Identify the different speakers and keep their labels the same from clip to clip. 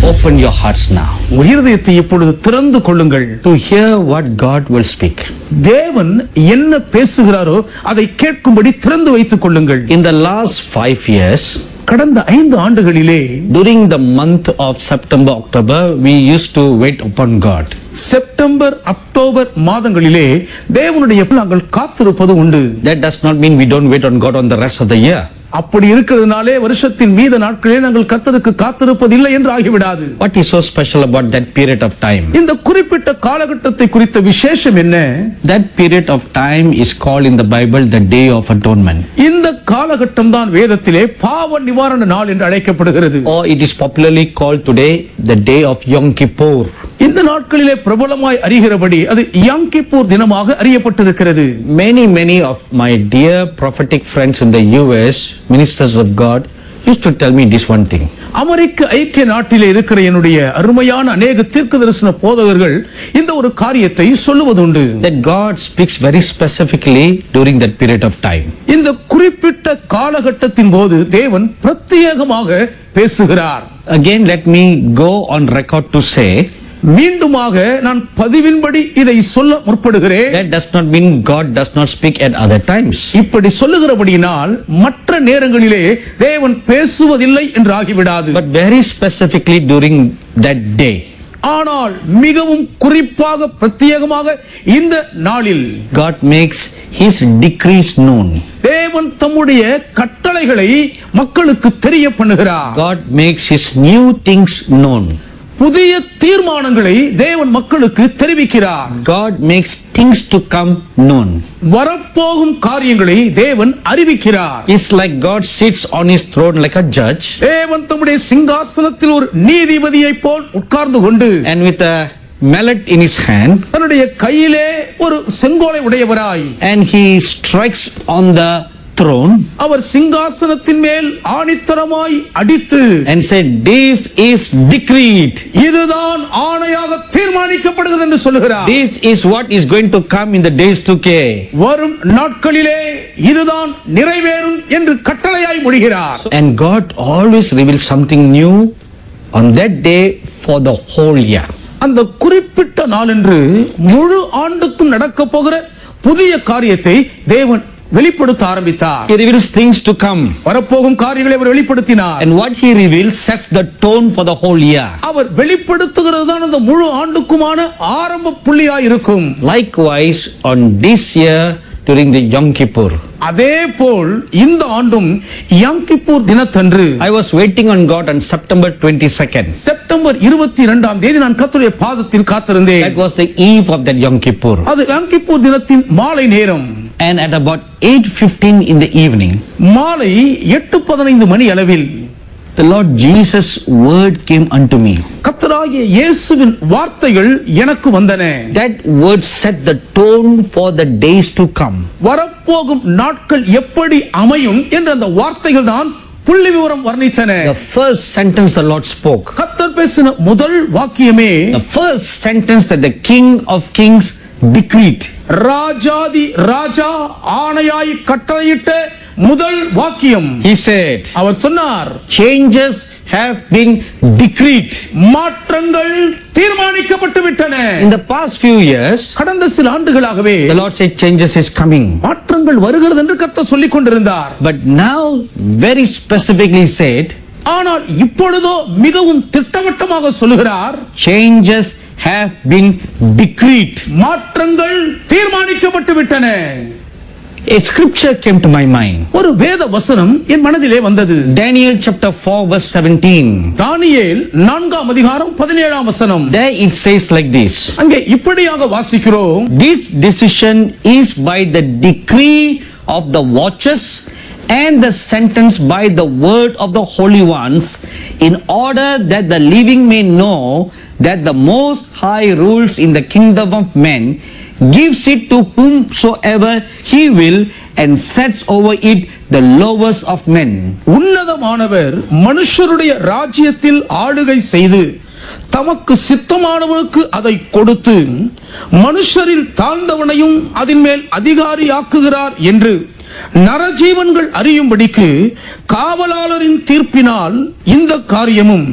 Speaker 1: Open your hearts now
Speaker 2: உங்கள் இதயத்தை இப்பொழுது திறந்து கொள்ளுங்கள்.
Speaker 1: to hear what God will speak.
Speaker 2: தேவன் என்ன பேசுகிறாரோ அதை கேட்கும்படி திறந்து வைத்துக் கொள்ளுங்கள்.
Speaker 1: In the last 5 years,
Speaker 2: கடந்த 5 ஆண்டுகளிலே
Speaker 1: during the month of September, October, we used to wait upon God.
Speaker 2: September October மாதங்களிலே தேவனுடைய நாங்கள் காத்திருப்பது உண்டு.
Speaker 1: That does not mean we don't wait on God on the rest of the year.
Speaker 2: அப்படி இருக்கிறதுனாலே வருஷத்தின் மீத நாட்களிலே நாங்கள் கர்த்தருக்கு காத்திருப்பதில்லை என்று ஆகிவிடாது.
Speaker 1: What is so special about that period of time?
Speaker 2: இந்த குறிப்பிட்ட காலகட்டத்தை குறித்த விசேஷம் என்ன?
Speaker 1: That period of time is called in the Bible the Day of Atonement.
Speaker 2: இந்த காலகட்டம் தான் வேதத்திலே பாவ நிவாரண நாள் என்று அழைக்கப்படுகிறது.
Speaker 1: Or it is popularly called today the Day of Yom Kippur.
Speaker 2: இந்த நாட்களிலே பிரபலமாய் அறிகிறபடி அது யம் கிப்பூர் தினமாக அறியப்பட்டிருக்கிறது.
Speaker 1: Many of my dear prophetic friends in the US, ministers of God, used to tell me this one thing.
Speaker 2: அமெரிக்க ஐக்கிய நாட்டிலே இருக்கிற என்னுடைய அருமையான அநேக தீர்க்கதரிசன போதகர்கள் இந்த ஒரு காரியத்தை சொல்லுவதுண்டு.
Speaker 1: That God speaks very specifically during that period of time.
Speaker 2: இந்த குறிப்பிட்ட காலகட்டத்தின் போது தேவன் பிரத்யேகமாக பேசுகிறார்.
Speaker 1: Again, let me go on record to say,
Speaker 2: மீண்டுமாக நான் பதிவின்படி இதை சொல்ல முற்படுகிறேன்.
Speaker 1: that does not mean God does not speak at other times.
Speaker 2: இப்படி சொல்லுகிறபடியினால் மற்ற நேரங்களிலே தேவன் பேசுவதில்லை என்று ஆகிவிடாது.
Speaker 1: But very specifically during that day.
Speaker 2: ஆனால் மிகவும் குறிப்பாக பிரத்யேகமாக இந்த நாளில்
Speaker 1: God makes his decrees known.
Speaker 2: தேவன் தம்முடைய கட்டளைகளை மக்களுக்கு தெரிய பண்ணுகிறார்.
Speaker 1: God makes his new things known.
Speaker 2: புதிய தீர்மானங்களை தேவன் மக்களுக்கு தெரிவிக்கிறார்.
Speaker 1: God makes things to come known.
Speaker 2: வரப்போகும் காரியங்களை தேவன் அறிவிக்கிறார்.
Speaker 1: It's like God sits on his throne like a judge.
Speaker 2: தேவன் தம்முடைய சிங்காசனத்தில் ஒரு நீதிபதியைப் போல் உட்கார்ந்து கொண்டு
Speaker 1: And with a mallet in his hand,
Speaker 2: தன்னுடைய கையிலே ஒரு செங்கோலை உடையவராய்,
Speaker 1: and he strikes on the throne
Speaker 2: அவர் சிங்காசனத்தின் மேல் ஆணித்தரமாய் அடித்து
Speaker 1: and said, this is decreed.
Speaker 2: இதுதான் ஆணையாக தீர்மானிக்கப்படுகிறது என்று சொல்லுகிறார்.
Speaker 1: This is what is going to come in the days to come.
Speaker 2: வரும் நாட்களிலே இதுதான் நிறைவேறும் என்று கட்டளையாய் மொழிகிறார்.
Speaker 1: And God always reveals something new on that day for the whole year.
Speaker 2: அந்த குறிப்பிட்ட நாளன்று முழு ஆண்டுக்கும் நடக்க போகிற புதிய காரியத்தை தேவன் வெளிப்படுத்த ஆரம்பித்தார்.
Speaker 1: He reveals things to come.
Speaker 2: வரப்போகும் காரியங்களை அவர் வெளிப்படுத்தினார்.
Speaker 1: And what he reveals sets the tone for the whole year.
Speaker 2: அவர் வெளிப்படுத்துகிறது தான் அந்த முழு ஆண்டுக்குமான ஆரம்ப புள்ளியாய் இருக்கும்.
Speaker 1: Likewise, on this year during the Yom Kippur,
Speaker 2: அதே போல் இந்த ஆண்டும் யம் கிப்பூர் தினத்தன்று
Speaker 1: I was waiting on God on September 22nd.
Speaker 2: September 22ஆம் தேதி நான் கர்த்தருடைய பாதத்தில் காத்திருந்தேன்.
Speaker 1: That was the eve of that Yom Kippur.
Speaker 2: அது யம் கிப்பூர் தினத்தின் மாலை நேரம்.
Speaker 1: And at about 8:15 in the evening,
Speaker 2: மாலை 8:15 மணி அளவில்
Speaker 1: the Lord Jesus' word came unto me.
Speaker 2: கர்த்தராகிய இயேசுவின் வார்த்தைகள் எனக்கு வந்தன.
Speaker 1: That word set the tone for the days to come.
Speaker 2: வரப்போகும் நாட்கள் எப்படி அமையும் என்ற அந்த வார்த்தைகள் தான் புள்ளி விவரம் வர்ணித்தன.
Speaker 1: The first sentence the Lord spoke.
Speaker 2: கர்த்தர் பேசின முதல் வாக்கியமே,
Speaker 1: The first sentence that the King of Kings decreed.
Speaker 2: ராஜாதி ராஜா ஆணையாய் கட்டளையிட்ட முதல் வாக்கியம்.
Speaker 1: He said,
Speaker 2: அவர் சொன்னார்,
Speaker 1: changes have been decreed.
Speaker 2: மாற்றங்கள் தீர்மானிக்கப்பட்டு விட்டன.
Speaker 1: In the past few years,
Speaker 2: கடந்த சில ஆண்டுகளாகவே
Speaker 1: the Lord said changes is coming.
Speaker 2: மாற்றங்கள் வருகிறது என்று கர்த்தர் சொல்லிக் கொண்டிருந்தார்.
Speaker 1: But now very specifically said,
Speaker 2: ஆனால் இப்பொழுதோ மிகவும் திட்டவட்டமாக சொல்லுகிறார்,
Speaker 1: changes have been decreed.
Speaker 2: மாற்றங்கள் தீர்மானிக்கப்பட்டு விட்டன.
Speaker 1: A scripture came to my mind.
Speaker 2: ஒரு வேத வசனம் என் மனதிலே வந்தது.
Speaker 1: Daniel chapter 4 verse 17.
Speaker 2: தானியேல் 4ஆம் அதிகாரம் 17ஆம் வசனம்.
Speaker 1: There it says like this.
Speaker 2: அங்கே இப்படியாக வாசிக்கிறோம்,
Speaker 1: This decision is by the decree of the watchers and the sentence by the word of the holy ones, in order that the living may know that the Most High rules in the kingdom of men, gives it to whomsoever he will, and sets over it the lowest of men.
Speaker 2: உன்னதமானவர் மனுஷருடைய ராஜ்யத்தில் ஆளுகை செய்து தமக்கு சித்தமானவனுக்கு அதை கொடுத்து மனுஷரில் தாழ்ந்தவனையும் அதன் மேல் அதிகாரியாக்குகிறார் என்று நரஜீவன்கள் அறியும்படிக்கு காவலாளரின் தீர்ப்பினால் இந்த காரியமும்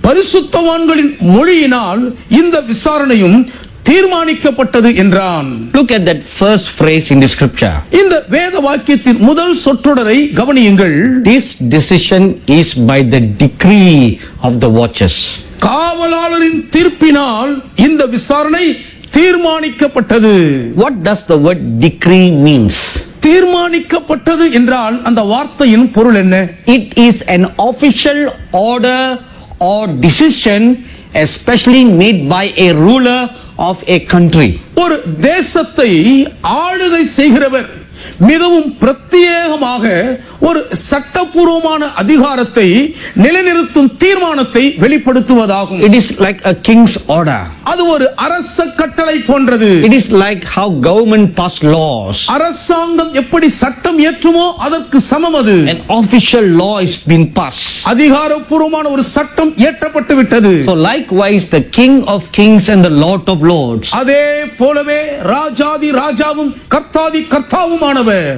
Speaker 2: பரிசுத்தவான்களின் மொழியினால் இந்த விசாரணையும் தீர்மானிக்கப்பட்டது என்றான்.
Speaker 1: Look at that first phrase in the scripture.
Speaker 2: இந்த வேத வாக்கியத்தின் முதல் சொற்றொடரை கவனியுங்கள்.
Speaker 1: This decision is by the decree of the watchers.
Speaker 2: காவலாளரின் தீர்ப்பினால் இந்த விசாரணை தீர்மானிக்கப்பட்டது.
Speaker 1: What does the word decree means?
Speaker 2: தீர்மானிக்கப்பட்டது என்றால் அந்த வார்த்தையின் பொருள் என்ன?
Speaker 1: It is an official order or decision especially made by a ruler of a country.
Speaker 2: ஒரு தேசத்தை ஆளுகை செய்கிறவர் மிகவும் பிரத்யேகமாக ஒரு சட்டபூர்வமான அதிகாரத்தை நிலைநிறுத்தும் தீர்மானத்தை வெளிப்படுத்துவதாகும்.
Speaker 1: It is like a king's order.
Speaker 2: அது ஒரு அரச கட்டளை போன்றது.
Speaker 1: It is like how government pass laws.
Speaker 2: அரசாங்கம் எப்படி சட்டம் இயற்றுமோ அதற்கு சமம் அது.
Speaker 1: An official law is been passed.
Speaker 2: அதிகாரப்பூர்வமான ஒரு சட்டம் இயற்றப்பட்டு விட்டது.
Speaker 1: So likewise the King of Kings and the Lord of Lords,
Speaker 2: அதே போலவே ராஜாதி ராஜாவும் கர்த்தாதி கர்த்தாவுமானவர்,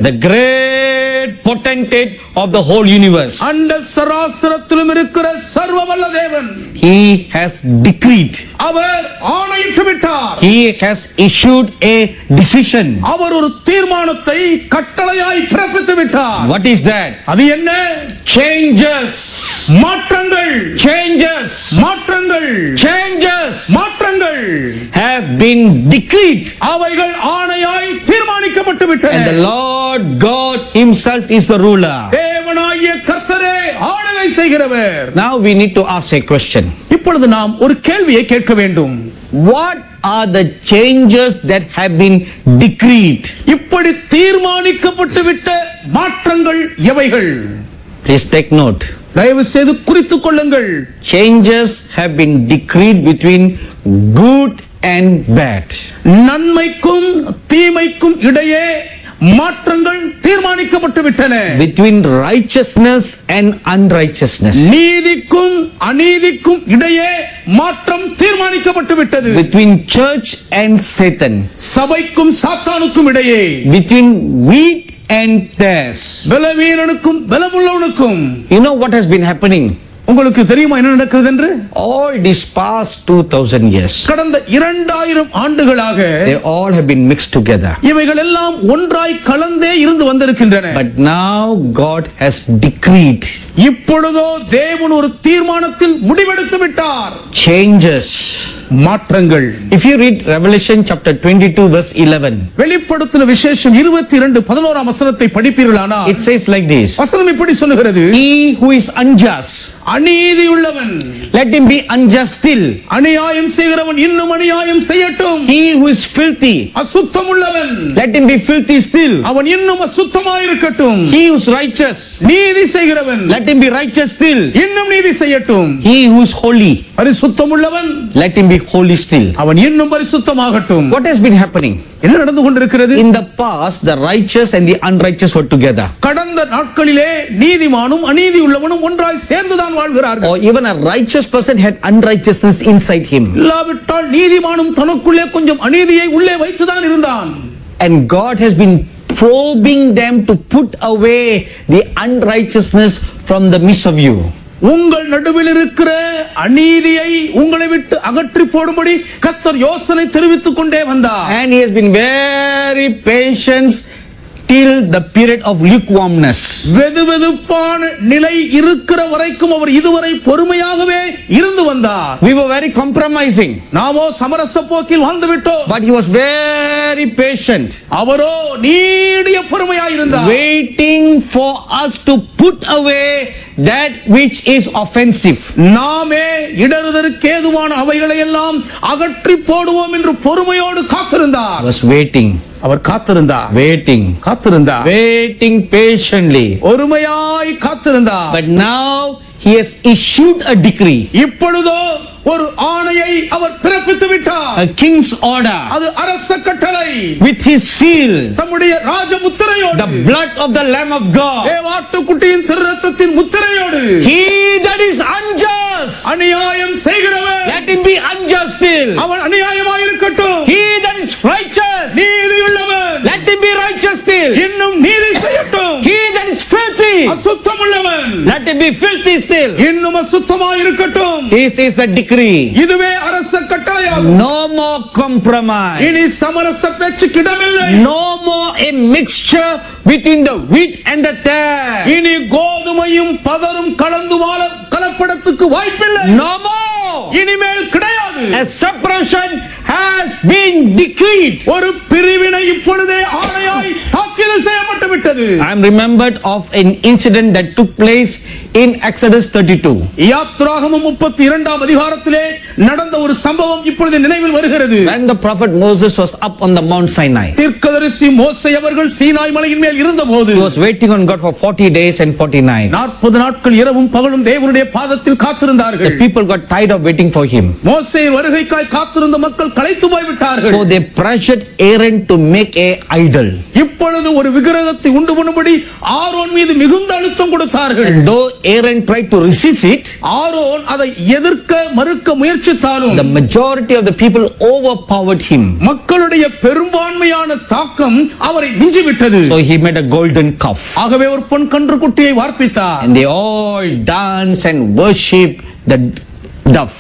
Speaker 1: the great potentate of the whole universe,
Speaker 2: அண்ட சராசரத்திலும் இருக்கிற சர்வ வல்ல தேவன்,
Speaker 1: he has decreed,
Speaker 2: அவர் ஆணையிட்டு விட்டார்.
Speaker 1: he has issued a decision.
Speaker 2: அவர் ஒரு தீர்மானத்தை கட்டளையாய் பிறப்பித்து விட்டார்.
Speaker 1: What is that?
Speaker 2: அது என்ன?
Speaker 1: Changes,
Speaker 2: மாற்றங்கள்,
Speaker 1: changes,
Speaker 2: மாற்றங்கள்,
Speaker 1: changes
Speaker 2: மாற்றங்கள்
Speaker 1: have been decreed.
Speaker 2: அவைகள் ஆணையாய் தீர்மானிக்கப்பட்டு விட்டன.
Speaker 1: And the Lord God himself is the ruler.
Speaker 2: தேவனாகிய கர்த்தரே ஆளுகை செய்கிறவர்.
Speaker 1: Now we need to ask a question.
Speaker 2: இப்பொழுது நாம் ஒரு கேள்வியை கேட்க வேண்டும்.
Speaker 1: What are the changes that have been decreed?
Speaker 2: இப்படி தீர்மானிக்கப்பட்டு விட்ட மாற்றங்கள் எவைகள்?
Speaker 1: Please take note.
Speaker 2: தயவு செய்து குறித்துக் கொள்ளுங்கள்.
Speaker 1: Changes have been decreed between good and bad.
Speaker 2: நன்மைக்கும் தீமைக்கும் இடையே மாற்றங்கள் தீர்மானிக்கப்பட்டு விட்டன.
Speaker 1: Between righteousness and unrighteousness.
Speaker 2: நீதிக்கும் அநீதிக்கும் இடையே மாற்றம் தீர்மானிக்கப்பட்டு விட்டது.
Speaker 1: Between church and Satan.
Speaker 2: சபைக்கும் சாத்தானுக்கும் இடையே.
Speaker 1: Between wheat and tares.
Speaker 2: பலவீனனுக்கும் பலமுள்ளவனுக்கும்.
Speaker 1: You know what has been happening?
Speaker 2: உங்களுக்கு தெரியுமா என்ன நடக்கிறது என்று?
Speaker 1: All these past 2000 years,
Speaker 2: கடந்த 2000 ஆண்டுகளாக
Speaker 1: they all have been mixed together.
Speaker 2: இவைகள் எல்லாம் ஒன்றாய் கலந்தே இருந்து வந்திருக்கின்றன.
Speaker 1: But now God has decreed.
Speaker 2: இப்பொழுதோ தேவன் ஒரு தீர்மானத்தில் முடிவெடுத்து விட்டார்.
Speaker 1: Changes.
Speaker 2: மாற்றங்கள்.
Speaker 1: If you read Revelation chapter 22 verse 11,
Speaker 2: வெளிப்படுத்தின விசேஷம் 22:11 வசனத்தை படிப்பீர்களானால்
Speaker 1: it says like this.
Speaker 2: வசனம் இப்படி சொல்லுகிறது.
Speaker 1: He who is unjust,
Speaker 2: அநீதியுள்ளவன்,
Speaker 1: let him be unjust still.
Speaker 2: அநியாயம் செய்கிறவன் இன்னும் அநியாயம் செய்யட்டும்.
Speaker 1: He who is filthy,
Speaker 2: அசுத்தமுள்ளவன்,
Speaker 1: let him be filthy still.
Speaker 2: அவன் இன்னும் அசுத்தமாயிருக்கட்டும்.
Speaker 1: He who is righteous,
Speaker 2: நீதி செய்கிறவன்,
Speaker 1: let him be righteous still.
Speaker 2: இன்னும் நீதி செய்யட்டும்.
Speaker 1: He who is holy,
Speaker 2: பரிசுத்தமுள்ளவன்,
Speaker 1: let him be holy still.
Speaker 2: அவன் இன்னும் பரிசுத்தமாகட்டும்.
Speaker 1: What has been happening?
Speaker 2: என்ன நடந்து கொண்டிருக்கிறது?
Speaker 1: In the past, the righteous and the unrighteous were together.
Speaker 2: கடந்த நாட்களிலே நீதிமானும் அநீதி உள்ளவனும் ஒன்றாய் சேர்ந்துதான் வாழ்கிறார்கள்.
Speaker 1: Or even a righteous person had unrighteousness inside him.
Speaker 2: இல்லாவிட்டால் நீதிமானும் தனக்குள்ளே கொஞ்சம் அநீதியை உள்ளே வைத்துதான் இருந்தான்.
Speaker 1: And God has been probing them to put away the unrighteousness from the midst of you.
Speaker 2: உங்கள் நடுவில் இருக்கிற அநீதியை உங்களை விட்டு அகற்றி போடும்படி கர்த்தர் யோசனை தெரிவித்துக் கொண்டே வந்தார்.
Speaker 1: And he has been very patient till the period of lukewarmness.
Speaker 2: வெதுவெதுப்பான நிலை இருக்கிற வரைக்கும் அவர் இதுவரை பொறுமையாகவே இருந்து வந்தார்.
Speaker 1: We were very compromising.
Speaker 2: நாமோ சமரச போக்கில் வாழ்ந்து விட்டோம்.
Speaker 1: But he was very patient.
Speaker 2: அவரோ நீடிய பொறுமையாய் இருந்தார்.
Speaker 1: Waiting for us to put away that which is offensive.
Speaker 2: நாமே இடறுதற்கு ஏதுவான அவைகளை எல்லாம் அகற்றி போடுவோம் என்று பொறுமையோடு காத்திருந்தார்.
Speaker 1: Was waiting.
Speaker 2: அவர் காத்திருந்தார்.
Speaker 1: Waiting patiently.
Speaker 2: பொறுமையாய் காத்திருந்தார்.
Speaker 1: But now he has issued a decree.
Speaker 2: இப்பொழுதோ ஒரு ஆணையை அவர் பிறப்பித்து விட்டார்.
Speaker 1: A king's order.
Speaker 2: அது அரச கட்டளை.
Speaker 1: With his seal.
Speaker 2: தம்முடைய ராஜமுத்திரையோடு.
Speaker 1: The blood of the Lamb of God.
Speaker 2: தேவாட்டுக்குட்டியின் திருரத்தத்தின் முத்திரையோடு.
Speaker 1: He that is unjust,
Speaker 2: அநியாயம் செய்கிறவன்,
Speaker 1: let him be unjust still.
Speaker 2: அவன் அநியாயமாய் இருக்கட்டும்.
Speaker 1: He that is righteous,
Speaker 2: நீதியுள்ளவன்,
Speaker 1: let him be righteous still.
Speaker 2: இன்னும் நீதி செய்யட்டும். அசுத்தமுள்ளவன்
Speaker 1: let him be filthy still.
Speaker 2: இன்னும் அசுத்தமாய் இருக்கட்டும்.
Speaker 1: This is the decree.
Speaker 2: இதுவே அரச கட்டளையாகும்.
Speaker 1: No more compromise.
Speaker 2: இனி சமரச பேச்சுக்கு இடமில்லை.
Speaker 1: No more a mixture between the wheat and the tare.
Speaker 2: இனி கோதுமையும் பதரும் கலந்து வாழ கலப்படத்துக்கு வாய்ப்பில்லை.
Speaker 1: No more.
Speaker 2: இனிமேல் கிடையாது.
Speaker 1: A separation has been decreed.
Speaker 2: ஒரு பிரிவினை இப்பொழுதே ஆணையாய் தாக்கீது செய்யப்பட்டு விட்டது.
Speaker 1: I am remembered of an incident that took place in Exodus 32.
Speaker 2: யாத்ராகமம் 32ஆம் அதிகாரத்திலே நடந்த ஒரு சம்பவம் இப்பொழுது நினைவில் வருகிறது.
Speaker 1: When the prophet Moses was up on the Mount Sinai.
Speaker 2: தீர்க்கதரிசி மோசே அவர்கள் சீனாய் மலையின் மேல் இருந்தபோது
Speaker 1: He was waiting on God for 40 days and 40 nights.
Speaker 2: 40 நாட்கள் இரவும் பகலும் தேவனுடைய பாதத்தில் காத்திருந்தார்கள்.
Speaker 1: The people got tired of waiting for him.
Speaker 2: மோசேயின் வருகைக்காய் காத்திருந்த மக்கள் களைத்து போய் விட்டார்கள்.
Speaker 1: So they pressured Aaron to make a idol.
Speaker 2: இப்பொழுது ஒரு விக்கிரகத்தை உண்டு பண்ணும்படி ஆரோன் மீது மிகுந்த அழுத்தம் கொடுத்தார்கள்.
Speaker 1: And though Aaron tried to resist it,
Speaker 2: Aaron அதை எதிர்க்க மறுக்க முயற்சித்தாலும்
Speaker 1: the majority of the people overpowered him.
Speaker 2: மக்களுடைய பெரும்பான்மையான தாக்கம் அவரை மிஞ்சிவிட்டது.
Speaker 1: So he made a golden calf.
Speaker 2: ஆகவே ஒரு பொன் கன்றுக்குட்டியை வார்ப்பித்தார்.
Speaker 1: And they all dance and worship the dove.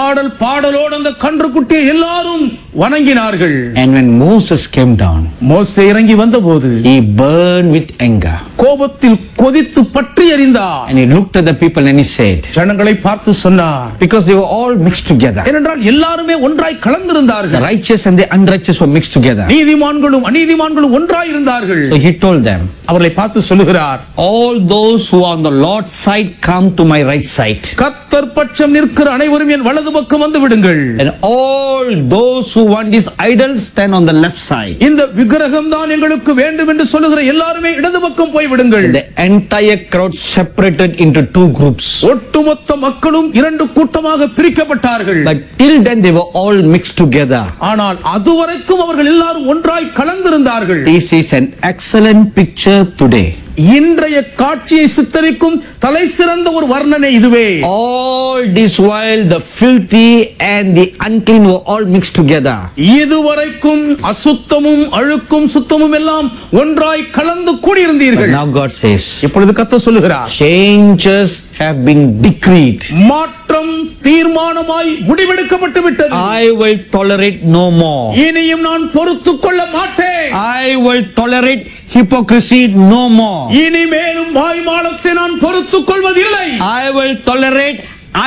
Speaker 2: ஆடல் பாடலோடு அந்த கன்றுக்குட்டியை எல்லாரும் வணங்கினார்கள்.
Speaker 1: And when Moses came down,
Speaker 2: மோசே இறங்கி வந்தபோது
Speaker 1: he burned with anger.
Speaker 2: கோபத்தில் கொதித்து பற்றி எரிந்தார்.
Speaker 1: And he looked at the people and he said,
Speaker 2: ஜனங்களை பார்த்து சொன்னார்,
Speaker 1: because they were all mixed together.
Speaker 2: ஏனென்றால் எல்லாருமே ஒன்றாய்
Speaker 1: The
Speaker 2: கலந்திருந்தார்கள்.
Speaker 1: righteous and the unrighteous were mixed together.
Speaker 2: நீதிமான்களும் அநீதிமான்களும் ஒன்றாய் இருந்தார்கள்.
Speaker 1: So he told them,
Speaker 2: அவர்களை பார்த்து சொல்லுகிறார்,
Speaker 1: all those who are on the Lord's side come to my right side.
Speaker 2: கர்த்தர் பட்சம் நிற்கிற அனைவரும் என் வலது பக்கம் வந்து விடுங்கள்.
Speaker 1: And all those who want these idols stand on the left side.
Speaker 2: இந்த விக்கிரகம் தான் எங்களுக்கு வேண்டும் என்று சொல்லுகிற எல்லாருமே இடது பக்கம் போய் விடுங்கள்.
Speaker 1: The entire crowd separated into two groups.
Speaker 2: ஒட்டுமொத்த மக்களும் இரண்டு கூட்டமாக பிரிக்கப்பட்டார்கள்.
Speaker 1: But till then they were all mixed together.
Speaker 2: ஆனால் அதுவரைக்கும் அவர்கள் எல்லாரும் ஒன்றாய் கலந்திருந்தார்கள்.
Speaker 1: This is an excellent picture today.
Speaker 2: இன்றைய காட்சியை சித்தரிக்கும் தலை சிறந்த ஒரு வர்ணனை இதுவே.
Speaker 1: All this while the filthy and the unclean were all mixed together.
Speaker 2: இதுவரைக்கும் அசுத்தமும் அழுக்கும் சுத்தமும் எல்லாம் ஒன்றாய் கலந்து கூடியிருந்தீர்கள்.
Speaker 1: Now God says,
Speaker 2: இப்பொழுது கர்த்தர் சொல்லுகிறார்,
Speaker 1: changes have been decreed.
Speaker 2: மாற்றம் தீர்மானமாய் முடிவெடுக்கப்பட்டு விட்டது.
Speaker 1: I will tolerate no more.
Speaker 2: இனியும் நான் பொறுத்துக் கொள்ள மாட்டேன்.
Speaker 1: I will tolerate hypocrisy no more.
Speaker 2: இனிமேலும் வாய்மாலத்தை நான் பொறுத்துக் கொள்வதில்லை.
Speaker 1: I will tolerate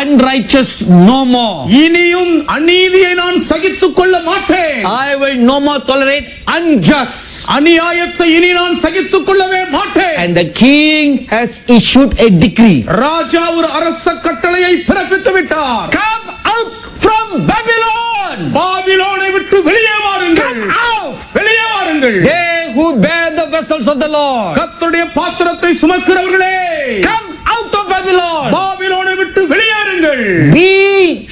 Speaker 1: unrighteous no more.
Speaker 2: இனியும் அநீதியை நான் சகித்துக் கொள்ள மாட்டேன்.
Speaker 1: I will no more tolerate unjust.
Speaker 2: அநியாயத்தை இனி நான் சகித்துக் கொள்ளவே மாட்டேன்.
Speaker 1: And the king has issued a decree.
Speaker 2: ராஜா ஒரு அரச கட்டளையை பிறப்பித்து விட்டார்.
Speaker 1: Come out from Babylon.
Speaker 2: பாபிலோனை விட்டு வெளியே வாருங்கள்.
Speaker 1: Come out.
Speaker 2: வெளியே வாருங்கள்.
Speaker 1: They who bear the vessels of the Lord.
Speaker 2: கர்த்தருடைய பாத்திரத்தை சுமக்கிறவர்களே,
Speaker 1: Come out of Babylon.
Speaker 2: பாபிலோனை விட்டு வெளியேறுங்கள்.
Speaker 1: Be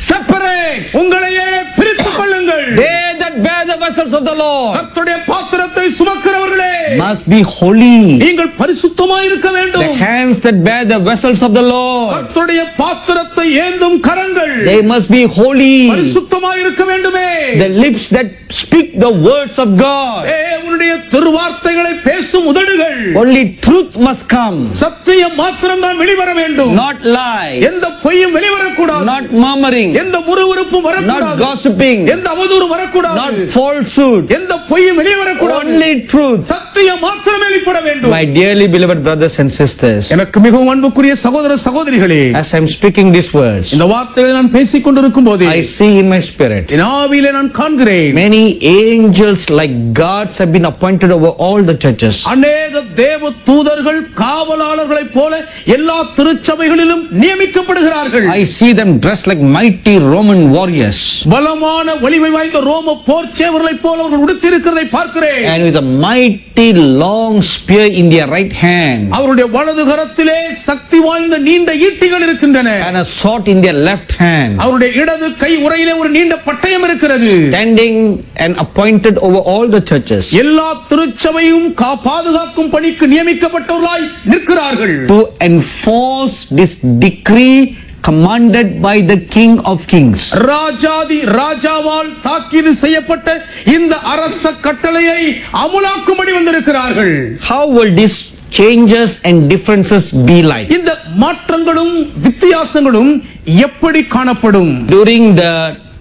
Speaker 1: separate.
Speaker 2: உங்களையே பிரித்துக் கொள்ளுங்கள்.
Speaker 1: They that bear the vessels of the Lord
Speaker 2: கர்த்தருடைய பாத்திரத்தை சுமக்கிறவர்களே,
Speaker 1: must be holy.
Speaker 2: நீங்கள் பரிசுத்தமாய் இருக்க
Speaker 1: The
Speaker 2: வேண்டும்.
Speaker 1: hands that bear the vessels of the Lord,
Speaker 2: கர்த்தருடைய பாத்திரத்தை ஏந்தும் கரங்கள்
Speaker 1: they must be holy.
Speaker 2: பரிசுத்தமாய் இருக்க வேண்டுமே.
Speaker 1: The lips that speak the words of God,
Speaker 2: தேவனுடைய திருவார்த்தைகளை பேசும் உதடுகள்,
Speaker 1: only truth must come,
Speaker 2: சத்தியம் மாத்திரம் தான் வெளிவர வேண்டும்.
Speaker 1: not lies,
Speaker 2: எந்த பொய்யும் வெளிவரக்கூடாது.
Speaker 1: not murmuring,
Speaker 2: எந்த முறுமுறுப்பும்
Speaker 1: not
Speaker 2: வரக்கூடாது.
Speaker 1: gossiping,
Speaker 2: எந்த அவதூறும் வரக்கூடாது.
Speaker 1: not falsehood,
Speaker 2: எந்த பொய்யும் வெளிவரக்கூடாது.
Speaker 1: only truth.
Speaker 2: சத்தியம் மாத்திரம் வெளிப்பட வேண்டும்.
Speaker 1: My dearly beloved brothers and sisters,
Speaker 2: எனக்கு மிகவும் அன்புக்குரிய சகோதர சகோதரிகளே,
Speaker 1: as I am speaking these words,
Speaker 2: இந்த வார்த்தைகளை நான் பேசிக் கொண்டிருக்கும் போதே
Speaker 1: I see in my spirit
Speaker 2: என் ஆவியிலே நான் காண்கிறேன்,
Speaker 1: many angels like guards have been appointed over all the churches.
Speaker 2: அநேக தேவ தூதர்கள் காவலாளர்களைப் போல எல்லா திருச்சபைகளிலும் நியமிக்கப்படுகிறார்கள்.
Speaker 1: I see them dressed like mighty Roman warriors,
Speaker 2: பலமான வலிமை வாய்ந்த ரோம போர் சேவர்களைப் போல அவர்கள் உடுத்திருக்கிறதை பார்க்கிறேன்.
Speaker 1: and with a mighty long spear in their right hand,
Speaker 2: அவருடைய வலது கரத்திலே சக்தி வாய்ந்த நீண்ட ஈட்டிகள் இருக்கின்றன.
Speaker 1: and a sword in their left hand,
Speaker 2: அவருடைய இடது கை உறையிலே ஒரு நீண்ட பட்டயம் இருக்கிறது.
Speaker 1: standing and appointed over all the churches
Speaker 2: எல்லா திருச்சபையும் பாதுகாக்கும் பணிக்கு நியமிக்கப்பட்டவர்களாய் நிற்கிறார்கள்.
Speaker 1: to enforce this decree commanded by the King of Kings.
Speaker 2: ராஜாதி ராஜாவால் தாக்கீது செய்யப்பட்ட இந்த அரச கட்டளையை அமுலாக்கும்படி வந்திருக்கிறார்கள்.
Speaker 1: How will this changes and differences be like?
Speaker 2: இந்த மாற்றங்களும் வித்தியாசங்களும் எப்படி காணப்படும்?
Speaker 1: During the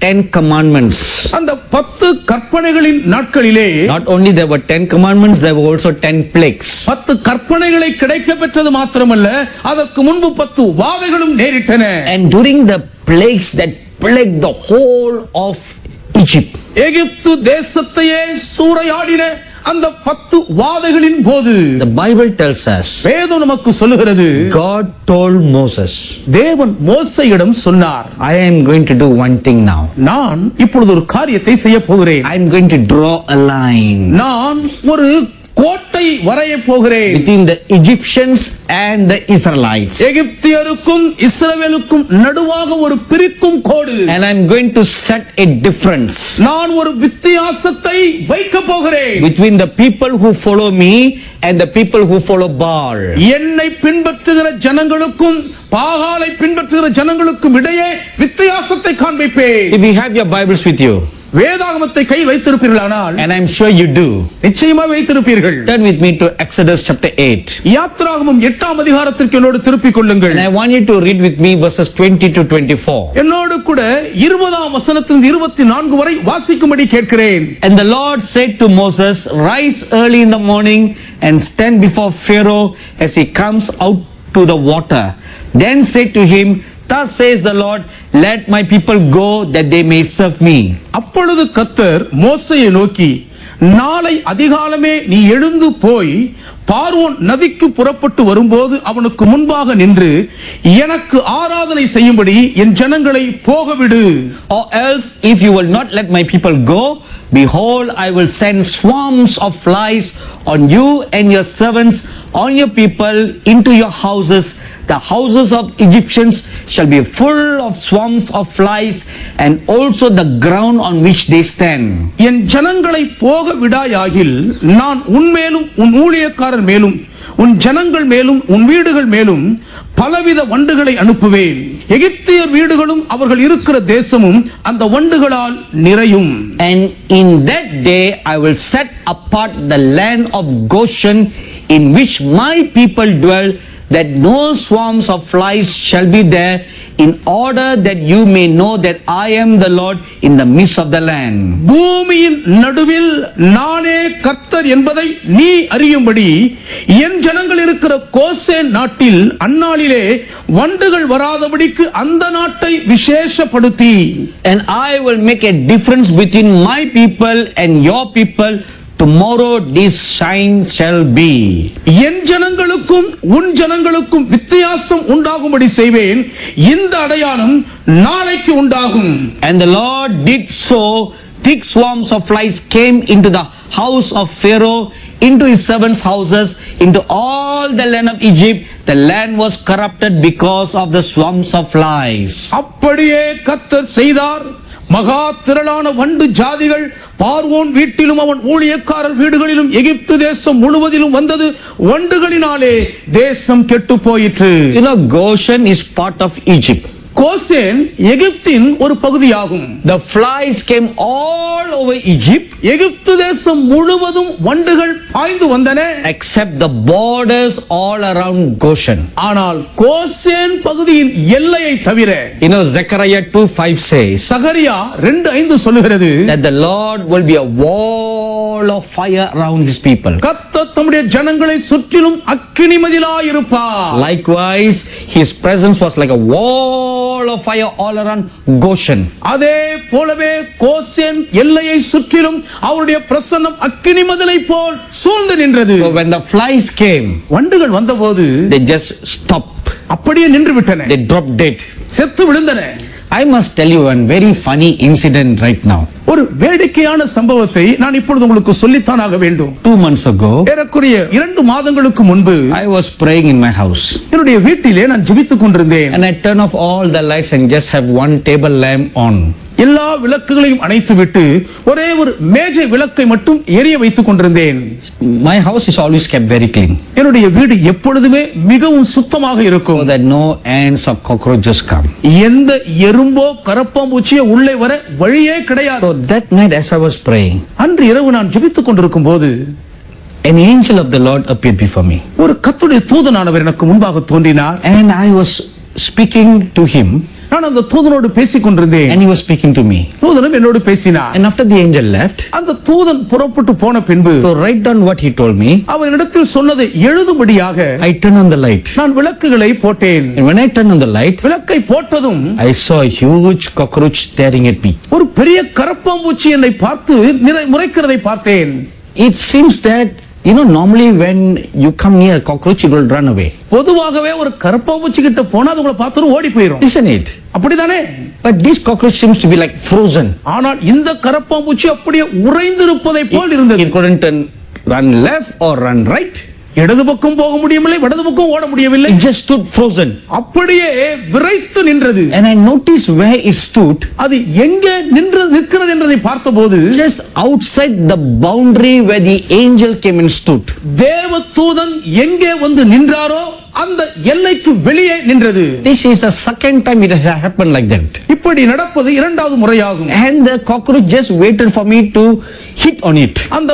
Speaker 1: 10 commandments,
Speaker 2: அந்த 10 கற்பனைகளின் நாட்களிலே
Speaker 1: not only there were 10 commandments, there were also 10 plagues.
Speaker 2: 10 கற்பனைகளை கிடைக்க பெற்றது மாத்திரமல்ல, அதற்கு முன்பு 10 வாதைகளும் நேரிட்டன.
Speaker 1: And during the plagues that plagued the whole of Egypt,
Speaker 2: எகிப்து தேசத்தையே சூறையாடின அந்த 10 வாதைகளின் போது
Speaker 1: the Bible tells us,
Speaker 2: வேதம் நமக்கு சொல்லுகிறது,
Speaker 1: God told Moses,
Speaker 2: தேவன் மோசேயிடம் சொன்னார்,
Speaker 1: I am going to do one thing now.
Speaker 2: நான் இப்பொழுது ஒரு காரியத்தை செய்ய போகிறேன்.
Speaker 1: I am going to draw a line
Speaker 2: நான் ஒரு கோட்டை வரைய போகிறேன்
Speaker 1: between the Egyptians and the Israelites,
Speaker 2: எகிப்தியருக்கும் இஸ்ரவேலுக்கும் நடுவாக ஒரு பிரிக்கும் கோடு.
Speaker 1: and I am going to set a difference
Speaker 2: நான் ஒரு வித்தியாசத்தை வைக்க போகிறேன்
Speaker 1: between the people who follow me and the people who follow Baal.
Speaker 2: என்னை பின்பற்றுகிற ஜனங்களுக்கும் பாகாலை பின்பற்றுகிற ஜனங்களுக்கும் இடையே வித்தியாசத்தை காண்பிப்பேன்.
Speaker 1: If you have your Bibles with you,
Speaker 2: வேதாகமத்தை கையில் வைத்திருப்பீர்களானால்,
Speaker 1: and I am sure you do,
Speaker 2: நிச்சயமாக வைத்திருப்பீர்கள்,
Speaker 1: turn with me to Exodus chapter 8.
Speaker 2: யாத்ராகமம் 8ஆம் அதிகாரத்திற்கு என்னோடு திருப்பிக் கொள்ளுங்கள்.
Speaker 1: And I want you to read with me verses 20 to 24.
Speaker 2: என்னோடு கூட 20ஆம் வசனத்திலிருந்து 24 வரை வாசிக்கும்படி கேட்கிறேன்.
Speaker 1: And the Lord said to Moses, rise early in the morning and stand before Pharaoh as he comes out to the water. Then said to him, thus says the Lord, let my people go that they may serve me.
Speaker 2: அப்பொழுது கர்த்தர் மோசேயை நோக்கி, நாளை அதிகாலமே நீ எழுந்து போய் பார்வோன் நதிக்கு புறப்பட்டு வரும்போது அவனுக்கு முன்பாக நின்று எனக்கு ஆராதனை செய்யும்படி என் ஜனங்களை போகவிடு.
Speaker 1: Or else, if you will not let my people go, behold, I will send swarms of flies on you and your servants, on your people, into your houses. The houses of Egyptians shall be full of swarms of flies, and also the ground on which they stand.
Speaker 2: என் ஜனங்களை போக விடாயாகில் நான் உன்மேலும் உன் ஊழியக்காரர் மேலும் உன் ஜனங்கள் மேலும் உன் வீடுகள் மேலும் பலவித வண்டுகளை அனுப்புவேன். எகிப்தியர் வீடுகளும் அவர்கள் இருக்கிற தேசமும் அந்த வண்டுகளால் நிறையும்.
Speaker 1: And in that day I will set apart the land of Goshen in which my people dwell, that no swarms of flies shall be there, in order that you may know that I am the Lord in the midst of the land.
Speaker 2: பூமியின் நடுவில் நானே கர்த்தர் என்பதை நீ அறியும்படி என் ஜனங்கள் இருக்கிற Goshen நாட்டில் அந்நாளிலே வண்டுகள் வராதபடிக்கு அந்த நாட்டை விசேஷப்படுத்தி,
Speaker 1: And I will make a difference between my people and your people. Tomorrow this sign shall be.
Speaker 2: என் ஜனங்களுக்கும் உன் ஜனங்களுக்கும் வித்தியாசம் உண்டாகும்படி செய்வேன். இந்த அடையாளம் நாளைக்கு உண்டாகும்.
Speaker 1: And the Lord did so. Thick swarms of flies came into the house of Pharaoh, into his servants' houses, into all the land of Egypt. The land was corrupted because of the swarms of flies.
Speaker 2: அப்படியே கர்த்தர் செய்தார். மகா திரளான வண்டு ஜாதிகள் பார்வோன் வீட்டிலும் அவன் ஊழியக்காரர் வீடுகளிலும் எகிப்து தேசம் முழுவதிலும் வந்தது. வண்டுகளினாலே தேசம் கெட்டு போயிற்று.
Speaker 1: You know, Goshen is part of Egypt.
Speaker 2: Goshen எகிப்தின் ஒரு பகுதியாகும்.
Speaker 1: The flies came all over Egypt,
Speaker 2: எகிப்து தேசம் முழுவதும் வண்டுகள் பாய்ந்து வந்தன,
Speaker 1: except the borders all around Goshen.
Speaker 2: ஆனால் கோசேன் பகுதியின் எல்லையை தவிர.
Speaker 1: You know, Zechariah 2:5 says,
Speaker 2: சகரியா 2:5 சொல்லுகிறது,
Speaker 1: that the Lord will be a wall of fire around his people.
Speaker 2: கர்த்தர் தம்முடைய ஜனங்களை சுற்றிலும் அக்கினி மதிலாய் இருப்பார்.
Speaker 1: Likewise, his presence was like a wall of fire all around Goshen.
Speaker 2: அதே போலவே கோசேன் எல்லையை சுற்றிலும் அவருடைய பிரசன்னம் அக்கினி மதிலை போல் சூழ்ந்து நின்றது.
Speaker 1: So when the flies came,
Speaker 2: வண்டுகள் வந்தபோது
Speaker 1: they just stopped.
Speaker 2: அப்படியே நின்று விட்டன.
Speaker 1: They dropped dead.
Speaker 2: செத்து விழுந்தன.
Speaker 1: I must tell you one very funny incident right now.
Speaker 2: ஒரு வேடிக்கையான சம்பவத்தை நான் இப்பொழுது உங்களுக்கு சொல்லித்தான் ஆக வேண்டும்.
Speaker 1: 2 months ago,
Speaker 2: ஏறக்குறைய 2 மாதங்களுக்கு முன்பு
Speaker 1: I was praying in my house.
Speaker 2: என்னுடைய வீட்டிலே நான் ஜெபித்துக் கொண்டிருந்தேன்.
Speaker 1: And I turned off all the lights and just have one table lamp on.
Speaker 2: எல்லா விளக்குகளையும் அணைத்து விட்டு ஒரே ஒரு மேஜை விளக்கை மட்டும் எரிய வைத்துக் கொண்டிருந்தேன்.
Speaker 1: My house is always kept very clean,
Speaker 2: என்னுடைய வீடு எப்பொழுதுமே மிகவும் சுத்தமாக இருக்கும்.
Speaker 1: so that no ants or cockroaches come.
Speaker 2: எந்த எறும்போ கரப்பாம்பூச்சியோ உள்ளே வர வழியே கிடையாது.
Speaker 1: So that night as I was praying,
Speaker 2: அன்று இரவு நான் ஜெபித்துக் கொண்டிருக்கும் போது
Speaker 1: an angel of the Lord appeared before me.
Speaker 2: ஒரு கர்த்தருடைய தூதனானவர் எனக்கு முன்பாக தோன்றினார்.
Speaker 1: And I was speaking to him.
Speaker 2: நான் அந்த தூதனோடு பேசிக் கொண்டிருந்தேன்.
Speaker 1: And he was speaking to me.
Speaker 2: தூதனும் என்னோடு பேசினார்.
Speaker 1: And after the angel left,
Speaker 2: அந்த தூதன் புறப்பட்டு போன பின்பு
Speaker 1: to write down what he told me,
Speaker 2: அவனிடத்தில் சொன்னதை எழுதும்படியாக
Speaker 1: I turned on the light.
Speaker 2: நான் விளக்குகளை போட்டேன்.
Speaker 1: And when I turned on the light,
Speaker 2: விளக்கை போட்டதும்
Speaker 1: I saw a huge cockroach staring at me.
Speaker 2: ஒரு பெரிய கரப்பாம்பூச்சி என்னை பார்த்து முறைக்கிறதை பார்த்தேன்.
Speaker 1: It seems that, normally when you come near a cockroach, it will run away.
Speaker 2: பொதுவாகவே ஒரு கரப்பாம்பூச்சி கிட்ட போனா அது உங்களை பார்த்து ஓடி போயிடும்.
Speaker 1: Isn't it?
Speaker 2: அப்படிதானே?
Speaker 1: But this cockroach seems to be like frozen.
Speaker 2: ஆனால் இந்த கரப்பாம்பூச்சி அப்படியே உறைந்திருப்பதை போல் இருந்தது.
Speaker 1: It couldn't run left or run right.
Speaker 2: இடது பக்கம் போக முடியவில்லை, வலது பக்கம் ஓட முடியவில்லை.
Speaker 1: It just stood frozen.
Speaker 2: அப்படியே விரைத்து நின்றது.
Speaker 1: And I noticed where it stood.
Speaker 2: அது எங்கே நிற்கிறது என்பதை பார்த்தபோது
Speaker 1: just outside the boundary where the angel came and stood.
Speaker 2: தேவதூதன் எங்கே வந்து நின்றாரோ அந்த எல்லைக்கு வெளியே நின்றது.
Speaker 1: This is the second time it has happened like that.
Speaker 2: இப்படி நடப்பது இரண்டாவது முறையாகும்.
Speaker 1: And the cockroach just waited for me to hit on it.
Speaker 2: அந்த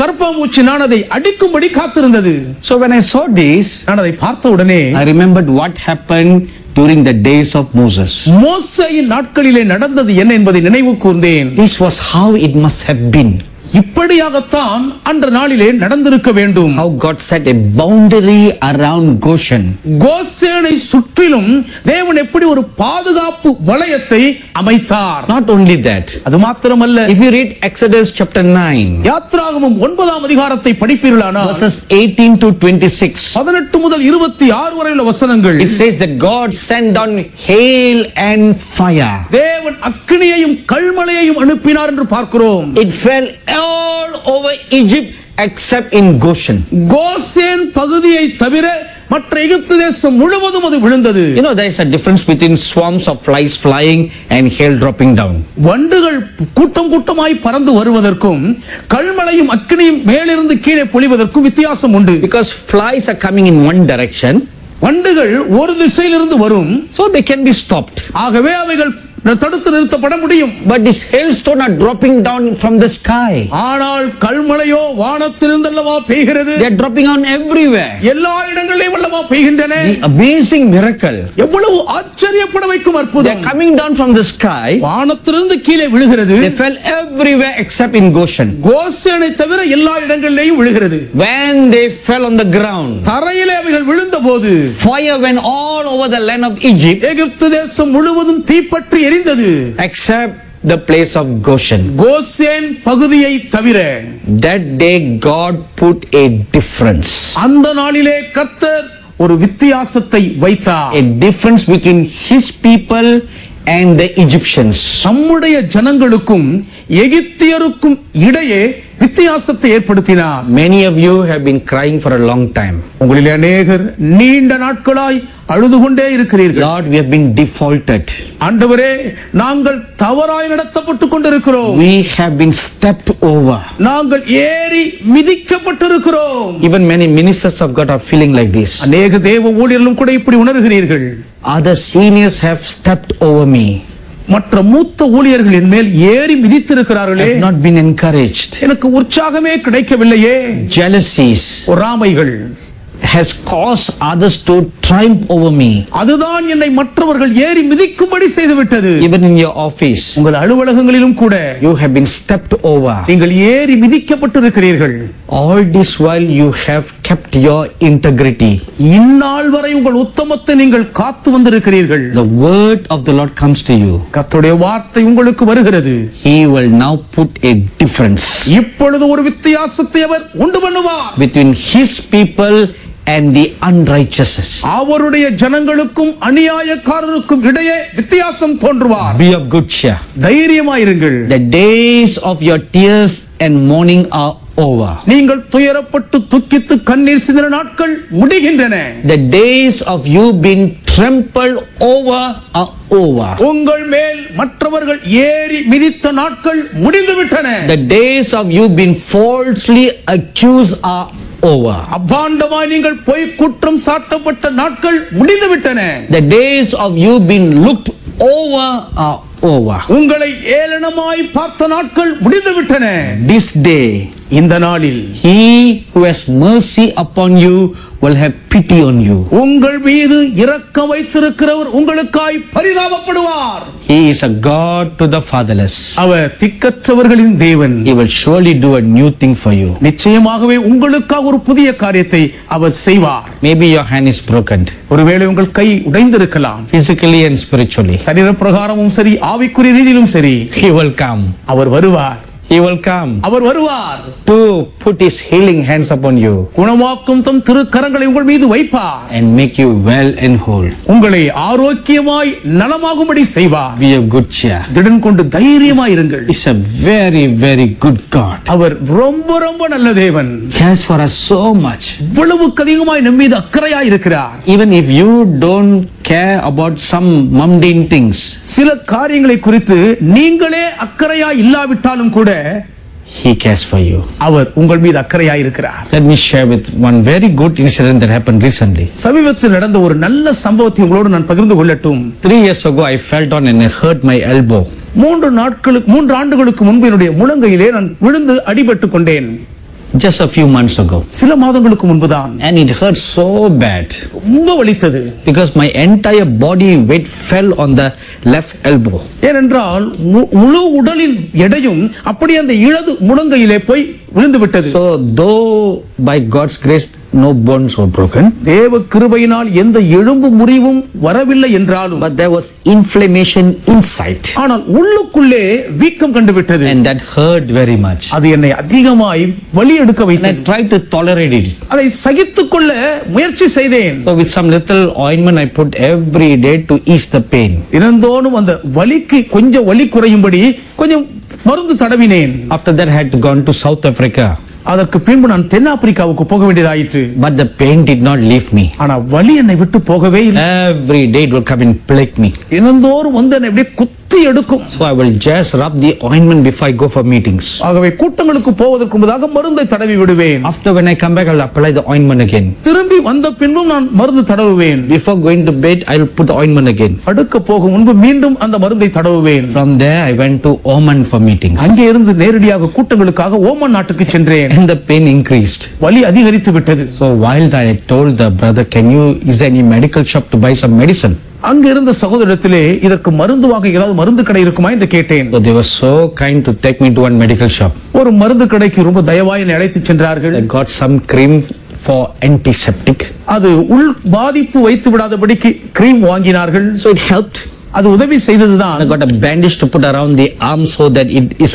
Speaker 2: கரப்பாம்பூச்சி நான் அதை அடிக்கும்படி காத்திருந்தது.
Speaker 1: So when I saw this,
Speaker 2: நான் அதை பார்த்த உடனே
Speaker 1: I remembered what happened during the days of Moses.
Speaker 2: மோசேயின் நாட்களிலே நடந்தது என்ன என்பதை நினைவு கூர்ந்தேன்.
Speaker 1: This was how it must have been.
Speaker 2: இப்படியாகத்தான் அன்ற நாளிலே நடந்திருக்க வேண்டும்.
Speaker 1: How God set a boundary around Goshen.
Speaker 2: கோசேனை சுற்றிலும் தேவன் எப்படி ஒரு பாதுகாப்பு வளையத்தை அமைத்தார்.
Speaker 1: Not only that,
Speaker 2: அது மாத்திரமல்ல,
Speaker 1: if you read Exodus chapter 9,
Speaker 2: யாத்ராகமம் 9ஆம் அதிகாரத்தை படிப்பீர்களானால்
Speaker 1: verses 18 to 26,
Speaker 2: 18 முதல் 26 வரை உள்ள வசனங்கள்,
Speaker 1: it says that God sent down hail and fire.
Speaker 2: தேவன் அக்கினியையும் கல்மழையையும் அனுப்பினார் என்று பார்க்கிறோம்.
Speaker 1: It fell all over Egypt except in Goshen.
Speaker 2: Goshen பகுதியை தவிர மற்ற எகிப்து தேசம் முழுவதும் அது விழுந்தது.
Speaker 1: There is a difference between swarms of flies flying and hail dropping down.
Speaker 2: வண்டுகள் கூட்டம் கூட்டமாய் பறந்து வருவதற்கும் கல்மழையும் அக்கினியும் மேலிருந்து கீழே பொழிவதற்கும் வித்தியாசம் உண்டு.
Speaker 1: Because flies are coming in one direction,
Speaker 2: வண்டுகள் ஒரு திசையிலிருந்து வரும்,
Speaker 1: so they can be stopped.
Speaker 2: ஆகவே அவைகள் தடுத்து நிறுத்தப்பட முடியும்.
Speaker 1: But this hailstone are dropping down from the sky.
Speaker 2: ஆனால் கல்மழையோ வானத்திலிருந்து அல்லவா பெய்கிறது.
Speaker 1: They are dropping down everywhere.
Speaker 2: எல்லா இடங்களிலும் அல்லவா பெய்கின்றன.
Speaker 1: The amazing miracle.
Speaker 2: எவ்வளவு ஆச்சரியப்பட வைக்கும் அற்புதம்.
Speaker 1: They are coming down from the sky.
Speaker 2: வானத்திலிருந்து கீழே விழுகிறது.
Speaker 1: They fell everywhere except in Goshen.
Speaker 2: கோசேனை தவிர எல்லா இடங்களிலும் விழுகிறது.
Speaker 1: When they fell on the ground,
Speaker 2: தரையிலே அவைகள் விழுந்தபோது
Speaker 1: fire went all over the land of Egypt.
Speaker 2: எகிப்து தேசம் முழுவதும் தீப்பற்றி எரிந்தது.
Speaker 1: Except the place of Goshen.
Speaker 2: Goshen பகுதியை தவிர.
Speaker 1: That day God put a difference.
Speaker 2: அந்த நாளிலே கர்த்தர் ஒரு வித்தியாசத்தை வைத்தார்.
Speaker 1: A difference between his people and the Egyptians.
Speaker 2: நம்முடைய ஜனங்களுக்கும் எகிப்தியருக்கும் இடையே வித்தியாசத்தை ஏற்படுத்தினார்.
Speaker 1: Many of you have been crying for a long time.
Speaker 2: உங்களிலே அநேகர் நீண்ட நாட்களாய் அழுது கொண்டே இருக்கிறீர்கள்.
Speaker 1: Lord, we have been defaulted.
Speaker 2: ஆண்டவரே, நாங்கள் தவறாய் நடத்தப்பட்டு கொண்டிருக்கிறோம்.
Speaker 1: We have been stepped over.
Speaker 2: நாங்கள் ஏறி மிதிக்கப்பட்டிருக்கிறோம்.
Speaker 1: Even many ministers of God are feeling like this.
Speaker 2: அநேக தேவ ஊழியர்களும் கூட இப்படி உணர்கிறீர்கள்.
Speaker 1: Other seniors have stepped over me.
Speaker 2: மற்ற மூத்த ஊழியர்கள் என் மேல் ஏறி மிதித்திருக்கிறார்களே.
Speaker 1: I have not been encouraged.
Speaker 2: எனக்கு உற்சாகமே கிடைக்கவில்லையே.
Speaker 1: Jealousies,
Speaker 2: பொறாமைகள்
Speaker 1: has caused others to triumph over me.
Speaker 2: அதுதான் என்னை மற்றவர்கள் ஏறி மிதிக்கும்படி செய்து விட்டது.
Speaker 1: Even in your office,
Speaker 2: உங்கள் அலுவலகங்களிலும் கூட
Speaker 1: you have been stepped over.
Speaker 2: நீங்கள் ஏறி மிதிக்கப்பட்டிருக்கிறீர்கள்.
Speaker 1: All this while you have kept your integrity.
Speaker 2: இந்நாள் வரை உங்கள் உத்தமத்தை நீங்கள் காத்து வந்திருக்கிறீர்கள்.
Speaker 1: The word of the Lord comes to you.
Speaker 2: கர்த்தருடைய வார்த்தை உங்களுக்கு வருகிறது.
Speaker 1: He will now put a difference.
Speaker 2: இப்பொழுது ஒரு வித்தியாசத்தை அவர் உண்டு பண்ணுவார்.
Speaker 1: Between his people and the unrighteous.
Speaker 2: அவருடைய ஜனங்களுக்கும் அநியாயக்காரருக்கும் இடையே வித்தியாசம் தோன்றுவார்.
Speaker 1: Be of good cheer.
Speaker 2: தைரியமாயிருங்கள்.
Speaker 1: The days of your tears and mourning are over.
Speaker 2: நீங்கள் துயரப்பட்டு துக்கித்து கண்ணீர் சிந்தின நாட்கள் முடிகின்றன.
Speaker 1: The days of you being trampled over are over.
Speaker 2: உங்கள் மேல் மற்றவர்கள் ஏறி மிதித்த நாட்கள் முடிந்துவிட்டன.
Speaker 1: The days of you being falsely accused are over.
Speaker 2: அபாண்டமாய் நீங்கள் பொய் குற்றம் சாட்டப்பட்ட நாட்கள் முடிந்துவிட்டன.
Speaker 1: The days of you being looked over are over.
Speaker 2: உங்களை ஏளனமாய் பார்த்த நாட்கள் முடிந்து விட்டன.
Speaker 1: This day,
Speaker 2: இந்த நாளில்
Speaker 1: he who has mercy upon you will have pity on you.
Speaker 2: உங்கள் மீது இரக்கம் வைத்திருக்கிறவர் உங்களுக்காய் பரிதாபப்படுவார்.
Speaker 1: He is a God to the fatherless.
Speaker 2: அவர் திக்கற்றவர்களின் தேவன்.
Speaker 1: He will surely do a new thing for you.
Speaker 2: நிச்சயமாகவே உங்களுக்காக ஒரு புதிய காரியத்தை அவர் செய்வார்.
Speaker 1: Maybe your hand is broken,
Speaker 2: ஒருவேளை உங்கள் கை உடைந்திருக்கலாம்.
Speaker 1: physically and spiritually.
Speaker 2: சரீர பிரகாரமும் சரி, ஆவிக்குரிய ரீதியிலும் சரி.
Speaker 1: He will come.
Speaker 2: அவர் வருவார்.
Speaker 1: He will come
Speaker 2: அவர் வருவார்.
Speaker 1: to put his healing hands upon you
Speaker 2: குணமாக்கும் தம் திருக்கரங்களை உங்கள் மீது வைப்பார்.
Speaker 1: and make you well and whole.
Speaker 2: உங்களை ஆரோக்கியமாய் நலமாகும்படி செய்வார்.
Speaker 1: Be of good cheer.
Speaker 2: திடன் கொண்டு தைரியமாய் இருங்கள்.
Speaker 1: He's a very, very good God.
Speaker 2: அவர் ரொம்ப ரொம்ப நல்ல தேவன்.
Speaker 1: Cares for us so much.
Speaker 2: இவ்வளவுக்கு அதிகமாய் நம் மீது அக்கறையாய் இருக்கிறார்.
Speaker 1: Even if you don't care about some mundane things,
Speaker 2: சில காரியங்களை குறித்து நீங்களே அக்கறையாய் இல்லாவிட்டாலும் கூட
Speaker 1: He cares for you.
Speaker 2: அவர் உங்கள் மீது அக்கறையாய் இருக்கிறார்.
Speaker 1: Let me share with one very good incident that happened recently.
Speaker 2: சமீபத்தில் நடந்த ஒரு நல்ல சம்பவத்தை உங்களோடு நான் பகிர்ந்து கொள்ளட்டும்.
Speaker 1: 3 years ago I fell down and I hurt my elbow.
Speaker 2: 3 ஆண்டுகளுக்கு முன்பு என்னுடைய முழங்கையிலே நான் விழுந்து அடிபட்டு கொண்டேன்.
Speaker 1: Just a few months ago.
Speaker 2: சில மாதங்களுக்கு முன்புதான்.
Speaker 1: And it hurt so bad.
Speaker 2: ரொம்ப வலித்தது.
Speaker 1: Because my entire body weight fell on the left elbow.
Speaker 2: ஏனென்றால் முழு உடலின் எடையும் அப்படி அந்த இடது முழங்கையிலே போய் விழுந்து விட்டது.
Speaker 1: So though by God's grace no bones were broken,
Speaker 2: தேவ கிருபையினால் எந்த எலும்பு முறிவும் வரவில்லை என்றாலும்,
Speaker 1: but there was inflammation inside.
Speaker 2: ஆனால் உள்ளுக்குள்ளே வீக்கம் கண்டுவிட்டது.
Speaker 1: And that hurt very much.
Speaker 2: அது என்னை அதிகமாய் வலி எடுக்க
Speaker 1: And I
Speaker 2: வைத்தது.
Speaker 1: tried to tolerate it.
Speaker 2: அதை சகித்துக் கொள்ள முயற்சி செய்தேன்.
Speaker 1: So with some little ointment I put every day to ease the pain.
Speaker 2: இருந்தோனும் அந்த வலிக்கு கொஞ்சம் வலி குறையும்படி கொஞ்சம் மருந்து தடவினேன்.
Speaker 1: After that I had gone to South Africa.
Speaker 2: அதற்கு பின்பு நான் தென்னாப்பிரிக்காவுக்கு போக வேண்டியதாயிற்று.
Speaker 1: But the pain did not leave me.
Speaker 2: ஆனா வலி என்னை விட்டு போகவே இல்லை.
Speaker 1: Every day it will come and plague me.
Speaker 2: தினந்தோறும் வந்து என்னை அப்படியே குத்தி எடுக்கும்.
Speaker 1: So I will just rub the ointment before I go for meetings.
Speaker 2: ஆகவே கூட்டங்களுக்கு போவதற்கு முன்னதாக மருந்தை தடவி விடுவேன்.
Speaker 1: After when I come back I will apply the ointment again.
Speaker 2: திரும்பி வந்த பின்பும் நான் மருந்து தடவுவேன்.
Speaker 1: Before going to bed I will put the ointment again.
Speaker 2: படுக்க போகும் முன்பு மீண்டும் அந்த மருந்தை தடவுவேன்.
Speaker 1: From there I went to Oman for meetings.
Speaker 2: அங்கே இருந்து நேரடியாக கூட்டங்களுக்காக ஓமன் நாட்டுக்கு சென்றேன்.
Speaker 1: And the pain increased.
Speaker 2: வலி அதிகரித்து விட்டது.
Speaker 1: So while that I told the brother, is there any medical shop to buy some medicine?
Speaker 2: அங்க இருந்த சகோதரத்திலே இதற்கு மருந்து வாங்க ஏதாவது மருந்து கடை இருக்குமா என்று கேட்டேன்.
Speaker 1: So they were so kind to take me to one medical shop.
Speaker 2: ஒரு மருந்து கடைக்கு ரொம்ப தயவாய் என்னை அழைத்து சென்றார்கள்.
Speaker 1: I got some cream for antiseptic.
Speaker 2: அது உள் பாதிப்பு வைத்து விடாதபடிக்கு கிரீம் வாங்கினார்கள்.
Speaker 1: So it helped.
Speaker 2: அது உதவி செய்ததுதான்.
Speaker 1: I got a bandage to put around the arm so that it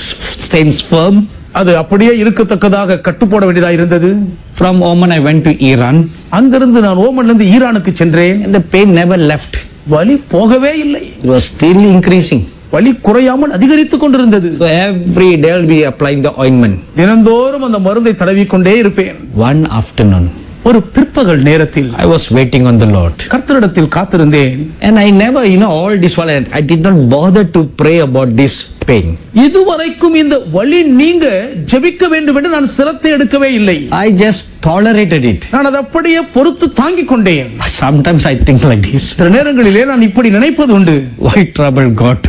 Speaker 1: stays firm.
Speaker 2: அது அப்படியே இருக்கத்தக்கதாக கட்டு போட வேண்டியதாக இருந்தது.
Speaker 1: From Oman I went to Iran.
Speaker 2: அங்கிருந்து நான் ஓமன்ல இருந்து ஈரானுக்கு சென்றேன்.
Speaker 1: And the pain never left.
Speaker 2: வலி போகவே இல்லை.
Speaker 1: It was still increasing.
Speaker 2: வலி குறையாமல் அதிகரித்துக் கொண்டிருந்தது.
Speaker 1: So every day I'll be applying the ointment.
Speaker 2: தினந்தோறும் அந்த மருந்தை தடவிக்கொண்டே இருப்பேன்.
Speaker 1: One afternoon
Speaker 2: ஒரு பிற்பகல் நேரத்தில்
Speaker 1: I was waiting on the Lord.
Speaker 2: கர்த்தரிடத்தில் காத்திருந்தேன்.
Speaker 1: And I never, all this while I did not bother to pray about this pain.
Speaker 2: இதுவரைக்கும் இந்த வலி நீங்க ஜெபிக்க வேண்டும் என்று நான் சிரத்தை எடுக்கவே இல்லை.
Speaker 1: I just tolerated it.
Speaker 2: நான் அதை அப்படியே பொறுத்து தாங்கிக் கொண்டேன்.
Speaker 1: Sometimes I think like this.
Speaker 2: சில நேரங்களிலே நான் இப்படி நினைப்பது உண்டு.
Speaker 1: Why trouble God?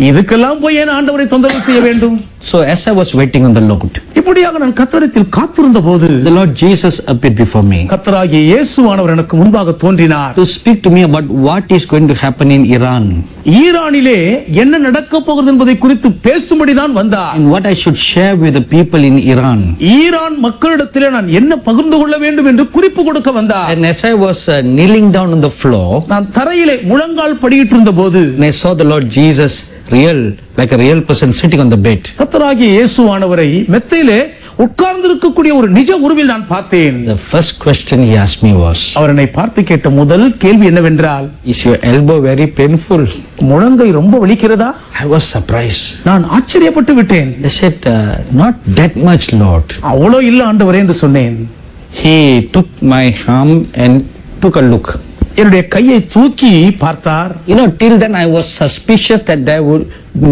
Speaker 2: இதுக்கெல்லாம் போய் ஏன் ஆண்டவரை தொந்தரவு செய்ய வேண்டும்?
Speaker 1: So as I was waiting on the Lord,
Speaker 2: இப்படியாக நான் கர்த்தரிடத்தில் காத்திருந்த போது
Speaker 1: the Lord Jesus appeared before me.
Speaker 2: கர்த்தராகிய இயேசுவானவர் எனக்கு முன்பாக தோன்றினார்.
Speaker 1: To speak to me about what is going to happen in Iran.
Speaker 2: ஈரானிலே என்ன நடக்க போகிறது என்பதை குறித்து பேசும்படி தான் வந்தார்.
Speaker 1: And what I should share with the people in Iran.
Speaker 2: Iran மக்களிடத்திலே நான் என்ன பகிர்ந்து கொள்ள வேண்டும் என்று குறிப்பு கொடுக்க வந்தார்.
Speaker 1: And as I was kneeling down on the floor,
Speaker 2: நான் தரையிலே முழங்கால் படியிட்டு இருந்த போது
Speaker 1: and I saw the Lord Jesus like a real person sitting on the bed.
Speaker 2: கர்த்தராகிய இயேசுவானவரை மெத்தையிலே உட்கார்ந்திருக்கக்கூடிய ஒரு நிஜ உருவில் நான் பார்த்தேன்.
Speaker 1: The first question he asked me was,
Speaker 2: அவர் என்னை பார்த்து கேட்ட முதல் கேள்வி என்னவென்றால்,
Speaker 1: is your elbow very painful?
Speaker 2: முழங்கை ரொம்ப வலிக்கிறதா?
Speaker 1: I was surprised.
Speaker 2: நான் ஆச்சரியப்பட்டு விட்டேன்.
Speaker 1: I said, not that much, Lord.
Speaker 2: அவ்வளோ இல்ல ஆண்டவரே என்று சொன்னேன்.
Speaker 1: He took my arm and took a look.
Speaker 2: என்னுடைய கையை தூக்கி பார்த்தார்.
Speaker 1: Till then I was suspicious that there would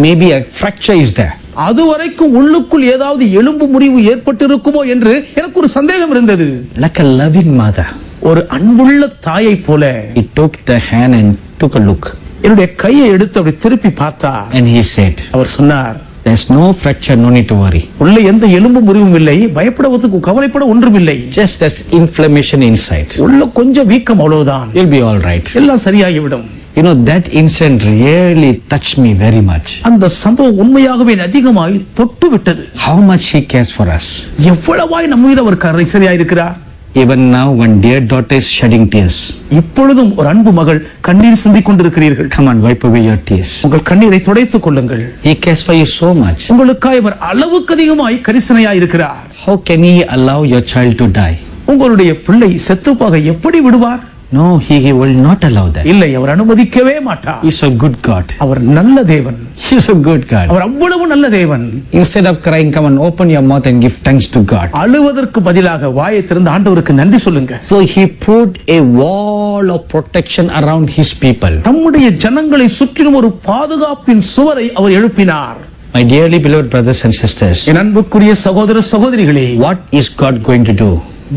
Speaker 1: maybe a fracture is there.
Speaker 2: அதுவரைக்கும் உள்ளுக்குள் ஏதாவது எலும்பு முறிவு ஏற்பட்டிருக்குமோ என்று எனக்கு ஒரு சந்தேகம் இருந்தது.
Speaker 1: Like a loving mother,
Speaker 2: ஒரு அன்புள்ள தாயை போல
Speaker 1: he took the hand and took a look.
Speaker 2: என்னுடைய கையை எடுத்து அப்படி திருப்பி பார்த்தார்.
Speaker 1: And he said,
Speaker 2: அவர் சொன்னார்,
Speaker 1: there's no fracture, no need to worry.
Speaker 2: உள்ள எந்த எலும்பு முறிவும் இல்லை, பயப்படுவதற்கு கவலைப்பட ஒன்றும் இல்லை.
Speaker 1: Just there's inflammation inside.
Speaker 2: உள்ள கொஞ்சம் வீக்கம், அவ்வளவுதான்.
Speaker 1: You'll be all right.
Speaker 2: எல்லாம் சரியாகிவிடும்.
Speaker 1: You know, that incident really touched me very much.
Speaker 2: அந்த சம்பவம் உண்மையாகவே அதிகமாய் தொட்டு விட்டது.
Speaker 1: How much he cares for us.
Speaker 2: எவ்வளவாய் நம்ம மீது அவர் கரிசனையாய் இருக்கிறார்.
Speaker 1: Even now, one dear daughter is shedding tears.
Speaker 2: இப்பொழுதும் ஒரு அன்பு மகள் கண்ணீர் சிந்திக் கொண்டிருக்கிறீர்கள்.
Speaker 1: Come on, wipe away your tears.
Speaker 2: உங்கள் கண்ணீரை துடைத்துக் கொள்ளுங்கள்.
Speaker 1: He cares for you so much.
Speaker 2: உங்களுக்காக அவர் அளவுக்கு அதிகமாய் கரிசனையாய் இருக்கிறார்.
Speaker 1: How can he allow your child to die?
Speaker 2: உங்களுடைய பிள்ளை செத்துப்போக எப்படி விடுவார்?
Speaker 1: No, he will not allow that.
Speaker 2: இல்லை, அவர் அனுமதிக்கவே மாட்டார்.
Speaker 1: He's a good God.
Speaker 2: அவர் நல்ல தேவன்.
Speaker 1: He's a good God.
Speaker 2: அவர் அவ்வளவு நல்ல தேவன்.
Speaker 1: Instead of crying, come on, open your mouth and give thanks to God.
Speaker 2: அழுவதற்கு பதிலாக வாயை திறந்து ஆண்டவருக்கு நன்றி சொல்லுங்க.
Speaker 1: So he put a wall of protection around his people.
Speaker 2: தம்முடைய ஜனங்களை சுற்றிலும் ஒரு பாதுகாப்பின் சுவரை அவர் எழுப்பினார்.
Speaker 1: My dearly beloved brothers and sisters,
Speaker 2: என் அன்புக்குரிய சகோதர சகோதரிகளே,
Speaker 1: what is God going to do?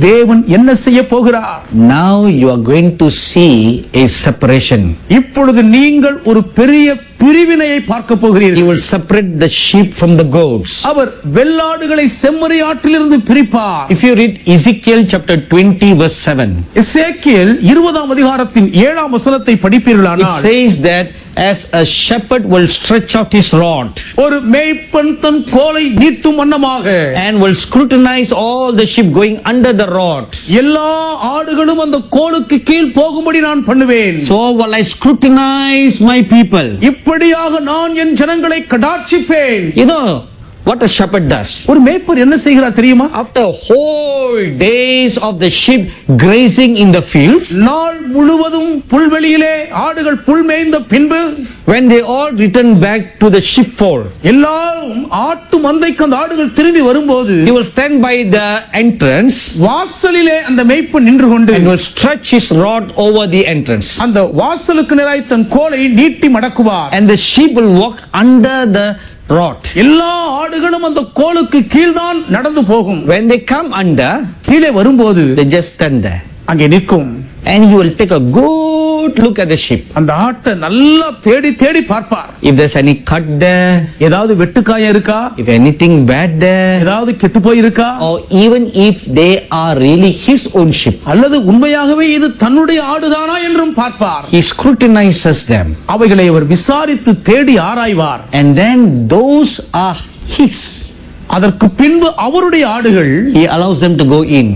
Speaker 2: தேவன் என்ன செய்ய போகிறார்?
Speaker 1: Now you are going to see a separation.
Speaker 2: இப்பொழுது நீங்கள் ஒரு பெரிய பிரிவினையை பார்க்க போகிறீர்கள்.
Speaker 1: He will separate the sheep from the goats.
Speaker 2: அவர் வெள்ளாடுகளை செம்மறி ஆட்டிலிருந்து பிரிப்பார்.
Speaker 1: If you read Ezekiel chapter 20 verse 7,
Speaker 2: எசேக்கியேல் 20ஆம் அதிகாரத்தின் 7ஆம் வசனத்தை படிப்பீர்களானால்,
Speaker 1: it says that as a shepherd will stretch out his rod
Speaker 2: ஒரு மேய்ப்பன் தன் கோலை நீட்டும் வண்ணமாக
Speaker 1: and will scrutinize all the sheep going under the rod,
Speaker 2: எல்லா ஆடுகளும் அந்த கோலுக்கு கீழ் போகும்படி நான் பண்ணுவேன்.
Speaker 1: so will I scrutinize my people.
Speaker 2: இப்படியாக நான் என் ஜனங்களை கடாட்சிப்பேன்.
Speaker 1: You know what a shepherd does?
Speaker 2: ஒரு மேய்ப்பர் என்ன செய்கிறார் தெரியுமா?
Speaker 1: After whole days of the sheep grazing in the fields,
Speaker 2: நாள் முழுவதும் புல்வெளியிலே ஆடுகள் புல் மேய்ந்த பின்பு,
Speaker 1: when they all return back to the sheepfold,
Speaker 2: எல்லாரும் ஆட்டு மந்தைக்கு அந்த ஆடுகள் திரும்பி வரும்போது,
Speaker 1: he will stand by the entrance
Speaker 2: வாசலிலே அந்த மேய்ப்பன் நின்று கொண்டு
Speaker 1: and will stretch his rod over the entrance,
Speaker 2: அந்த வாசலுக்கு நேராய் தன் கோலை நீட்டி மடக்குவார்.
Speaker 1: and the sheep will walk under the rod.
Speaker 2: எல்லா ஆடுகளும் அந்த கோலுக்கு கீழ்தான் நடந்து போகும்.
Speaker 1: When they come under,
Speaker 2: கீழே வரும்போது
Speaker 1: they just stand there
Speaker 2: அங்கே நிற்கும்.
Speaker 1: and he will take a good look at the sheep.
Speaker 2: அந்த ஆட்டை நல்லா தேடி தேடி பார்ப்பார்.
Speaker 1: If there's any cut there,
Speaker 2: ஏதாவது வெட்டுக்காயம் இருக்கா,
Speaker 1: if anything bad there,
Speaker 2: ஏதாவது கெட்டு போய் இருக்கா,
Speaker 1: or even if they are really his own sheep,
Speaker 2: அல்லது உண்மையாகவே இது தன்னுடைய ஆடுதானா என்றும் பார்ப்பார்.
Speaker 1: he scrutinizes them,
Speaker 2: அவைகளை அவர் விசாரித்து தேடி ஆராய்வார்.
Speaker 1: and then those are his.
Speaker 2: அதற்கு பின்பு அவருடைய ஆடுகள்
Speaker 1: He allows them to go in.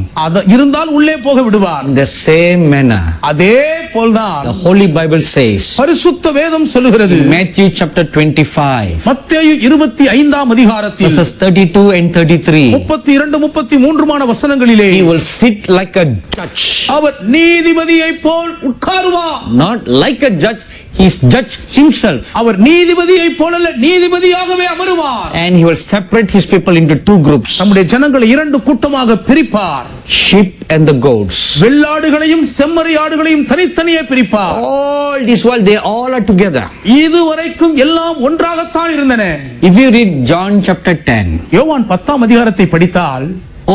Speaker 2: இருந்தால் உள்ளே போக விடுவார்.
Speaker 1: In the same manner,
Speaker 2: அதே போல்தான்
Speaker 1: the Holy Bible says,
Speaker 2: பரிசுத்த வேதம் சொல்லுகிறது.
Speaker 1: Matthew chapter 25,
Speaker 2: மத்தேயு 25ஆம் அதிகாரத்தில்
Speaker 1: verses 32 and 33,
Speaker 2: 32 33 வசனங்களிலே,
Speaker 1: he will sit like a judge.
Speaker 2: அவர் நீதிபதியை போல் உட்காருவார்.
Speaker 1: Not like a judge, he is judge himself.
Speaker 2: அவர் நீதிபதியை போலல்ல, நீதிபதியாகவே அமருவார்.
Speaker 1: And he will separate his people into two groups,
Speaker 2: நம்முடைய ஜனங்களை இரண்டு கூட்டமாக பிரிப்பார்.
Speaker 1: sheep and the goats.
Speaker 2: வெள்ளாடுகளையும் செம்மறி ஆடுகளையும் தனித்தனியே பிரிப்பார்.
Speaker 1: All this while they all are together.
Speaker 2: இதுவரைக்கும் எல்லாம் ஒன்றாகத்தான் இருந்தன.
Speaker 1: If you read John chapter 10,
Speaker 2: யோவான் 10ஆம் அதிகாரத்தை படித்தால்,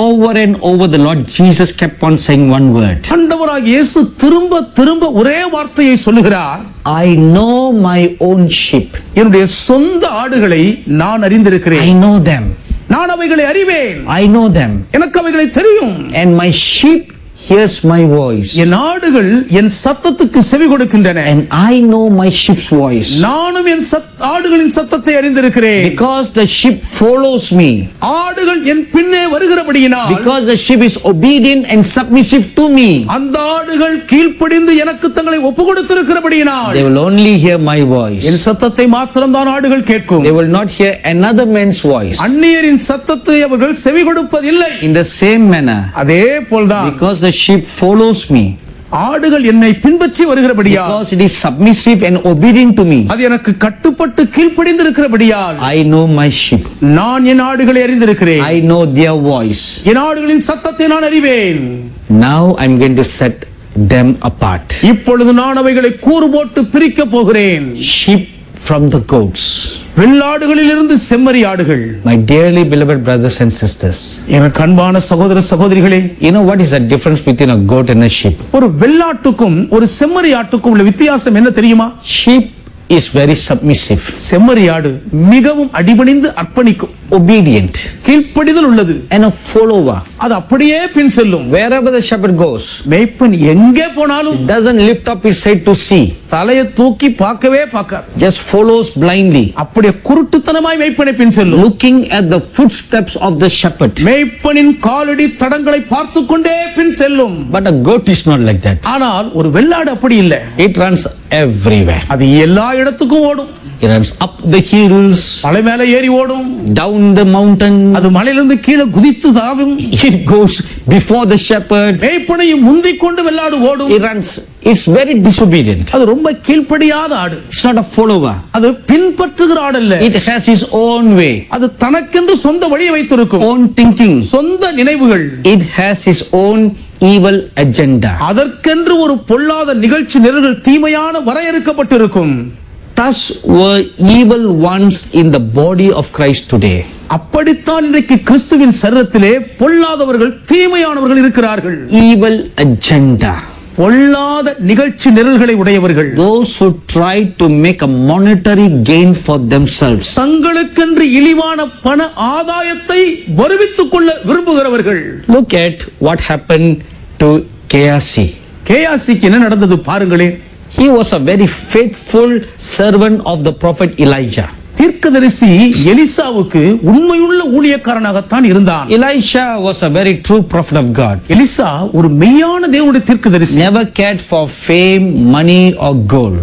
Speaker 1: over and over the Lord Jesus kept on saying one word.
Speaker 2: ஆண்டவராகிய இயேசு திரும்ப திரும்ப ஒரே வார்த்தையை சொல்லுகிறார்.
Speaker 1: I know my own sheep.
Speaker 2: என்னுடைய சொந்த ஆடுகளை நான் அறிந்திருக்கிறேன்.
Speaker 1: I know them.
Speaker 2: நான் அவைகளை அறிவேன்.
Speaker 1: I know them.
Speaker 2: எனக்கு அவைகளை தெரியும்.
Speaker 1: And my sheep hears my voice.
Speaker 2: என் ஆடுகள் என் சத்தத்துக்கு செவி கொடுக்கின்றன.
Speaker 1: And I know my sheep's voice.
Speaker 2: நானும் என் ஆடுகளின் சத்தத்தை அறிந்திருக்கிறேன்.
Speaker 1: Because the sheep follows me.
Speaker 2: ஆடுகள் என் பின்னே வருகிறபடியினால்,
Speaker 1: Because the sheep is obedient and submissive to me,
Speaker 2: அந்த ஆடுகள் கீழ்ப்படிந்து எனக்கு தங்களை ஒப்புக்கொடுத்திருக்கிறபடியினால்,
Speaker 1: they will only hear my voice.
Speaker 2: என் சத்தத்தை மாத்திரம்தான் ஆடுகள் கேட்கும்.
Speaker 1: They will not hear another man's voice.
Speaker 2: அந்நியரின் சத்தத்தை அவர்கள் செவி கொடுப்பதில்லை.
Speaker 1: In the same manner,
Speaker 2: அதே போல்தான்
Speaker 1: because the sheep follows me,
Speaker 2: ஆடுகள் என்னை பின்பற்றி வருகிறபடியால்,
Speaker 1: because it is submissive and obedient to me,
Speaker 2: அது எனக்கு கட்டுப்பட்டு கீழ்ப்படிந்து இருக்கிறபடியால்,
Speaker 1: I know my sheep.
Speaker 2: நான் என் ஆடுகளை அறிந்திருக்கிறேன்.
Speaker 1: I know their voice.
Speaker 2: என் ஆடுகளின் சத்தத்தை நான் அறிவேன்.
Speaker 1: Now I'm going to set them apart.
Speaker 2: இப்பொழுது நான் அவைகளை கூறு போட்டு பிரிக்க போகிறேன்.
Speaker 1: Sheep from the goats.
Speaker 2: வெள்ளாடுகளிலிருந்து செம்மறி ஆடுகள்.
Speaker 1: My dearly beloved brothers and sisters,
Speaker 2: எனக்கு அன்பான சகோதர சகோதரிகளே,
Speaker 1: you know what is the difference between a goat and a sheep?
Speaker 2: ஒரு வெள்ளாட்டுக்கும் ஒரு செம்மறி ஆட்டுக்கும் உள்ள வித்தியாசம் என்ன தெரியுமா?
Speaker 1: Sheep is very submissive,
Speaker 2: செம்மறியாடு மிகவும் அடிபணிந்து அர்ப்பணிக்கும்,
Speaker 1: obedient,
Speaker 2: கீழ்ப்படிதல் உள்ளது,
Speaker 1: and a follower.
Speaker 2: அது அப்படியே பின் செல்லும்.
Speaker 1: Wherever the shepherd goes,
Speaker 2: மேய்ப்பன் எங்கே போனாலும்
Speaker 1: it doesn't lift up his head to see,
Speaker 2: தலையை தூக்கி பார்க்கவே பார்க்காது,
Speaker 1: just follows blindly,
Speaker 2: அப்படியே குருட்டுத்தனமாய் மேய்ப்பனை பின் செல்லும்.
Speaker 1: looking at the footsteps of the shepherd.
Speaker 2: மேய்ப்பனின் காலடி தடங்களை பார்த்து கொண்டே பின் செல்லும்.
Speaker 1: But a goat is not like that.
Speaker 2: ஆனால் ஒரு வெள்ளாடு அப்படி இல்லை.
Speaker 1: It runs everywhere.
Speaker 2: அது எல்லா இடத்துக்கும் ஓடும்.
Speaker 1: It runs up the hills,
Speaker 2: மலை மேலே ஏறி ஓடும்,
Speaker 1: down the mountain.
Speaker 2: அது மலையிலிருந்து கீழே குதித்து தாவும்.
Speaker 1: It goes before the shepherd.
Speaker 2: மேய்ப்பனையும் முந்திக் கொண்டு வெள்ளாடு ஓடும்.
Speaker 1: It runs. It's very disobedient.
Speaker 2: அது ரொம்ப கீழ்ப்படியாத ஆடு.
Speaker 1: It's not a follower.
Speaker 2: அது பின்பற்றுகிற ஆடு அல்ல.
Speaker 1: It has its own way,
Speaker 2: அது தனக்கென்று சொந்த வழியை வைத்திருக்கும்,
Speaker 1: own thinking.
Speaker 2: சொந்த நினைவுகள்.
Speaker 1: It has its own evil agenda.
Speaker 2: அதற்கென்று ஒரு பொல்லாத நிகழ்ச்சி நிரல்கள் தீமையான வரையறுக்கப்பட்டிருக்கும்.
Speaker 1: Thus were evil ones in the body of Christ today.
Speaker 2: அப்படித்தான் இன்றைக்கு கிறிஸ்துவின் சரீரத்திலே பொல்லாதவர்கள் தீமையானவர்கள் இருக்கிறார்கள்.
Speaker 1: Evil agenda.
Speaker 2: பொல்லாத நிகழ்ச்சி நிரல்களை உடையவர்கள்.
Speaker 1: Those who try to make a monetary gain for themselves.
Speaker 2: தங்களுக்கென்று இழிவான பண ஆதாயத்தை வருவித்துக் கொள்ள விரும்புகிறவர்கள்.
Speaker 1: Look at what happened to Gehazi.
Speaker 2: கேயாசிக்கு என்ன நடந்தது பாருங்களே.
Speaker 1: He was a very faithful servant of the prophet Elijah.
Speaker 2: தீர்க்கதரிசி எலிசாவுக்கு உண்மையுள்ள ஊழியக்காரனாகத்தான் இருந்தான்.
Speaker 1: Elisha was a very true prophet of God.
Speaker 2: Elisha ஒரு மெய்யான தேவனுடைய தீர்க்கதரிசி.
Speaker 1: Never cared for fame, money or gold.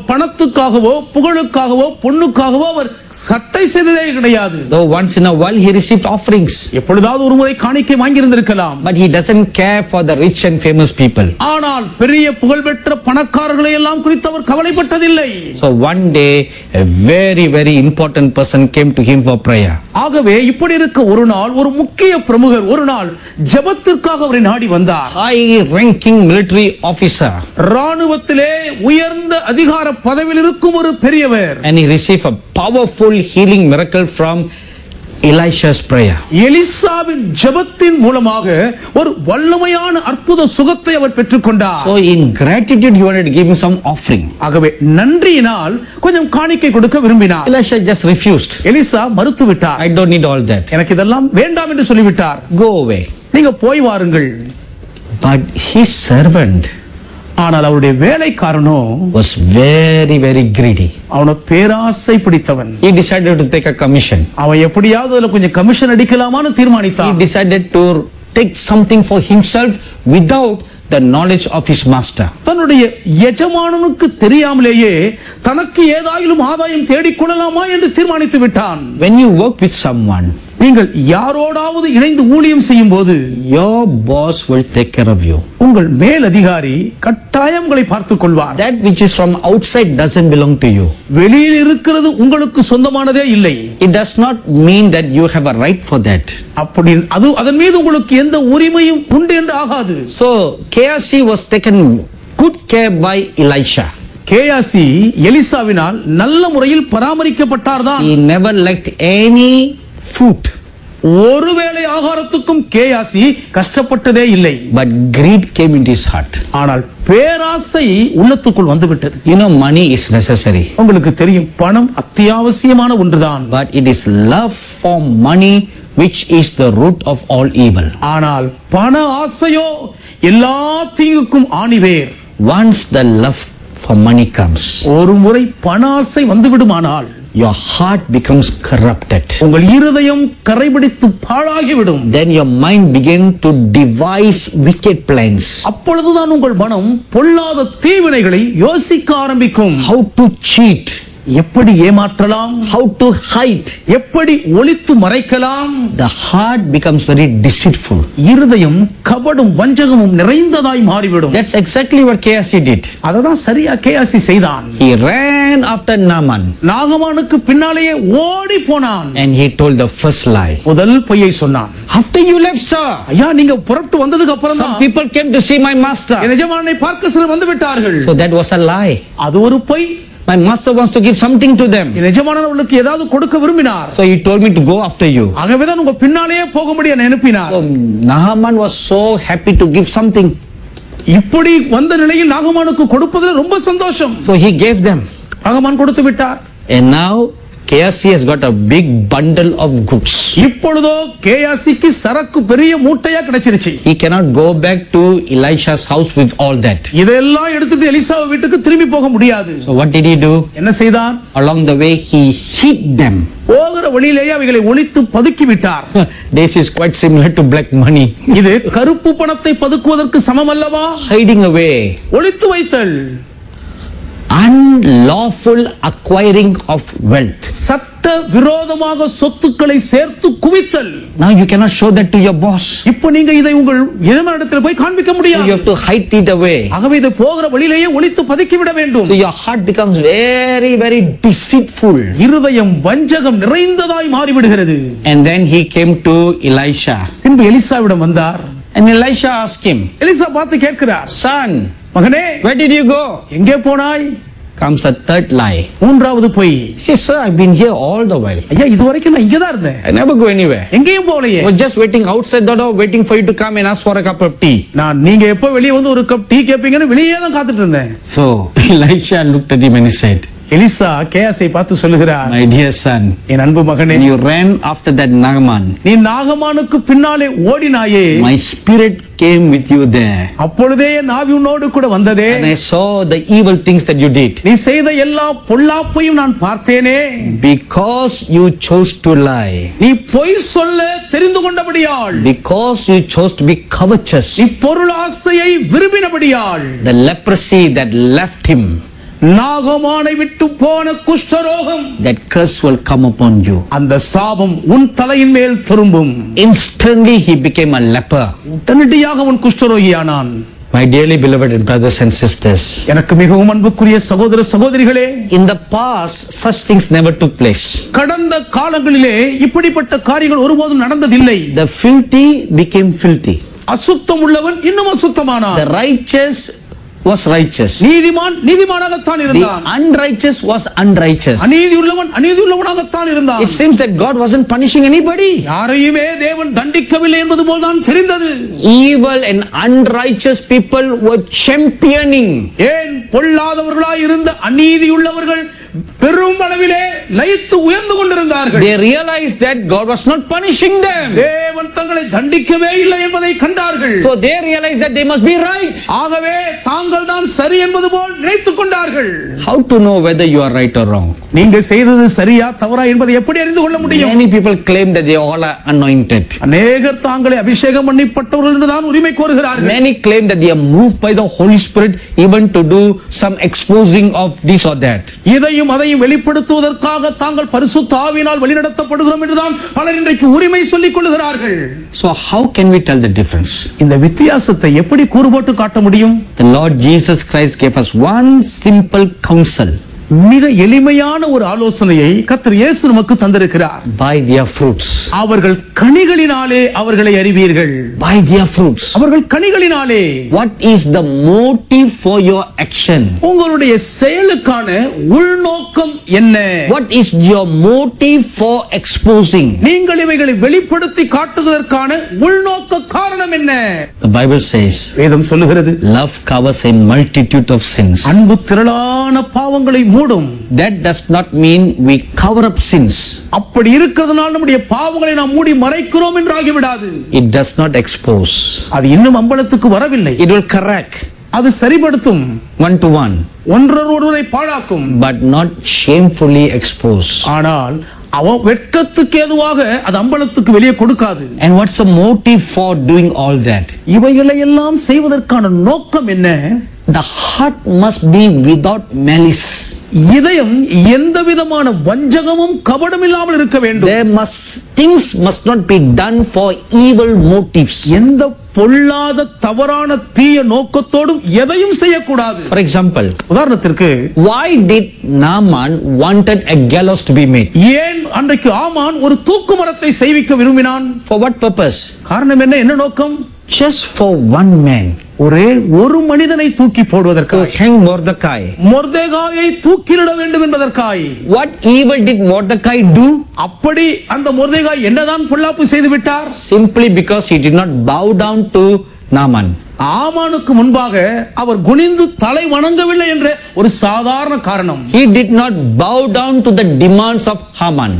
Speaker 2: பணத்துக்காகவோ புகழுக்காகவோ பொண்ணுக்காகவோ அவர் சட்டை செய்ததே கிடையாது.
Speaker 1: Though once in a while he received offerings,
Speaker 2: எப்பொழுதாவது ஒரு முறை காணிக்கை வாங்கியிருந்திருக்கலாம்.
Speaker 1: but he doesn't care for the rich and famous people.
Speaker 2: ஆனால் பெரிய புகழ்பெற்ற பணக்காரர்களை எல்லாம் குறித்து அவர் கவலைப்பட்டதில்லை.
Speaker 1: So one day a very important person came to him for prayer.
Speaker 2: ஆகவே இப்படி இருக்க ஒரு நாள் ஒரு முக்கிய பிரமுகர் ஒரு நாள் ஜெபத்திற்காக அவரை நாடி வந்தார்.
Speaker 1: High ranking military officer,
Speaker 2: ராணுவத்திலே உயர்ந்த அதிகார பதவியில் இருக்கும் ஒரு பெரியவர்.
Speaker 1: and he received a powerful healing miracle from Elisha's prayer.
Speaker 2: எலிசாவின் ஜெபத்தின் மூலமாக ஒரு வல்லமையான அற்புத சுகத்தை அவர் பெற்றுக்கொண்டார்.
Speaker 1: So in gratitude he wanted to give him some offering.
Speaker 2: ஆகவே நன்றியினால் கொஞ்சம் காணிக்கை கொடுக்க விரும்பினார்.
Speaker 1: Elisha just refused.
Speaker 2: எலிசா மறுத்துவிட்டார்.
Speaker 1: I don't need all that.
Speaker 2: எனக்கு இதெல்லாம் வேண்டாம் என்று சொல்லிவிட்டார்.
Speaker 1: Go away.
Speaker 2: நீங்க போய் வாருங்கள்.
Speaker 1: But his servant
Speaker 2: ஆனால் அவருடைய வேலைக்காரனோ
Speaker 1: was very greedy.
Speaker 2: அவனோ பேராசை பிடித்தவன்.
Speaker 1: He decided to take a commission.
Speaker 2: அவன் எப்படியாவது அதுல கொஞ்சம் commission அடிக்கலாமான்னு தீர்மானித்தான்.
Speaker 1: He decided to take something for himself without the knowledge of his master.
Speaker 2: தன்னுடைய எஜமானனுக்கு தெரியாமலேயே தனக்கு ஏதாயிலும் ஆதாயம் தேடிக்கொள்ளலாமா என்று தீர்மானித்து விட்டான்.
Speaker 1: When you work with someone,
Speaker 2: நீங்கள் யாரோடாவது இணைந்து ஊழியம் செய்யும் போது
Speaker 1: your boss will take care of you.
Speaker 2: உங்கள் மேல் அதிகாரி கட்டாயம் உங்களை பார்த்துக் கொள்வார்.
Speaker 1: That which is from outside doesn't belong to you.
Speaker 2: வெளியில் இருக்கிறது உங்களுக்கு சொந்தமானதே இல்லை.
Speaker 1: It does not mean that you have a right for that.
Speaker 2: அப்படி அது அதன் மீது உங்களுக்கு எந்த உரிமையும் உண்டு என்று ஆகாது.
Speaker 1: So Gehazi was taken good care by Elisha.
Speaker 2: Gehazi எலிசாவினால் நல்ல முறையில் பராமரிக்கப்பட்டார்தான்.
Speaker 1: He never lacked any food.
Speaker 2: ஒருவேளை ஆகாரத்துக்கும் கேயாசி கஷ்டப்பட்டதே இல்லை.
Speaker 1: But greed came into his heart.
Speaker 2: ஆனால் பேராசை உள்ளத்துக்குள் வந்துவிட்டது.
Speaker 1: You know, money is necessary.
Speaker 2: உங்களுக்கு தெரியும் பணம் அத்தியாவசியமான ஒன்றுதான்.
Speaker 1: But it is love for money which is the root of all evil.
Speaker 2: ஆனால் பண ஆசையோ எல்லா தீங்குக்கும் ஆணிவேர்.
Speaker 1: Once the love for money comes,
Speaker 2: ஒரு முறை பண ஆசை வந்துவிடுமானால்
Speaker 1: your heart becomes corrupted.
Speaker 2: உங்கள் இருதயம் கரைபிடித்து பாழாகிவிடும்.
Speaker 1: Then your mind begin to devise wicked plans.
Speaker 2: அப்பொழுதுதான் உங்கள் மனம் பொல்லாத தீவினைகளை யோசிக்க ஆரம்பிக்கும்.
Speaker 1: How to cheat,
Speaker 2: எப்படி ஏமாற்றலாம்,
Speaker 1: how to hide.
Speaker 2: எப்படி ஒளித்து மறைக்கலாம்.
Speaker 1: The heart becomes very deceitful.
Speaker 2: இருதயம் கபடும் வஞ்சகமும் நிறைந்ததாய் மாறிவிடும்.
Speaker 1: That's exactly what Gehazi did.
Speaker 2: அததான் சரியா கேயாசி செய்தான்.
Speaker 1: He ran after Naaman
Speaker 2: நாகமானுக்கு பின்னாலேயே ஓடி போனான்.
Speaker 1: and he told the first lie.
Speaker 2: முதல் பொய்யை சொன்னான்.
Speaker 1: After you left, sir,
Speaker 2: ஐயா நீங்க புறப்பட்டு வந்ததுக்கு அப்புறம்
Speaker 1: some
Speaker 2: தான்
Speaker 1: people came to see my master.
Speaker 2: என் எஜமானனை பார்க்க சிலர் வந்து விட்டார்கள்.
Speaker 1: So that was a lie.
Speaker 2: அது ஒரு பொய்.
Speaker 1: My master wants to give something to them.
Speaker 2: என் எஜமானன் அவர்களுக்கு ஏதாவது கொடுக்க விரும்பினார்.
Speaker 1: So he told me to go after you.
Speaker 2: ஆகவேதான் உங்க பின்னாலேயே போகும்படி என்னை அனுப்பினார்.
Speaker 1: So Naaman was so happy to give something.
Speaker 2: இப்படி வந்த நிலையில் நாகமானுக்கு கொடுப்பதில் ரொம்ப சந்தோஷம்.
Speaker 1: So he gave them.
Speaker 2: நாகமான் கொடுத்து விட்டார்.
Speaker 1: And now Gehazi has got a big bundle of goods.
Speaker 2: இப்பொழுதோ கேயாசிக்கு சரக்கு பெரிய மூட்டையா கிடைச்சிருச்சு.
Speaker 1: He cannot go back to Elisha's house with all that.
Speaker 2: இதெல்லாம் எடுத்துட்டு எலிசா வீட்டுக்கு திரும்பி போக முடியாது.
Speaker 1: So what did he do?
Speaker 2: என்ன செய்தான்?
Speaker 1: Along the way he hid them.
Speaker 2: போகிற வழியிலேயே அவைகளை ஒளித்து பதுக்கி விட்டார்.
Speaker 1: This is quite similar to black money.
Speaker 2: இது கருப்பு பணத்தை பதுக்குவதற்கு சமம் அல்லவா?
Speaker 1: Hiding away.
Speaker 2: ஒளித்து வைத்தல்.
Speaker 1: Unlawful acquiring of wealth.
Speaker 2: சட்ட விரோதமாக சொத்துக்களை சேர்த்து குவித்தல்.
Speaker 1: Now you cannot show that to your boss.
Speaker 2: இப்போ நீங்க இதை உங்கள் எஜமானிடத்தில் போய் காண்பிக்க
Speaker 1: You
Speaker 2: முடியாது.
Speaker 1: have to hide it away.
Speaker 2: ஆகவே இதை போகிற வழியிலேயே ஒளித்து பதுக்கி விட வேண்டும்.
Speaker 1: So your heart becomes very, very deceitful.
Speaker 2: இருதயம் வஞ்சகம் நிறைந்ததாய் மாறிவிடுகிறது.
Speaker 1: And then he came to Elisha.
Speaker 2: பின்பு எலிசாவிடம் வந்தார்.
Speaker 1: And Elisha asked him,
Speaker 2: Elisha பார்த்து கேட்கிறார்,
Speaker 1: son,
Speaker 2: மகனே,
Speaker 1: where did you go?
Speaker 2: எங்கே போனாய்?
Speaker 1: Comes a third lie.
Speaker 2: மூன்றாவது பொய்.
Speaker 1: He says, sir, I've been here all the while.
Speaker 2: ஐயா, இதுவரைக்கும் நான் இங்க தான் இருந்தேன்.
Speaker 1: I never go anywhere.
Speaker 2: எங்கேயும் போகலையே.
Speaker 1: I was just waiting outside the door, waiting for you to come and ask for a cup of tea.
Speaker 2: நான் நீங்க எப்போ வெளியே வந்து ஒரு கப் டீ கேப்பீங்கன்னு வெளியே தான் காத்துட்டு இருந்தேன்.
Speaker 1: So Elisha looked at him and he said,
Speaker 2: Elisha கேயாசை பார்த்து சொல்லுகிறார்,
Speaker 1: my dear son,
Speaker 2: என் அன்பு மகனே,
Speaker 1: when you ran after that Naaman,
Speaker 2: நீ நாகமானுக்கு பின்னாலே ஓடினாயே,
Speaker 1: my spirit came with you there.
Speaker 2: அப்பொழுதே என் ஆவி உன்னோடு கூட வந்ததே.
Speaker 1: And I saw the evil things that you did.
Speaker 2: நீ செய்த எல்லா பொல்லாப்பையும் நான் பார்த்தேனே.
Speaker 1: Because you chose to lie.
Speaker 2: நீ பொய் சொல்ல தெரிந்து கொண்டபடியால்.
Speaker 1: Because you chose to be covetous.
Speaker 2: நீ பொருளாசையை விரும்பினபடியால்.
Speaker 1: The leprosy that left him,
Speaker 2: நாகமானை விட்டு போன குஷ்டரோகம்,
Speaker 1: that curse will come upon you.
Speaker 2: அந்த சாபம் உன் தலையின் மேல் திரும்பும்.
Speaker 1: Instantly he became a leper.
Speaker 2: உடனடியாக அவன் குஷ்டரோகியானான்.
Speaker 1: My dearly beloved brothers and sisters,
Speaker 2: எனக்கு மிகவும் அன்புக்குரிய சகோதர சகோதரிகளே,
Speaker 1: in the past such things never took place.
Speaker 2: கடந்த காலங்களிலே இப்படிப்பட்ட காரியங்கள் ஒருபோதும் நடந்ததில்லை.
Speaker 1: The filthy became filthy.
Speaker 2: அசுத்தம் உள்ளவன் இன்னும் அசுத்தமானான்.
Speaker 1: The righteous was righteous.
Speaker 2: நீதிமான் நீதிமானாகத்தான்
Speaker 1: The
Speaker 2: இருந்தான்.
Speaker 1: unrighteous was unrighteous.
Speaker 2: அநீதி உள்ளவன் அநீதி உள்ளவனாகத்தான் இருந்தான்.
Speaker 1: It seems that God wasn't punishing anybody.
Speaker 2: யாரையுமே தேவன் தண்டிக்கவில்லை என்பது போல் தான் தெரிந்தது.
Speaker 1: Evil and unrighteous people were championing.
Speaker 2: ஏன் பொல்லாதவர்களாய் இருந்த அநீதி உள்ளவர்கள் பெரும் அளவிலே லயித்து உயர்ந்து கொண்டிருந்தார்கள்.
Speaker 1: They realized that God was not punishing them.
Speaker 2: தேவன் தங்களை தண்டிக்கவே இல்லை என்பதை கண்டார்கள்.
Speaker 1: So they realized that they must be right.
Speaker 2: ஆகவே தாங்கள் தான் சரி என்பது போல் நினைத்துக் கொண்டார்கள்.
Speaker 1: How to know whether you are right or wrong?
Speaker 2: நீங்க செய்தது சரியா தவறா என்பதை எப்படி அறிந்து கொள்ள முடியும்?
Speaker 1: Many people claim that they all are anointed.
Speaker 2: அநேகர் தாங்களை அபிஷேகம் பண்ணப்பட்டவர்கள் என்று தான் உரிமை கோருகிறார்கள்.
Speaker 1: Many claim that they are moved by the Holy Spirit even to do some exposing of this or that.
Speaker 2: இதையும் அதையும் வெளிப்படுத்துவதற்காக தாங்கள் பரிசுத்த ஆவியினால் வழிநடத்தப்படுகிறோம் என்றுதான் பலர் இன்றைக்கு உரிமை சொல்லிக் கொள்கிறார்கள்.
Speaker 1: So how can we tell the difference?
Speaker 2: இந்த வித்தியாசத்தை எப்படி கூறு போட்டு காட்ட முடியும்?
Speaker 1: The Lord Jesus Christ gave us one simple counsel.
Speaker 2: மிக எளிமையான ஒரு ஆலோசனையை கர்த்தர் இயேசு நமக்கு தந்திருக்கிறார்.
Speaker 1: By their fruits.
Speaker 2: அவர்கள் கனிகளினாலே அவர்களை அறிவீர்கள்.
Speaker 1: By their fruits.
Speaker 2: அவர்கள் கனிகளினாலே.
Speaker 1: What is the motive for your action?
Speaker 2: உங்களுடைய செயலுக்கான உள்நோக்கம் என்ன?
Speaker 1: What is your motive for exposing?
Speaker 2: நீங்கள் இவைகளை வெளிப்படுத்தி காட்டுவதற்கான உள்நோக்க காரணம் என்ன?
Speaker 1: The Bible says,
Speaker 2: வேதம் சொல்லுகிறது,
Speaker 1: love covers a multitude of sins.
Speaker 2: அன்பு திரளான பாவங்களை மூடும்.
Speaker 1: That does not mean we cover up sins.
Speaker 2: அப்படி இருக்கிறதுனால நம்முடைய பாவங்களை நாம் மூடி மறைக்கிறோம் என்று ஆகிவிடாது.
Speaker 1: It does not expose.
Speaker 2: அது இன்னும் அம்பலத்துக்கு வரவில்லை.
Speaker 1: It will correct.
Speaker 2: அது சரிப்படுத்தும்.
Speaker 1: One to one.
Speaker 2: ஒன்றொருவரை பாழாக்கும்.
Speaker 1: But not shamefully expose.
Speaker 2: ஆனால் அவன் வெட்கத்துக்கு ஏதுவாக அது அம்பலத்துக்கு வெளியே கொடுக்காது.
Speaker 1: And what's the motive for doing all that?
Speaker 2: இவைகளை எல்லாம் செய்வதற்கான நோக்கம் என்ன?
Speaker 1: The heart must be without malice.
Speaker 2: இதயம் எந்த விதமான வஞ்சகமும் கபடம் இல்லாமல் இருக்க வேண்டும்.
Speaker 1: Things must not be done for evil motives.
Speaker 2: எந்த பொல்லாத தவறான தீய நோக்கத்தோடும் எதையும் செய்யக்கூடாது.
Speaker 1: For example,
Speaker 2: உதாரணத்திற்கு,
Speaker 1: why did Naaman wanted a gallows to be made?
Speaker 2: ஏன் அன்றைக்கு ஆமான் ஒரு தூக்கு மரத்தை செய்விக்க விரும்பினான்?
Speaker 1: For what purpose?
Speaker 2: காரணம் என்ன நோக்கம்?
Speaker 1: Just for one man.
Speaker 2: ஒரே ஒரு மனிதனை தூக்கி போடுவதற்காக.
Speaker 1: To hang Mordecai.
Speaker 2: மொர்தெகாயை தூக்கிலிட வேண்டும் என்பதற்காக.
Speaker 1: What evil did Mordecai do?
Speaker 2: அப்படி அந்த மொர்தெகாய் என்னதான் பொல்லாப்பு செய்து விட்டார்?
Speaker 1: Simply because he did not bow down to Naaman.
Speaker 2: ஆமானுக்கு முன்பாக அவர் குனிந்து தலை வணங்கவில்லை என்ற ஒரு சாதாரண காரணம்.
Speaker 1: He did not bow down to the demands of Haman.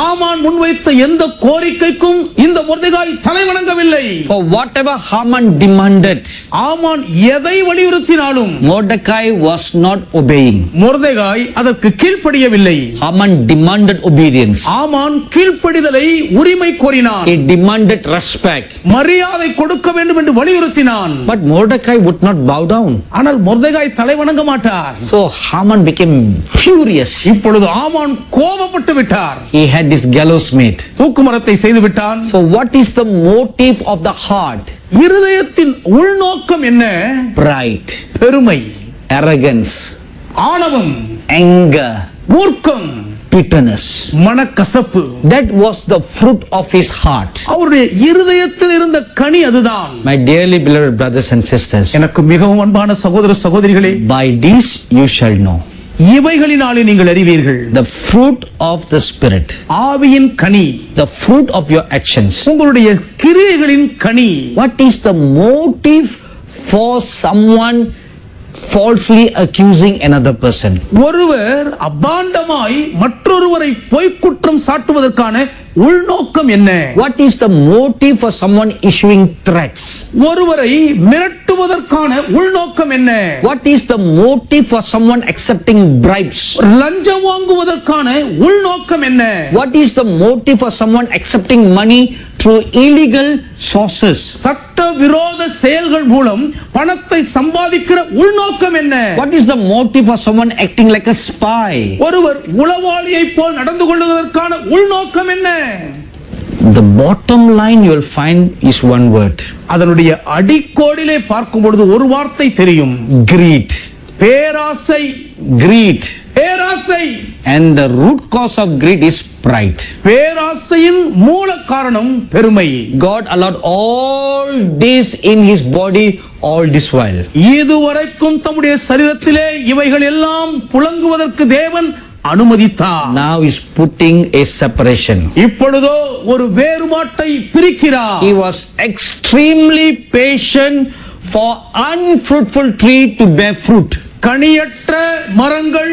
Speaker 2: ஆமான் முன்வைத்த எந்த கோரிக்கைக்கும் இந்த மொர்தெகாய் தலை வணங்கவில்லை.
Speaker 1: For whatever Haman demanded,
Speaker 2: ஆமான் எதை வலியுறுத்தினாலும்
Speaker 1: Mordecai was not obeying.
Speaker 2: மொர்தெகாய் அதற்கு கீழ்ப்படியவில்லை.
Speaker 1: Haman demanded obedience.
Speaker 2: ஆமான் கீழ்ப்படிதலை உரிமை கோரினான்.
Speaker 1: He demanded respect.
Speaker 2: மரியாதை கொடுக்க வேண்டும் என்று வலியுறுத்தினான்.
Speaker 1: But Mordecai would not bow down.
Speaker 2: ஆனால் மொர்தெகாய் தலை வணங்க மாட்டார்.
Speaker 1: So Haman became furious.
Speaker 2: இப்பொழுது ஆமான் கோபப்பட்டு விட்டார்.
Speaker 1: He had this gallows made.
Speaker 2: தூக்கு மரத்தை செய்து விட்டான்.
Speaker 1: So what is the motive of the heart?
Speaker 2: இருதயத்தின் உள்நோக்கம் என்ன?
Speaker 1: Pride,
Speaker 2: பெருமை,
Speaker 1: arrogance,
Speaker 2: ஆணவம்,
Speaker 1: anger,
Speaker 2: மூர்க்கம்,
Speaker 1: bitterness.
Speaker 2: மனக்கசப்பு.
Speaker 1: That was the fruit of his heart.
Speaker 2: அவருடைய இருதயத்தில் இருந்த கனி அதுதான்.
Speaker 1: My dearly beloved brothers and sisters,
Speaker 2: எனக்கு மிகவும் அன்பான சகோதர சகோதரிகளே,
Speaker 1: by this you shall know
Speaker 2: இவைகளினாலே நீங்கள் அறிவீர்கள்
Speaker 1: the fruit of the Spirit,
Speaker 2: ஆவியின் கனி,
Speaker 1: the fruit of your actions.
Speaker 2: உங்களுடைய கிரியைகளின் கனி.
Speaker 1: What is the motive for someone falsely accusing another person?
Speaker 2: ஒருவர் அபாண்டமாய் மற்றொருவரை பொய் குற்றம் சாட்டுவதற்கான உள்நோக்கம் என்ன?
Speaker 1: What is the motive for someone issuing threats?
Speaker 2: ஒருவரை மிரட்டுவதற்கான உள்நோக்கம் என்ன?
Speaker 1: What is the motive for someone accepting bribes?
Speaker 2: லஞ்சம் வாங்குவதற்கான உள்நோக்கம் என்ன?
Speaker 1: What is the motive for someone accepting money through illegal sources?
Speaker 2: சட்டவிரோத செயல்கள் மூலம் பணத்தை சம்பாதிக்கிற உள்நோக்கம் என்ன?
Speaker 1: What is the motive for someone acting like a spy?
Speaker 2: ஒருவர் உளவாளியைப் போல் நடந்து கொள்வதற்கான உள்நோக்கம் என்ன?
Speaker 1: The bottom line you will find is one word.
Speaker 2: அதனுடைய அடிக்கோடிலே பார்க்கும் பொழுது ஒரு வார்த்தை தெரியும்.
Speaker 1: Greed.
Speaker 2: பேராசை.
Speaker 1: Greed.
Speaker 2: பேராசை.
Speaker 1: And the root cause of greed is pride.
Speaker 2: பேராசையின் மூல காரணம் பெருமை.
Speaker 1: God allowed all this in his body all this while.
Speaker 2: இதுவரைக்கும் தம்முடைய சரீரத்திலே இவைகள் எல்லாம் புலங்குவதற்கு தேவன் அனுமதித்தார்.
Speaker 1: Now is putting a separation.
Speaker 2: இப்பொழுதோ ஒரு வேறுபாட்டை பிரிக்கிறார்.
Speaker 1: He was extremely patient for unfruitful tree to bear fruit.
Speaker 2: கனியற்ற மரங்கள்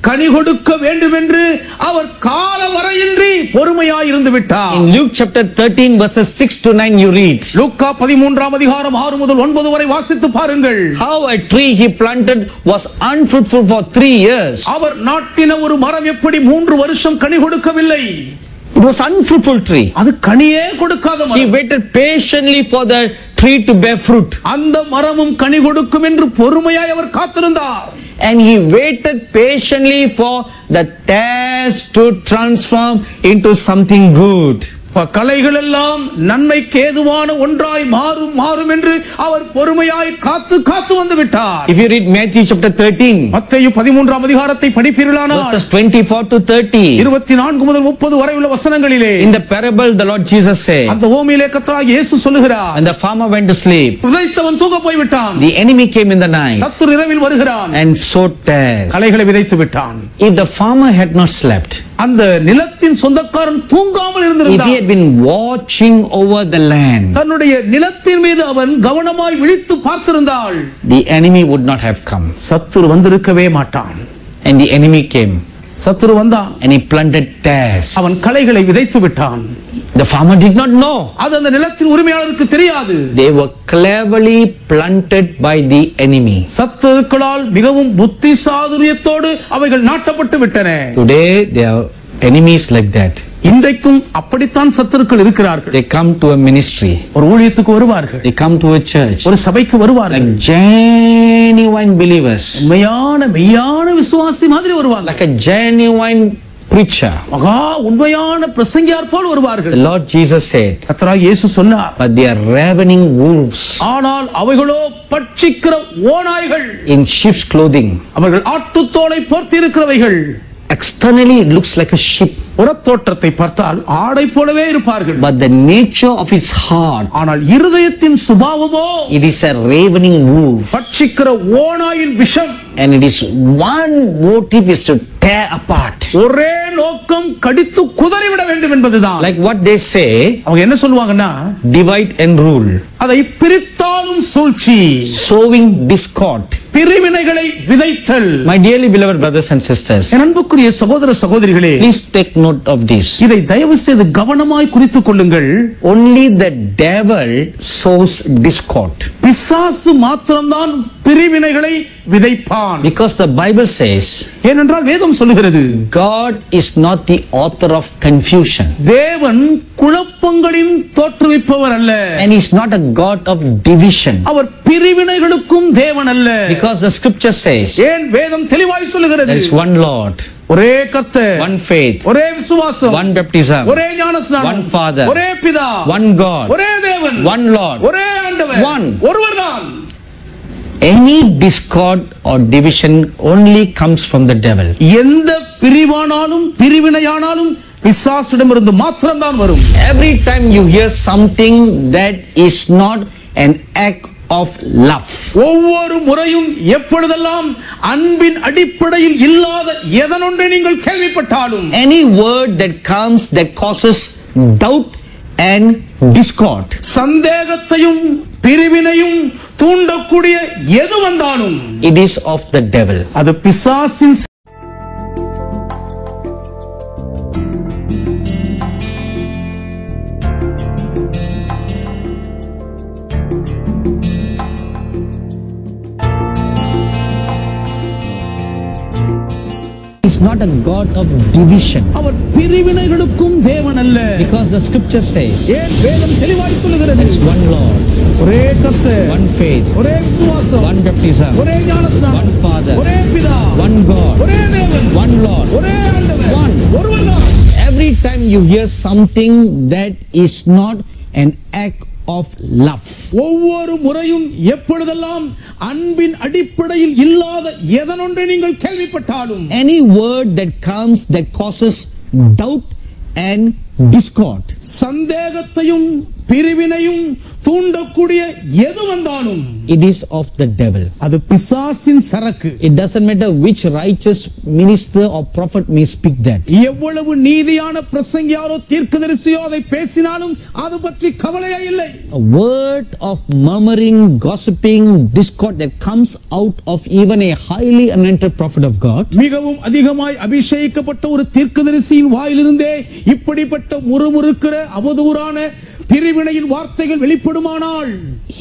Speaker 2: கனி கொடுக்க வேண்டும் என்று அவர் கால வரையின்றி பொறுமையாய் இருந்து விட்டார்.
Speaker 1: In Luke chapter 13 verses 6 to 9 you read.
Speaker 2: லூக்கா 13ஆம் அதிகாரம் 6 முதல் 9 வரை வாசித்து பாருங்கள்.
Speaker 1: How a tree he planted was unfruitful for 3 years.
Speaker 2: அவர் நாட்டின ஒரு மரம் எப்படி 3 வருஷம் கனி கொடுக்கவில்லை?
Speaker 1: It was unfruitful tree.
Speaker 2: அது கனியே கொடுக்காத
Speaker 1: He
Speaker 2: மரம்.
Speaker 1: waited patiently for the tree to bear fruit.
Speaker 2: அந்த மரமும் கனி கொடுக்கும் என்று பொறுமையாய் அவர் காத்திருந்தார்.
Speaker 1: And he waited patiently for the tares to transform into something good.
Speaker 2: கலைகள் எல்லாம் நன்மைக்கு ஏதுவான ஒன்றாய் மாறும் என்று அவர் பொறுமையாய் காத்து வந்து விட்டார்.
Speaker 1: If you read Matthew chapter 13
Speaker 2: மத்தேயு 13ஆம் அதிகாரத்தை படிப்பீர்களானால்
Speaker 1: verses 24 to 30
Speaker 2: 24 முதல் 30 வரை உள்ள வசனங்களிலே
Speaker 1: in the parable the Lord Jesus said,
Speaker 2: அந்த ஓமையிலே கர்த்தராகிய இயேசு சொல்லுகிறார்,
Speaker 1: and the farmer went to sleep,
Speaker 2: விதைத்தவன் தூங்க போய் விட்டான்,
Speaker 1: the enemy came in the night
Speaker 2: சத்துரு இரவில் வருகிறான்,
Speaker 1: and sowed tares.
Speaker 2: களைகளை விதைத்து விட்டான்.
Speaker 1: If the farmer had not slept,
Speaker 2: அந்த நிலத்தின் சொந்தக்காரன் தூங்காமல்
Speaker 1: if
Speaker 2: இருந்திருந்தான்,
Speaker 1: he had been watching over the land,
Speaker 2: தன்னுடைய நிலத்தின் மீது அவன் கவனமாய் விழித்து பார்த்திருந்தால்,
Speaker 1: the enemy would not have come.
Speaker 2: சத்துரு வந்திருக்கவே மாட்டான்.
Speaker 1: And the enemy came
Speaker 2: சத்துரு வந்தான்,
Speaker 1: and he planted tares.
Speaker 2: அவன் களைகளை விதைத்து விட்டான்.
Speaker 1: The farmer did not know.
Speaker 2: அது அந்த நிலத்தின் உரிமையாளருக்கு தெரியாது.
Speaker 1: They were cleverly planted by the enemy.
Speaker 2: சத்துருக்களால் மிகவும் புத்தி சாதுரியத்தோடு அவைகள் நாட்டப்பட்டு விட்டன.
Speaker 1: Today there are enemies like that.
Speaker 2: இன்றைக்கும் அப்படித்தான் சத்துருக்கள் இருக்கிறார்கள்.
Speaker 1: They come to a ministry,
Speaker 2: ஒரு ஊழியத்துக்கு வருவார்கள்,
Speaker 1: they come to a church,
Speaker 2: ஒரு சபைக்கு வருவார்கள்,
Speaker 1: like genuine believers,
Speaker 2: மெய்யான விசுவாசி மாதிரி வருவாங்க,
Speaker 1: like a genuine preacher.
Speaker 2: மகா உண்மையான பிரசங்கியார் போல் வருவார்கள்.
Speaker 1: The Lord Jesus said,
Speaker 2: கர்த்தராகிய இயேசு சொன்னார்,
Speaker 1: but they are ravening wolves
Speaker 2: ஆனால் அவைகளோ பட்சிக்கிற ஓநாய்கள்,
Speaker 1: in sheep's clothing.
Speaker 2: அவர்கள் ஆட்டுத்தோலை போர்த்தி இருக்கிறவைகள்.
Speaker 1: Externally it looks like a sheep,
Speaker 2: புறத்தோற்றத்தை பார்த்தால் ஆடை போலவே இருப்பார்கள்,
Speaker 1: but the nature of its heart,
Speaker 2: ஆனால் இருதயத்தின் சுபாவமோ
Speaker 1: it is a ravening wolf.
Speaker 2: பட்சிக்கிற ஓநாயின் விஷம்.
Speaker 1: And it is one motive is to tear apart.
Speaker 2: ஒரே நோக்கம் கடித்து குதறிவிட வேண்டும் என்பதுதான்.
Speaker 1: Like what they say,
Speaker 2: அவங்க என்ன சொல்லுவாங்கன்னா,
Speaker 1: divide and rule,
Speaker 2: அதை பிரித்தாலும் சூழ்ச்சி,
Speaker 1: sowing discord.
Speaker 2: பிரிவினைகளை விதைத்தல்.
Speaker 1: My dearly beloved brothers and sisters,
Speaker 2: என் அன்புக்குரிய சகோதர சகோதரிகளே,
Speaker 1: please take note of this.
Speaker 2: இதை தயவு செய்து கவனமாய் குறித்துக் கொள்ளுங்கள்.
Speaker 1: Only the devil sows discord.
Speaker 2: பிசாசு மாத்திரம்தான் பிரிவினைகளை விதைப்பான்.
Speaker 1: Because the Bible says,
Speaker 2: ஏனென்றால் வேதம் சொல்லுகிறது,
Speaker 1: God is not the author of confusion.
Speaker 2: தேவன் குழப்பங்களின் தோற்றுவிப்பவர் அல்ல.
Speaker 1: And He is not a God of division.
Speaker 2: அவர் பிரிவினைகளுக்கும் தேவன் அல்ல.
Speaker 1: Because the scripture says,
Speaker 2: ஏன் வேதம் தெளிவாய் சொல்லுகிறது,
Speaker 1: there is one Lord,
Speaker 2: ஒரே கர்த்தர்,
Speaker 1: one faith,
Speaker 2: ஒரே விசுவாசம்,
Speaker 1: one baptism,
Speaker 2: ஒரே ஞானஸ்நானம்,
Speaker 1: one Father,
Speaker 2: ஒரே பிதா,
Speaker 1: one God,
Speaker 2: ஒரே தேவன்,
Speaker 1: one Lord,
Speaker 2: ஒரே ஆண்டவர்,
Speaker 1: one.
Speaker 2: ஒருவர்தான்.
Speaker 1: Any discord or division only comes from the devil.
Speaker 2: எந்த பிரிவானாலும் பிரிவினையானாலும் பிசாசிடமிருந்து மாத்திரம்தான் வரும்.
Speaker 1: Every time you hear something that is not an act of love,
Speaker 2: ஒவ்வொரு முறையும் எப்பொழுதெல்லாம் அன்பின் அடிப்படையில் இல்லாத எதனொன்றை நீங்கள் கேள்விப்பட்டாலும்,
Speaker 1: any word that comes that causes doubt and discord,
Speaker 2: சந்தேகத்தையும் பிரிவினையும் தூண்டக்கூடிய எது வந்தாலும்,
Speaker 1: it is of the devil.
Speaker 2: அது பிசாசின்.
Speaker 1: He is not a God of division.
Speaker 2: அவர் பிரிவினைகளுக்கும் தேவன் அல்ல.
Speaker 1: Because the scripture says,
Speaker 2: ஏன் வேதம் தெளிவாய் சொல்லுகிறது,
Speaker 1: there is one Lord,
Speaker 2: ஒரே கர்த்தர்,
Speaker 1: one faith,
Speaker 2: ஒரே விசுவாசம்,
Speaker 1: one baptism,
Speaker 2: ஒரே ஞானஸ்நானம்,
Speaker 1: one Father,
Speaker 2: ஒரே பிதா,
Speaker 1: one God,
Speaker 2: ஒரே தேவன்,
Speaker 1: one Lord,
Speaker 2: ஒரே ஆண்டவர்,
Speaker 1: one.
Speaker 2: ஒருவர்தான்.
Speaker 1: Every time you hear something that is not an act of love,
Speaker 2: ஒவ்வொரு முறையும் எப்பொழுதெல்லாம் அன்பின் அடிப்படையில் இல்லாத எதனொன்றை நீங்கள் கேள்விப்பட்டாலும்,
Speaker 1: any word that comes that causes doubt and discord,
Speaker 2: சந்தேகத்தையும் பிரிவினையும் தூண்டக்கூடிய எது வந்தாலும்,
Speaker 1: it is of the devil.
Speaker 2: அது பிசாசின் சரக்கு.
Speaker 1: It doesn't matter which righteous minister or prophet may speak that.
Speaker 2: எவ்வளவு நீதியான பிரசங்கியாரோ தீர்க்கதரிசியோ அதை பேசினாலும் அது பற்றி கவலையே இல்லை.
Speaker 1: A word of murmuring, gossiping, discord that comes out of even a highly anointed prophet of God,
Speaker 2: மிகவும் அதிகமாய் அபிஷேகிக்கப்பட்ட ஒரு தீர்க்கதரிசியின் வாயிலிருந்தே இப்படிப்பட்ட முறுமுறுக்கிற அவதூறான பிரிவினையின் வார்த்தைகள் வெளிப்படுமானால்,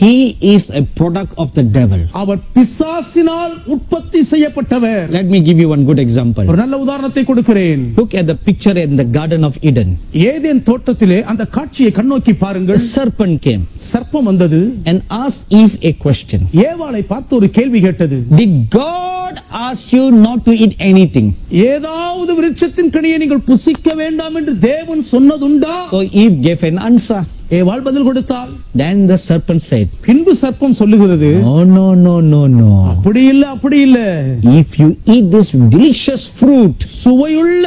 Speaker 1: he is a product of the devil.
Speaker 2: அவர் பிசாசினால் உற்பத்தி செய்யப்பட்டவர்.
Speaker 1: Let me give you one good example.
Speaker 2: ஒரு நல்ல உதாரணத்தை கொடுக்கிறேன்.
Speaker 1: Look at the picture in the Garden of Eden.
Speaker 2: Eden தோட்டத்திலே அந்த காட்சியை கண்ணோக்கி பாருங்கள்.
Speaker 1: The serpent came
Speaker 2: சர்ப்பம் வந்தது,
Speaker 1: and asked Eve a question.
Speaker 2: ஏவாளை பார்த்து ஒரு கேள்வி கேட்டது.
Speaker 1: Did God ask you not to eat anything?
Speaker 2: ஏதாவது விருட்சத்தின் கனியை நீங்கள் புசிக்க வேண்டாம் என்று தேவன் சொன்னதுண்டா?
Speaker 1: So Eve gave an answer.
Speaker 2: ஏவாள் பதில் கொடுத்தாள்.
Speaker 1: Then the serpent said,
Speaker 2: பின்பு சர்ப்பம் சொல்லுகிறது,
Speaker 1: no.
Speaker 2: அப்படி இல்ல, அப்படி இல்ல.
Speaker 1: If you eat this delicious fruit,
Speaker 2: சுவையுள்ள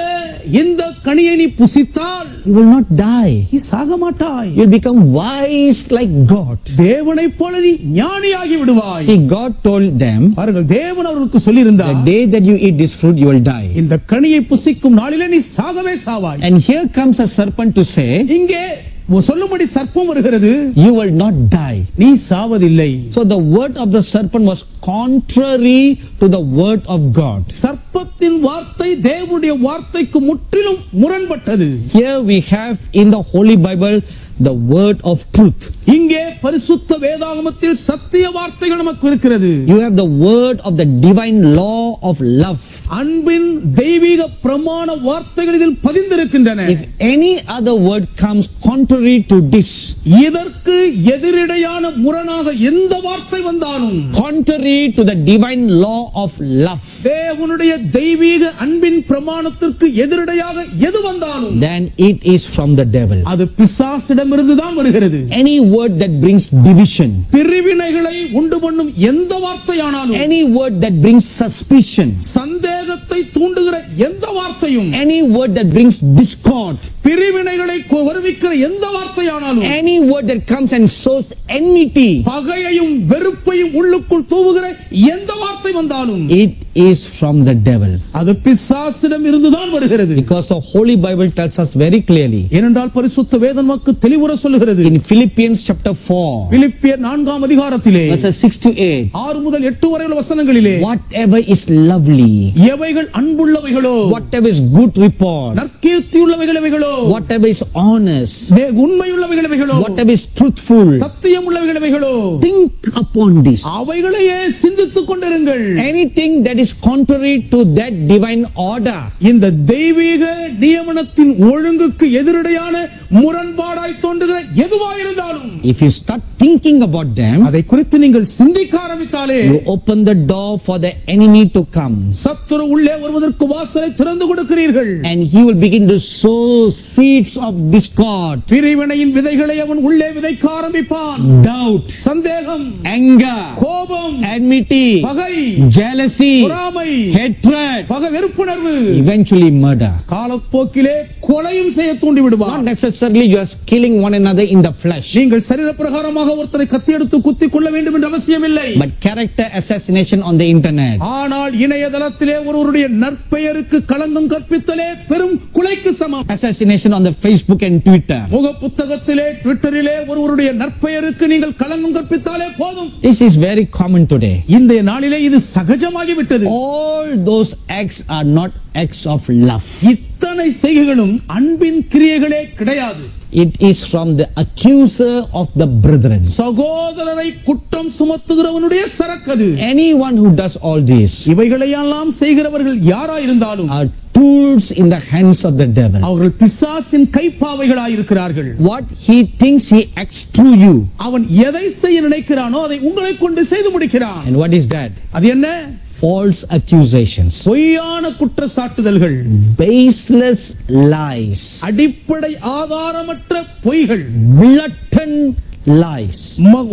Speaker 2: இந்த கனியை நீ புசித்தால்
Speaker 1: you will not die.
Speaker 2: நீ சாக மாட்டாய்.
Speaker 1: You will become wise like God.
Speaker 2: தேவனைப் போல நீ ஞானியாகி விடுவாய்.
Speaker 1: See, God told them,
Speaker 2: பாருங்கள், தேவன் அவர்களுக்கு சொல்லியிருந்தார்,
Speaker 1: the day that you eat this fruit, you will die.
Speaker 2: இந்த கனியை புசிக்கும் நாளிலே நீ சாகவே சாவாய்.
Speaker 1: And here comes a serpent to say,
Speaker 2: இங்கே சொல்லும்படி சர்ப்பம் வருகிறது,
Speaker 1: you will not die.
Speaker 2: நீ சாவதில்லை.
Speaker 1: So the word of the serpent was contrary to the word of God.
Speaker 2: சர்ப்பத்தின் வார்த்தை தேவனுடைய வார்த்தைக்கு முற்றிலும் முரண்பட்டது.
Speaker 1: Here we have in the Holy Bible the word of truth.
Speaker 2: இங்கே பரிசுத்த வேதாகமத்தில் சத்திய வார்த்தைகள் நமக்கு இருக்கிறது.
Speaker 1: You have the word of the divine law of love.
Speaker 2: அன்பின் தெய்வீக பிரமாண வார்த்தைகள் இதில் பதிந்திருக்கின்றன.
Speaker 1: If any other word comes contrary to this,
Speaker 2: இதற்கு எதிரிடையான முரணாக எந்த வார்த்தை வந்தாலும்,
Speaker 1: contrary to the divine law of love,
Speaker 2: தேவனுடைய தெய்வீக அன்பின் பிரமாணத்திற்கு எதிரிடையாக எது வந்தாலும்,
Speaker 1: then it is from the devil.
Speaker 2: அது பிசாசிடமிருந்து தான் வருகிறது.
Speaker 1: Any word that brings division,
Speaker 2: பிரிவினைகளை உண்டு பண்ணும் எந்த வார்த்தையானாலும்,
Speaker 1: any word that brings suspicion,
Speaker 2: சந்தேகத்தை தூண்டுகிற எந்த வார்த்தையும்,
Speaker 1: any word that brings discord,
Speaker 2: பிரிவினைகளை வருவிக்கிற எந்த வார்த்தையானாலும்,
Speaker 1: any word that comes and sows enmity,
Speaker 2: பகையையும் வெறுப்பையும் உள்ளுக்குள் தூவுகிற எந்த வார்த்தை வந்தாலும்,
Speaker 1: it is from the devil.
Speaker 2: அது பிசாசிடம் இருந்துதான் வருகிறது.
Speaker 1: Because the Holy Bible tells us very clearly.
Speaker 2: ஏனென்றால் பரிசுத்த வேதம் நமக்கு தெளிவுற சொல்லுகிறது.
Speaker 1: In Philippians chapter 4.
Speaker 2: பிலிப்பியர் 4ஆம் அதிகாரத்திலே
Speaker 1: verses 6 to 8.
Speaker 2: 6 முதல் 8 வரையுள்ள வசனங்களிலே
Speaker 1: Whatever is lovely.
Speaker 2: எவைகள் அன்புள்ளவைகளோ.
Speaker 1: Whatever is good report.
Speaker 2: நற்கீர்த்தியுள்ளவைகள் எவைகளோ.
Speaker 1: Whatever is honest.
Speaker 2: உண்மையுள்ளவைகள் எவைகளோ.
Speaker 1: Whatever is truthful.
Speaker 2: சத்தியமுள்ளவைகள் எவைகளோ.
Speaker 1: Think upon this.
Speaker 2: அவைகளையே சிந்தித்துக் கொண்டிருங்கள்.
Speaker 1: Anything that is contrary to that divine order.
Speaker 2: இந்த தெய்வீக நியமனத்தின் ஒழுங்குக்கு எதிரடையான முரண்பாடாய் தோன்றுகிற எதுவாயிருந்தாலும்
Speaker 1: if you start thinking about them,
Speaker 2: அதை குறித்து நீங்கள் சிந்திக்க ஆரம்பித்தாலே
Speaker 1: you open the door for the enemy to come.
Speaker 2: சத்துரு உள்ளே வருவதற்கு வாசலை திறந்து கொடுக்கிறீர்கள்.
Speaker 1: And he will begin to sow seeds of discord.
Speaker 2: பிரிவினையின் விதைகளை அவன் உள்ளே விதைக்க ஆரம்பிப்பான்.
Speaker 1: Doubt,
Speaker 2: சந்தேகம்,
Speaker 1: anger,
Speaker 2: கோபம்,
Speaker 1: enmity,
Speaker 2: பகை,
Speaker 1: jealousy,
Speaker 2: பொறாமை,
Speaker 1: hatred,
Speaker 2: பகை வெறுப்புணர்வு,
Speaker 1: eventually murder.
Speaker 2: காலப்போக்கிலே கொலையும் செய்ய தூண்டி விடுவான்.
Speaker 1: Not necessarily you are killing one another in the flesh.
Speaker 2: நீங்கள் சரீர பிரகாரமாக ஒருத்தரை கத்தி எடுத்து குத்தி கொள்ள வேண்டும் என்ற அவசியம் இல்லை.
Speaker 1: But character assassination on the internet.
Speaker 2: ஆனால் இணையதளத்திலே ஒருவருடைய நற்பெயருக்கு களங்கம் கற்பித்தலே பெரும் கொலைக்கு சமம்.
Speaker 1: Assassination on the Facebook and Twitter.
Speaker 2: முக புத்தகத்திலே ட்விட்டரிலே ஒருவருடைய நற்பெயருக்கு நீங்கள் களங்கம் கற்பித்தாலே போதும்.
Speaker 1: This is very common today.
Speaker 2: இந்த நாளிலே இது சகஜமாகி விட்டது.
Speaker 1: All those acts are not acts of love.
Speaker 2: இத்தனை செய்கைகளும் அன்பின் கிரியைகளே கிடையாது.
Speaker 1: It is from the accuser of the brethren.
Speaker 2: சகோதரரை குற்றம் சுமத்துகிறவனுடைய சரக்கது.
Speaker 1: Anyone who does all this
Speaker 2: இவைகளையெல்லாம் செய்கிறவர்கள் யாராயிருந்தாலும்
Speaker 1: are tools in the hands of the devil.
Speaker 2: அவர்கள் பிசாசின் கைப்பாவைகளாய் இருக்கிறார்கள்.
Speaker 1: What he thinks he acts through you.
Speaker 2: அவன் எதை செய்ய நினைக்கிறானோ அதை உங்களை கொண்டு செய்து முடிக்கிறான்.
Speaker 1: And what is that?
Speaker 2: அது என்ன?
Speaker 1: False accusations.
Speaker 2: பொய்யான குற்றச்சாட்டுதல்கள்.
Speaker 1: Baseless lies.
Speaker 2: அடிப்படை ஆதாரமற்ற பொய்கள்.
Speaker 1: Blatant lies.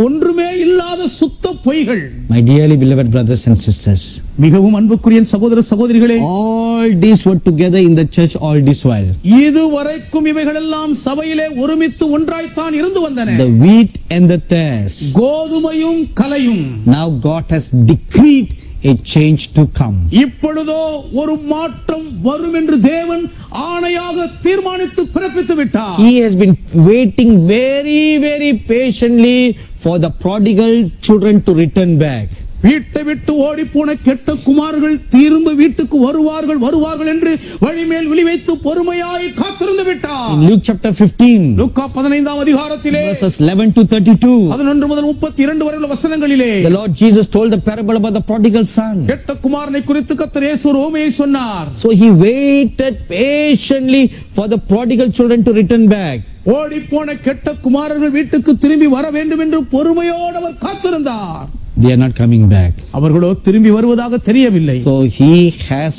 Speaker 2: ஒன்றுமே இல்லாத சுத்த பொய்கள்.
Speaker 1: My dearly beloved brothers and sisters,
Speaker 2: மிகவும் அன்புக்குரிய சகோதர சகோதரிகளே,
Speaker 1: all these were together in the church all this while.
Speaker 2: இதுவரைக்கும் இவைகளெல்லாம் சபையிலே ஒருமித்து ஒன்றாய்த்தான் இருந்து வந்தன.
Speaker 1: The wheat and the tares.
Speaker 2: கோதுமையும் கலையும்.
Speaker 1: Now God has decreed a change to come.
Speaker 2: இப்பொழுதோ ஒரு மாற்றம் வரும் என்று தேவன் ஆணையாக தீர்மானித்து பிறப்பித்து விட்டார்.
Speaker 1: He has been waiting very patiently for the prodigal children to return back.
Speaker 2: வீட்டை விட்டு ஓடி போன கெட்ட குமாரர்கள் திரும்ப வீட்டுக்கு வருவார்கள் என்று வழிமேல் விழி வைத்து பொறுமையாய் காத்திருந்து விட்டார்.
Speaker 1: In Luke chapter 15,
Speaker 2: லூக்கா 15ஆம் அதிகாரத்திலே
Speaker 1: verses 11 to 32,
Speaker 2: 11 முதல் 32 வரையுள்ள வசனங்களிலே
Speaker 1: the Lord Jesus told the parable about the prodigal son.
Speaker 2: கெட்ட குமாரனை குறித்து கர்த்தர் இயேசு ஒரு உவமையை சொன்னார்.
Speaker 1: So he waited patiently for the prodigal children to return back.
Speaker 2: ஓடி போன கெட்ட குமாரர்கள் வீட்டுக்கு திரும்பி வர வேண்டும் என்று பொறுமையோடு அவர் காத்திருந்தார்.
Speaker 1: They are not coming back.
Speaker 2: அவர்களோ திரும்பி வருவதாக தெரியவில்லை.
Speaker 1: So he has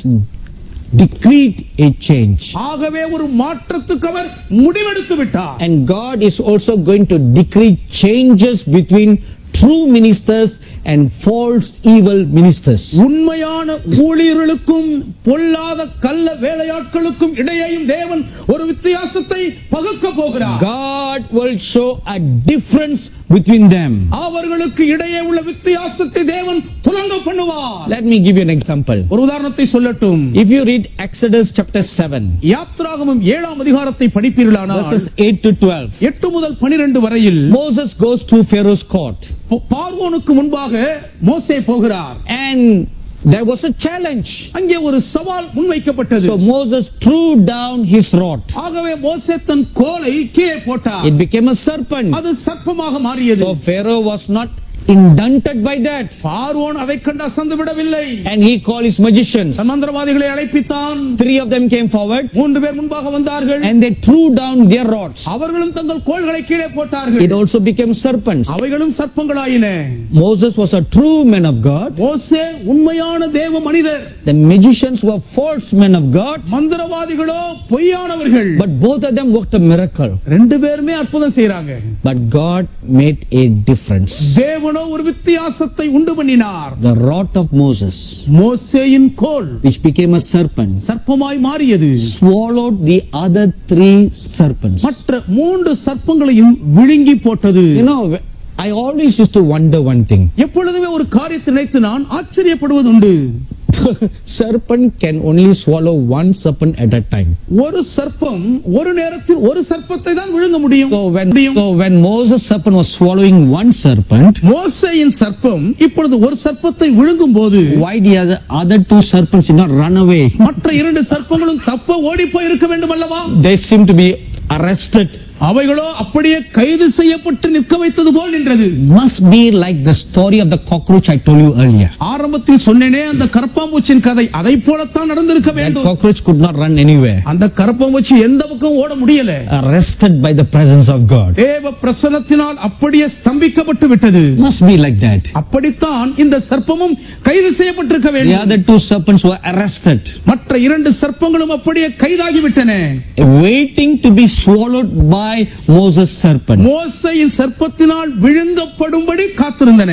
Speaker 1: decreed a change.
Speaker 2: ஆகவே ஒரு மாற்றத்துக்கு அவர் முடிவெடுத்து விட்டார்.
Speaker 1: And God is also going to decree changes between true ministers and false evil ministers.
Speaker 2: உண்மையான ஊழியர்களுக்கும் பொல்லாத கள்ள வேலையாட்களுக்கும் இடையேயும் தேவன் ஒரு வித்தியாசத்தை பகுக்க போகிறார்.
Speaker 1: God will show a difference between them.
Speaker 2: அவர்களுக்கு இடையே உள்ள வித்தியாசத்தை தேவன் துலங்க பண்ணுவார்.
Speaker 1: Let me give you an example.
Speaker 2: ஒரு உதாரணத்தை சொல்லட்டும்.
Speaker 1: If you read Exodus chapter 7,
Speaker 2: யாத்ராகமம் 7ஆம் அதிகாரத்தை படிப்பீர்களானால்
Speaker 1: verses 8 to 12,
Speaker 2: 8 முதல் 12 வரையில்
Speaker 1: Moses goes to Pharaoh's court.
Speaker 2: பார்வோனுக்கு முன்பாக மோசே போகிறார்.
Speaker 1: And there was a challenge.
Speaker 2: அங்கே ஒரு சவால் முன்வைக்கப்பட்டது.
Speaker 1: So Moses threw down his rod.
Speaker 2: ஆகவே மோசே தன் கோலை கீழே போட்டார்.
Speaker 1: It became a serpent.
Speaker 2: அது சர்ப்பமாக மாறியது.
Speaker 1: So Pharaoh was not indulted by that.
Speaker 2: பார்வோன் அதை கண்டு அசந்து விடவில்லை.
Speaker 1: And he called his magicians.
Speaker 2: மந்திரவாதிகளை அழைப்பித்தான்.
Speaker 1: 3 of them came forward.
Speaker 2: 3 பேர் முன்பாக வந்தார்கள்.
Speaker 1: And they threw down their rods.
Speaker 2: அவர்களும் தங்கள் கோல்களை கீழே போட்டார்கள்.
Speaker 1: It also became serpents.
Speaker 2: அவைகளும் சர்ப்பங்களாயின.
Speaker 1: Moses was a true man of God.
Speaker 2: மோசே உண்மையான தேவ மனிதர்.
Speaker 1: The magicians were false men of God.
Speaker 2: மந்திரவாதிகளோ பொய்யானவர்கள்.
Speaker 1: But both of them worked a miracle.
Speaker 2: 2 பேருமே அற்புதம் செய்றாங்க.
Speaker 1: But God made a difference.
Speaker 2: ஒரு வித்தியாசத்தை உண்டு பண்ணினார்.
Speaker 1: The rod of Moses,
Speaker 2: மோசேயின் கோல்,
Speaker 1: which became a serpent,
Speaker 2: சர்ப்பமாய் மாறியது,
Speaker 1: swallowed the other 3 serpents.
Speaker 2: மற்ற 3 சர்ப்பங்களையும் விழுங்கி போட்டது.
Speaker 1: You know, I always used to wonder one thing.
Speaker 2: எப்பொழுதுமே ஒரு காரியத்தை நினைத்து நான் ஆச்சரியப்படுவது உண்டு.
Speaker 1: serpent can only swallow one serpent at a time.
Speaker 2: ஒரு சர்ப்பம் ஒரு நேரத்தில் ஒரு சர்ப்பத்தை தான் விழுங்க முடியும்.
Speaker 1: So when Moses' serpent was swallowing one serpent,
Speaker 2: மோசேயின் சர்ப்பம் இப்பொழுது ஒரு சர்ப்பத்தை விழுங்கும் போது
Speaker 1: why the other two serpents did not run away?
Speaker 2: மற்ற இரண்டு சர்ப்பங்களும் தப்ப ஓடி போய் இருக்க வேண்டும் அல்லவா?
Speaker 1: They seem to be arrested.
Speaker 2: அவைகளோ அப்படியே கைது செய்யப்பட்டு நிற்க வைத்தது போல் நின்றது.
Speaker 1: Must be like the story of the cockroach I told you earlier.
Speaker 2: ஆரம்பத்தில் சொன்னேனே அந்த கரப்பாம்பூச்சியின் கதை அதை போலத்தான் நடந்திருக்க வேண்டும்.
Speaker 1: That cockroach could not run anywhere.
Speaker 2: அந்த கரப்பாம்பூச்சி எந்த பக்கம் ஓட முடியல.
Speaker 1: Arrested by the presence of God.
Speaker 2: தேவ பிரசன்னத்தினால் அப்படியே ஸ்தம்பிக்கப்பட்டு விட்டது.
Speaker 1: Must be like that.
Speaker 2: அப்படித்தான் இந்த சர்ப்பமும் கைது செய்யப்பட்டிருக்க வேண்டும்.
Speaker 1: The other two serpents were arrested.
Speaker 2: மற்ற இரண்டு சர்ப்பங்களும் அப்படியே கைதாகி விட்டன.
Speaker 1: Waiting to be swallowed by Moses' serpent.
Speaker 2: மோசேயின் சர்ப்பத்தினால் விழுங்கப்படும்படி காத்திருந்தன.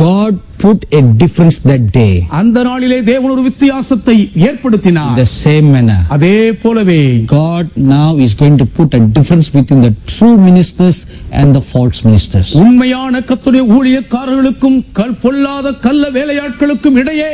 Speaker 1: God put a difference that day.
Speaker 2: அந்த நாளிலே தேவன் ஒரு வித்தியாசத்தை ஏற்படுத்தினார்.
Speaker 1: The same manner.
Speaker 2: அதே போலவே
Speaker 1: God now is going to put a difference between the true ministers and the false ministers.
Speaker 2: உண்மையான கர்த்தருடைய ஊழியக்காரர்களுக்கும் பொல்லாத கள்ள வேலையாட்களுக்கும் இடையே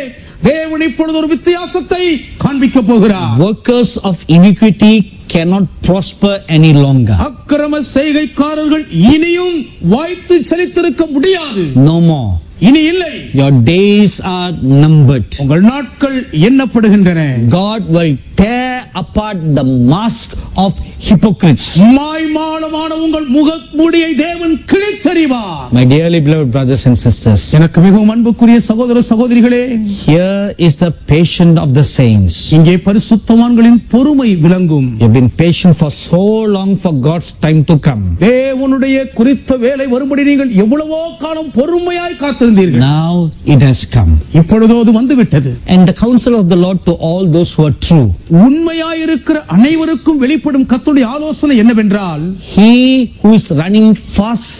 Speaker 2: தேவன் இப்பொழுது ஒரு வித்தியாசத்தை காண்பிக்க போகிறார்.
Speaker 1: Workers of iniquity cannot prosper any longer.
Speaker 2: அக்கிரம செய்கைக்காரர்கள் இனியும் வாய்த்து செழித்திருக்க முடியாது.
Speaker 1: No more.
Speaker 2: இனி இல்லை.
Speaker 1: Your days are numbered.
Speaker 2: உங்கள் நாட்கள் எண்ணப்படுகின்றன.
Speaker 1: God will tear apart the mask of hypocrites.
Speaker 2: மாய்மாலமான உங்கள் முகமூடியை தேவன் கிழித்தெறிவார்.
Speaker 1: My dearly beloved brothers and sisters,
Speaker 2: எனக்கு மிகவும் அன்புக்குரிய சகோதர சகோதரிகளே,
Speaker 1: here is the patience of the saints.
Speaker 2: இங்கே பரிசுத்தவான்களின் பொறுமை விளங்கும்.
Speaker 1: You've been patient for so long for God's time to come.
Speaker 2: தேவனுடைய குறித்த வேளை வரும்படி நீங்கள் எவ்வளவோ காலம் பொறுமையாய் காத்திருந்தீர்கள்.
Speaker 1: Now it has come.
Speaker 2: இப்பொழுது அது வந்துவிட்டது.
Speaker 1: And the counsel of the Lord to all those who are true.
Speaker 2: உண்மையாய் இருக்கிற அனைவருக்கும் வெளிப்படும் கர்த்தருடைய ஆலோசனை என்னவென்றால்,
Speaker 1: He who is running fast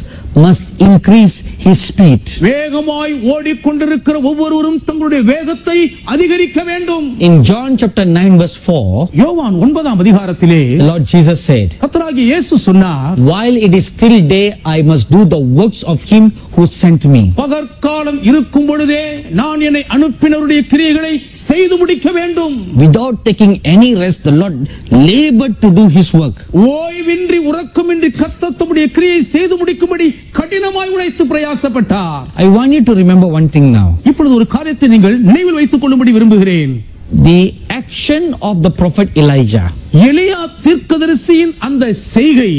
Speaker 1: must increase his speed.
Speaker 2: வேகமாய் ஓடிக்கொண்டிருக்கிற ஒவ்வொருவரும் தங்களுடைய வேகத்தை அதிகரிக்க வேண்டும்.
Speaker 1: In John chapter 9 verse 4,
Speaker 2: யோவான் 9ஆம் அதிகாரத்திலே
Speaker 1: the Lord Jesus said,
Speaker 2: கர்த்தராகிய இயேசு சொன்னார்,
Speaker 1: while it is still day, I must do the works of him who sent me.
Speaker 2: பகற்காலம் இருக்கும் பொழுதே நான் என்னை அனுப்பினவருடைய கிரியைகளை செய்து முடிக்க வேண்டும்.
Speaker 1: Without taking any rest, the Lord labored to do his work.
Speaker 2: ஓய்வின்றி உறக்கமின்றி கர்த்தர் தம்முடைய கிரியை செய்து முடிக்கும்படி கடினமாய் உழைத்து பிரயாசப்பட்டார்.
Speaker 1: I want you to remember one thing now.
Speaker 2: இப்பொழுது ஒரு காரியத்தை நீங்கள் நினைவில் வைத்துக் கொள்ளும்படி விரும்புகிறேன்.
Speaker 1: The action of the prophet Elijah.
Speaker 2: எலியா தீர்க்கதரிசியின் அந்த செய்கை,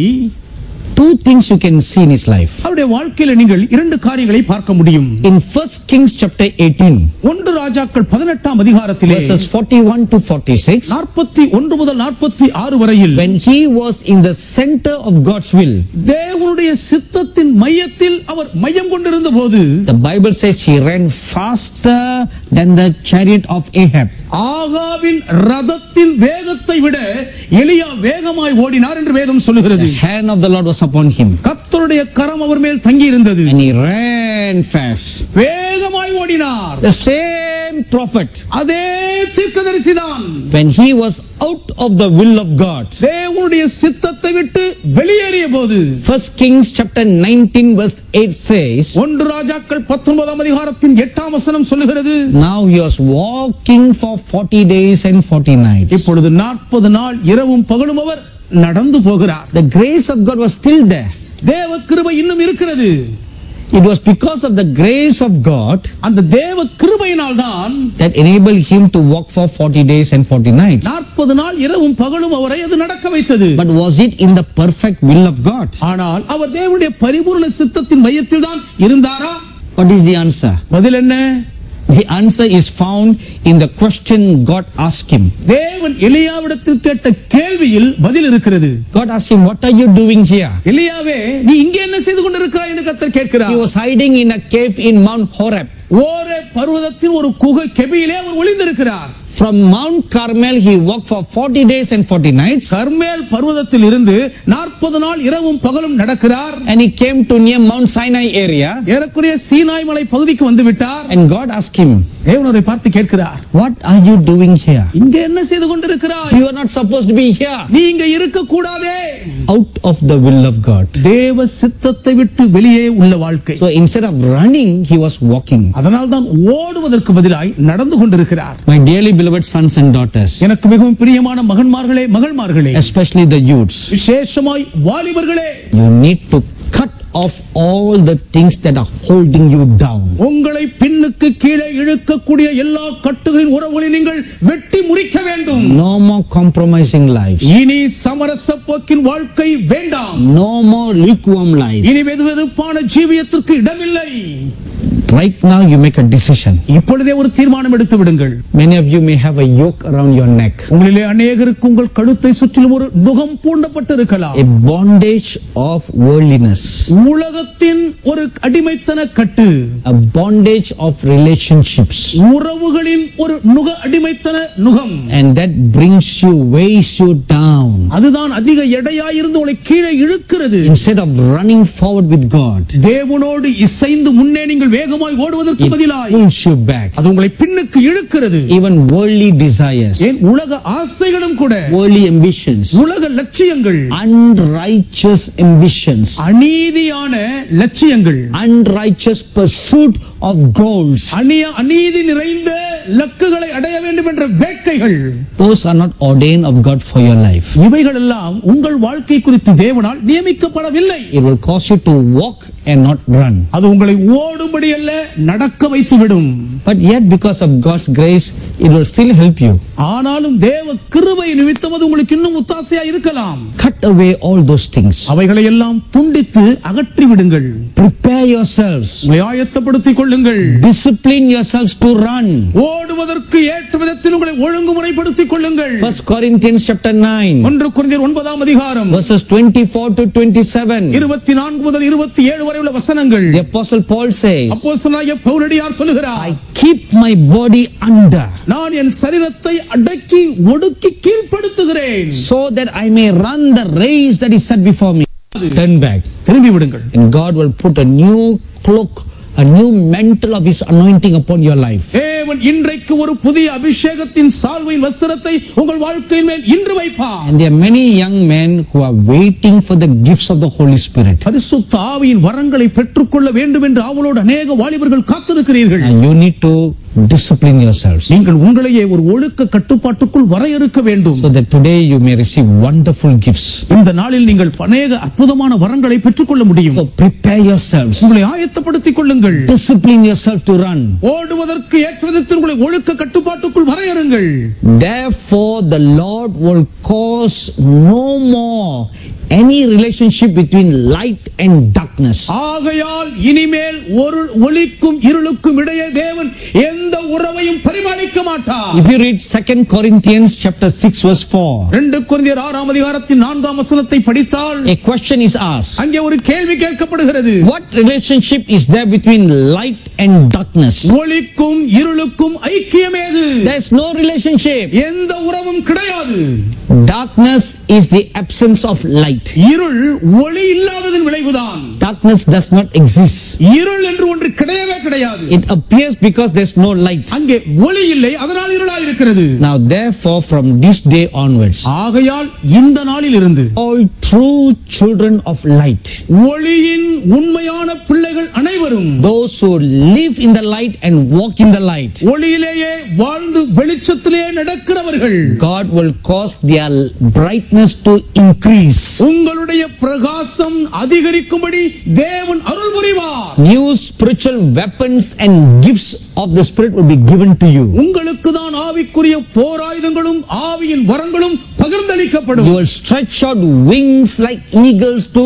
Speaker 1: two things you can see in his life.
Speaker 2: அவருடைய வாழ்க்கையில நீங்கள் இரண்டு காரியங்களை பார்க்க முடியும்.
Speaker 1: In 1 Kings chapter 18,
Speaker 2: 1 ராஜாக்கள் 18ஆம் அதிகாரத்திலே
Speaker 1: verses 41 to 46,
Speaker 2: 41 முதல் 46 வரையில்,
Speaker 1: when he was in the center of God's will,
Speaker 2: தேவனுடைய சித்தத்தின் மையத்தில் அவர் மையம் கொண்டிருந்த போது,
Speaker 1: the Bible says he ran faster than the chariot of Ahab.
Speaker 2: ஆகாவின் ரதத்தின் வேகத்தை விட எலியா வேகமாய் ஓடினார் என்று வேதம் சொல்லுகிறது.
Speaker 1: The hand of the Lord was upon him.
Speaker 2: கர்த்தருடைய கரம் அவர் மேல் தங்கி இருந்தது.
Speaker 1: And he ran fast.
Speaker 2: வேகமாய் ஓடினார்.
Speaker 1: The same prophet,
Speaker 2: அதே தீர்க்கதரிசிதான்,
Speaker 1: when he was out of the will of God,
Speaker 2: தேவனுடைய சித்தத்தை விட்டு வெளியேறிய போது,
Speaker 1: 1 Kings chapter 19 verse 8 says,
Speaker 2: 1 ராஜாக்கள் 19ஆம் அதிகாரத்தின் 8ஆம் வசனம் சொல்லுகிறது,
Speaker 1: now he was walking for 40 days and 40 nights.
Speaker 2: இப்பொழுது 40 நாள் இரவும் பகலும் அவர் நடந்து போகிறார்.
Speaker 1: The grace of God was still there.
Speaker 2: தேவ கிருபை இன்னும் இருக்கிறது.
Speaker 1: It was because of the grace of God,
Speaker 2: அந்த தேவ கிருபையினால் தான்,
Speaker 1: that enabled him to walk for 40 days and 40 nights.
Speaker 2: 40 நாள் இரவும் பகலும் அவரை அது நடக்க வைத்தது.
Speaker 1: But was it in the perfect will of God?
Speaker 2: ஆனால் அவர் தேவனுடைய பரிபூர்ண சித்தத்தின் மையத்தில் தான் இருந்தாரா?
Speaker 1: What is the answer?
Speaker 2: பதில் என்ன?
Speaker 1: The answer is found in the question God asked him.
Speaker 2: தேவன் எலியாவிடத்தில் கேட்ட கேள்வியில் பதில் இருக்கிறது.
Speaker 1: God asked him, what are you doing here?
Speaker 2: எலியாவே, நீ இங்கே என்ன செய்து கொண்டிருக்கிறாய் என்று கர்த்தர் கேட்கிறார்.
Speaker 1: He was hiding in a cave in Mount Horeb.
Speaker 2: ஓரே பர்வதத்தின் ஒரு குகை கெபியிலே அவர் ஒளிந்திருக்கிறார்.
Speaker 1: From Mount Carmel he walked for 40 days and 40 nights.
Speaker 2: கர்மேல் பர்வதத்தில் இருந்து 40 நாள் இரவும் பகலும் நடக்கிறார்.
Speaker 1: And he came to near Mount Sinai area.
Speaker 2: ஏறக்குறைய சீனாய் மலை பகுதிக்கு வந்து விட்டார்.
Speaker 1: And God asked him,
Speaker 2: தேவன் அவரை பார்த்து கேட்கிறார்,
Speaker 1: what are you doing here?
Speaker 2: இங்க என்ன செய்து கொண்டிருக்கிறாய்?
Speaker 1: You are not supposed to be here.
Speaker 2: நீ இங்க இருக்க கூடாதே.
Speaker 1: Out of the will of God.
Speaker 2: தேவ சித்தத்தை விட்டு வெளியே உள்ள வாழ்க்கை.
Speaker 1: So instead of running, he was walking.
Speaker 2: அதனால் தான் ஓடுவதற்கு பதிலாய் நடந்து கொண்டிருக்கிறார்.
Speaker 1: My dearly beloved sons and daughters,
Speaker 2: எனக்கு மிகவும் பிரியமான மகன்மார்களே மகள்மார்களே,
Speaker 1: especially the youths,
Speaker 2: விசேஷமாய் வாலிபர்களே,
Speaker 1: you need to cut off all the things that are holding you down.
Speaker 2: உங்களை பின்னுக்கு கீழே இழுக்கக்கூடிய எல்லா கட்டுகளின் உறவுகளை நீங்கள் வெட்டி முறிக்க வேண்டும்.
Speaker 1: No more compromising lives.
Speaker 2: இனி சமரச போக்கின் வாழ்க்கை வேண்டாம்.
Speaker 1: No more lukewarm life.
Speaker 2: இனி வெதுவெதுப்பான ஜீவியத்திற்கு இடமில்லை.
Speaker 1: Right now you make a decision.
Speaker 2: இப்பொழுதே ஒரு தீர்மானம் எடுத்து விடுங்கள்.
Speaker 1: Many of you may have a yoke around your neck.
Speaker 2: உங்களிலே அநேகருக்கு உங்கள் கழுத்தை சுற்றிலும் ஒரு நுகம் பூண்டப்பட்டு இருக்கலாம்.
Speaker 1: A bondage of worldliness.
Speaker 2: உலகத்தின் ஒரு அடிமைத்தன கட்டு.
Speaker 1: A bondage of relationships.
Speaker 2: உறவுகளின் ஒரு நுக அடிமைத்தன நுகம்.
Speaker 1: And that brings you, weighs you down.
Speaker 2: அதுதான் அதிக எடையாய் இருந்து உங்களை கீழே இழுக்கிறது.
Speaker 1: Instead of running forward with God,
Speaker 2: தேவனோடு இசைந்து முன்னே நீங்கள் வேகமாய் ஓடுவதற்கு பதிலாய்
Speaker 1: pulls you back.
Speaker 2: அது உங்களை பின்னுக்கு இழுக்கிறது.
Speaker 1: Even worldly desires,
Speaker 2: ஏன் உலக ஆசைகளும் கூட,
Speaker 1: worldly ambitions,
Speaker 2: உலக லட்சியங்கள்,
Speaker 1: unrighteous ambitions,
Speaker 2: அநீதியான லட்சியங்கள்,
Speaker 1: unrighteous pursuit of goals,
Speaker 2: அநீதி நிறைந்த லக்குகளை அடைய வேண்டும் என்ற வேட்கைகள்,
Speaker 1: those are not ordained of God for your life.
Speaker 2: இவைகள் எல்லாம் உங்கள் வாழ்க்கை குறித்து தேவனால் நியமிக்கப்படவில்லை.
Speaker 1: It will cause you to walk and not run.
Speaker 2: அது உங்களை ஓடும்படி அல்ல, நடக்க வைத்து விடும்.
Speaker 1: But yet because of God's grace, it will still help you.
Speaker 2: ஆனாலும் தேவ கிருபை நிமித்தம் அது உங்களுக்கு இன்னும் உத்தாசையா இருக்கலாம்.
Speaker 1: Cut away all those things.
Speaker 2: அவைகளை எல்லாம் துண்டித்து அகற்றி விடுங்கள்.
Speaker 1: Prepare yourselves.
Speaker 2: உங்களை ஆயத்தப்படுத்திக் கொள்ளுங்கள்.
Speaker 1: Discipline yourselves to run.
Speaker 2: ஓடுவதற்கு ஏற்ற விதத்தில் உங்களை ஒழுங்குமுறைப்படுத்திக் கொள்ளுங்கள்.
Speaker 1: 1 Corinthians chapter 9.
Speaker 2: 1 கொரிந்தியர் 9ஆம் அதிகாரம்
Speaker 1: verses 24 to 27.
Speaker 2: 24 முதல் 27 வரை உள்ள வசனங்கள்.
Speaker 1: The apostle Paul says,
Speaker 2: அப்போஸ்தலனாகிய பவுலடியார் சொல்லுகிறார்,
Speaker 1: I keep my body under,
Speaker 2: நான் என் சரீரத்தை அடக்கி ஒடுக்கி கீழ்ப்படுத்துகிறேன்,
Speaker 1: so that I may run the race that is set before me. Turn back.
Speaker 2: திரும்பி விடுங்கள்.
Speaker 1: And God will put a new cloak, a new mantle of his anointing upon your life.
Speaker 2: தேவன் இன்றைக்கு ஒரு புதிய அபிஷேகத்தின் சால்வையின் வஸ்திரத்தை உங்கள் வாழ்க்கையின் மேல் இன்று வைப்பார்.
Speaker 1: And there are many young men who are waiting for the gifts of the Holy Spirit.
Speaker 2: பரிசுத்த ஆவியின் வரங்களை பெற்றுக்கொள்ள வேண்டும் என்று ஆவலோடு அநேக வாலிபர்கள் காத்திருக்கிறீர்கள்.
Speaker 1: And you need to discipline yourselves,
Speaker 2: நீங்கள் உங்களையே ஒரு ஒழுக்க கட்டுப்பாட்டுக்குள் வரையறுக்க வேண்டும்.
Speaker 1: so that today you may receive wonderful gifts.
Speaker 2: இந்த நாளில் நீங்கள் அநேக அற்புதமான வரங்களை பெற்றுக்கொள்ள முடியும்.
Speaker 1: So prepare yourselves.
Speaker 2: உங்களை ஆயத்தப்படுத்திக் கொள்ளுங்கள்.
Speaker 1: Discipline yourself to run.
Speaker 2: ஓடுவதற்கு ஏற்ற விதத்தில் உங்களை ஒழுக்க கட்டுப்பாட்டுக்குள் வரையறுங்கள்.
Speaker 1: Therefore the Lord will cause no more any relationship between light and darkness.
Speaker 2: ஆகையால் இனிமேல் ஒளிக்கும் இருளுக்கும் இடையே தேவன் எந்த உறவையும் பரிபாலிக்க மாட்டார்.
Speaker 1: If you read 2 Corinthians chapter 6 verse 4,
Speaker 2: 2 கொரிந்தியர் 6ஆம் அதிகாரத்தின் 4ஆம் வசனத்தை படித்தால்
Speaker 1: a question is asked.
Speaker 2: அங்கே ஒரு கேள்வி கேட்கப்படுகிறது.
Speaker 1: What relationship is there between light and darkness?
Speaker 2: ஒளிக்கும் இருளுக்கும் ஐக்கியம் ஏது?
Speaker 1: There is no relationship.
Speaker 2: எந்த உறவும் கிடையாது.
Speaker 1: Darkness is the absence of light.
Speaker 2: இருள் ஒளி இல்லாததின் விளைவுதான்.
Speaker 1: Darkness does not exist.
Speaker 2: இருள் என்று ஒன்று கிடையவே கிடையாது.
Speaker 1: It appears because there is no light.
Speaker 2: அங்கே ஒளி இல்லை, அதனால் இருளாய் இருக்கிறது.
Speaker 1: Now therefore from this day onwards,
Speaker 2: ஆகையால் இந்த நாளில் இருந்து
Speaker 1: all true children of light,
Speaker 2: ஒளியின் உண்மையான பிள்ளைகள் அனைவரும்,
Speaker 1: those who live in the light and walk in the light,
Speaker 2: ஒளியிலேயே வாழ்ந்து வெளிச்சத்திலே நடக்கிறவர்கள்,
Speaker 1: God will cause their brightness to increase.
Speaker 2: உங்களுடைய பிரகாசம் அதிகரிக்கும்படி தேவன் அருள் புரிவார்.
Speaker 1: New spiritual weapons and gifts of the Spirit will be given to you.
Speaker 2: உங்களுக்கு தான் ஆவிக்குரிய போராயுதங்களும் ஆவியின் வரங்களும் பகிர்ந்தளிக்கப்படும்.
Speaker 1: You will stretch out wings like eagles to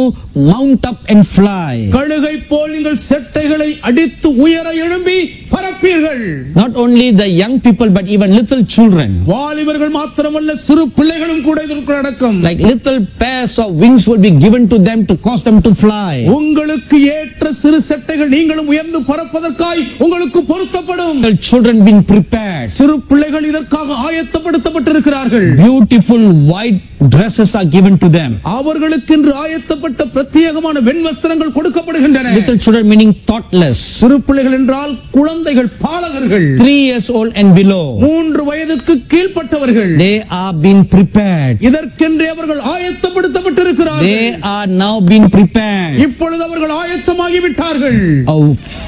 Speaker 1: mount up and fly.
Speaker 2: கழுகை போல் நீங்கள் செட்டைகளை அடித்து உயர எழும்பி பரப்பீர்கள்.
Speaker 1: Not only the young people but even little children.
Speaker 2: வாலிபர்கள் மாத்திரமல்ல சிறு பிள்ளைகளும் கூட இதற்குள் அடக்கம்.
Speaker 1: Like little pairs of wings will be given to them to cause them to fly.
Speaker 2: உங்களுக்கு ஏற்ற சிறு சட்டைகள் நீங்களும் உயர்ந்து பறப்பதற்காய் உங்களுக்கு பொருத்தப்படும்.
Speaker 1: Little children being prepared.
Speaker 2: சிறு பிள்ளைகள் இதற்காக ஆயத்தப்படுத்தப்பட்டிருக்கிறார்கள்.
Speaker 1: Beautiful white dresses are given to them.
Speaker 2: அவர்களுக்கென்று ஆயத்தப்பட்ட பிரத்யேகமான வெண்வஸ்திரங்கள் கொடுக்கப்படுகின்றன.
Speaker 1: Little children meaning thoughtless.
Speaker 2: சிறு பிள்ளைகள் என்றால் குழந்தைகள், பாலகர்கள்.
Speaker 1: 3 years old and below.
Speaker 2: 3 வயதுக்கு கீழ்ப்பட்டவர்கள்.
Speaker 1: They are being prepared.
Speaker 2: இதற்கென்று அவர்கள் ஆயத்தப்படுத்தப்பட்டிருக்கிறார்கள்.
Speaker 1: They are now being prepared.
Speaker 2: இப்பொழுது அவர்கள் ஆயத்தமாகி விட்டார்கள்.
Speaker 1: A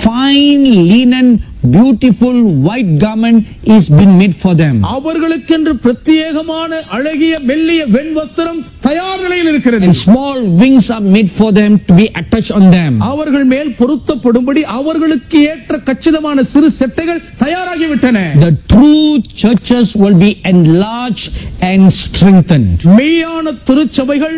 Speaker 1: fine linen beautiful white garment is been made for them.
Speaker 2: அவர்களுக்கென்று பிரத்யேகமான அழகிய மெல்லிய வெண்வஸ்திரம் தயார் நிலையில் இருக்கிறது.
Speaker 1: And small wings are made for them to be attached on them.
Speaker 2: அவர்கள் மேல் பொருத்தப்படும்படி அவர்களுக்கு ஏற்ற கச்சிதமான சிறு செட்டைகள் தயாராகிவிட்டன.
Speaker 1: The true churches will be enlarged and strengthened.
Speaker 2: மெய்யான திருச்சபைகள்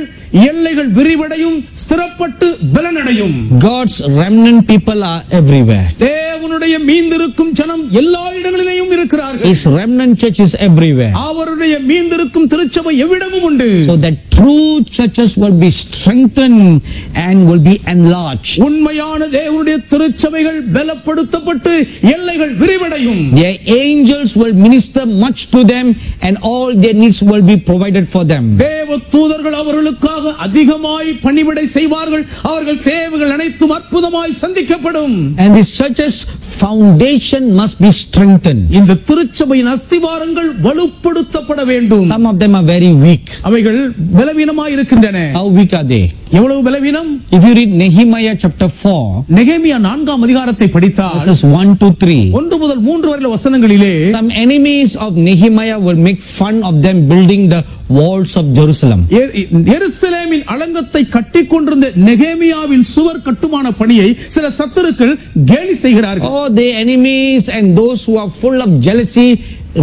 Speaker 2: எல்லைகள் விரிவடையும், ஸ்திரப்பட்டு பலனடையும்.
Speaker 1: God's remnant people are everywhere.
Speaker 2: தேவனுடைய மீந்திருக்கும் ஜனம் எல்லா இடங்களிலேயும் இருக்கிறார்கள்.
Speaker 1: His remnant church is everywhere.
Speaker 2: அவருடைய மீந்திருக்கும் திருச்சபை எவ்விடமும் உண்டு.
Speaker 1: So that true churches will be strengthened and will be enlarged.
Speaker 2: உண்மையான தேவனுடைய திருச்சபைகள் பலப்படுத்தப்பட்டு எல்லைகள் விரிவடையும்.
Speaker 1: Their angels will minister much to them and all their needs will be provided for them.
Speaker 2: தேவ தூதர்கள் அவர்களுக்காக அதிகமாய் பணிவிடை செய்வார்கள். அவர்கள் தேவைகள் அனைத்தும் அற்புதமாய் சந்திக்கப்படும்.
Speaker 1: And this church's foundation must be strengthened.
Speaker 2: இந்த திருச்சபையின் அஸ்திவாரங்கள் வலுப்படுத்தப்பட வேண்டும்.
Speaker 1: Some of them are very weak.
Speaker 2: அவைகள் பலவீனமாய் இருக்கின்றன.
Speaker 1: How weak are they?
Speaker 2: எவ்வளவு பலவீனம்?
Speaker 1: If you read Nehemiah chapter 4,
Speaker 2: நெகேமியா 4ஆம் அதிகாரத்தை படித்தால்
Speaker 1: verses 1 to 3,
Speaker 2: 1 முதல் 3 வரை வசனங்களிலே
Speaker 1: some enemies of Nehemiah will make fun of them building the walls of Jerusalem.
Speaker 2: எருசலேமின் அலங்கத்தை கட்டிக் கொண்டிருந்த நெகேமியாவின் சுவர் கட்டுமான பணியை சில சத்துருக்கள் கேலி செய்கிறார்கள்.
Speaker 1: Oh, the enemies and those who are full of jealousy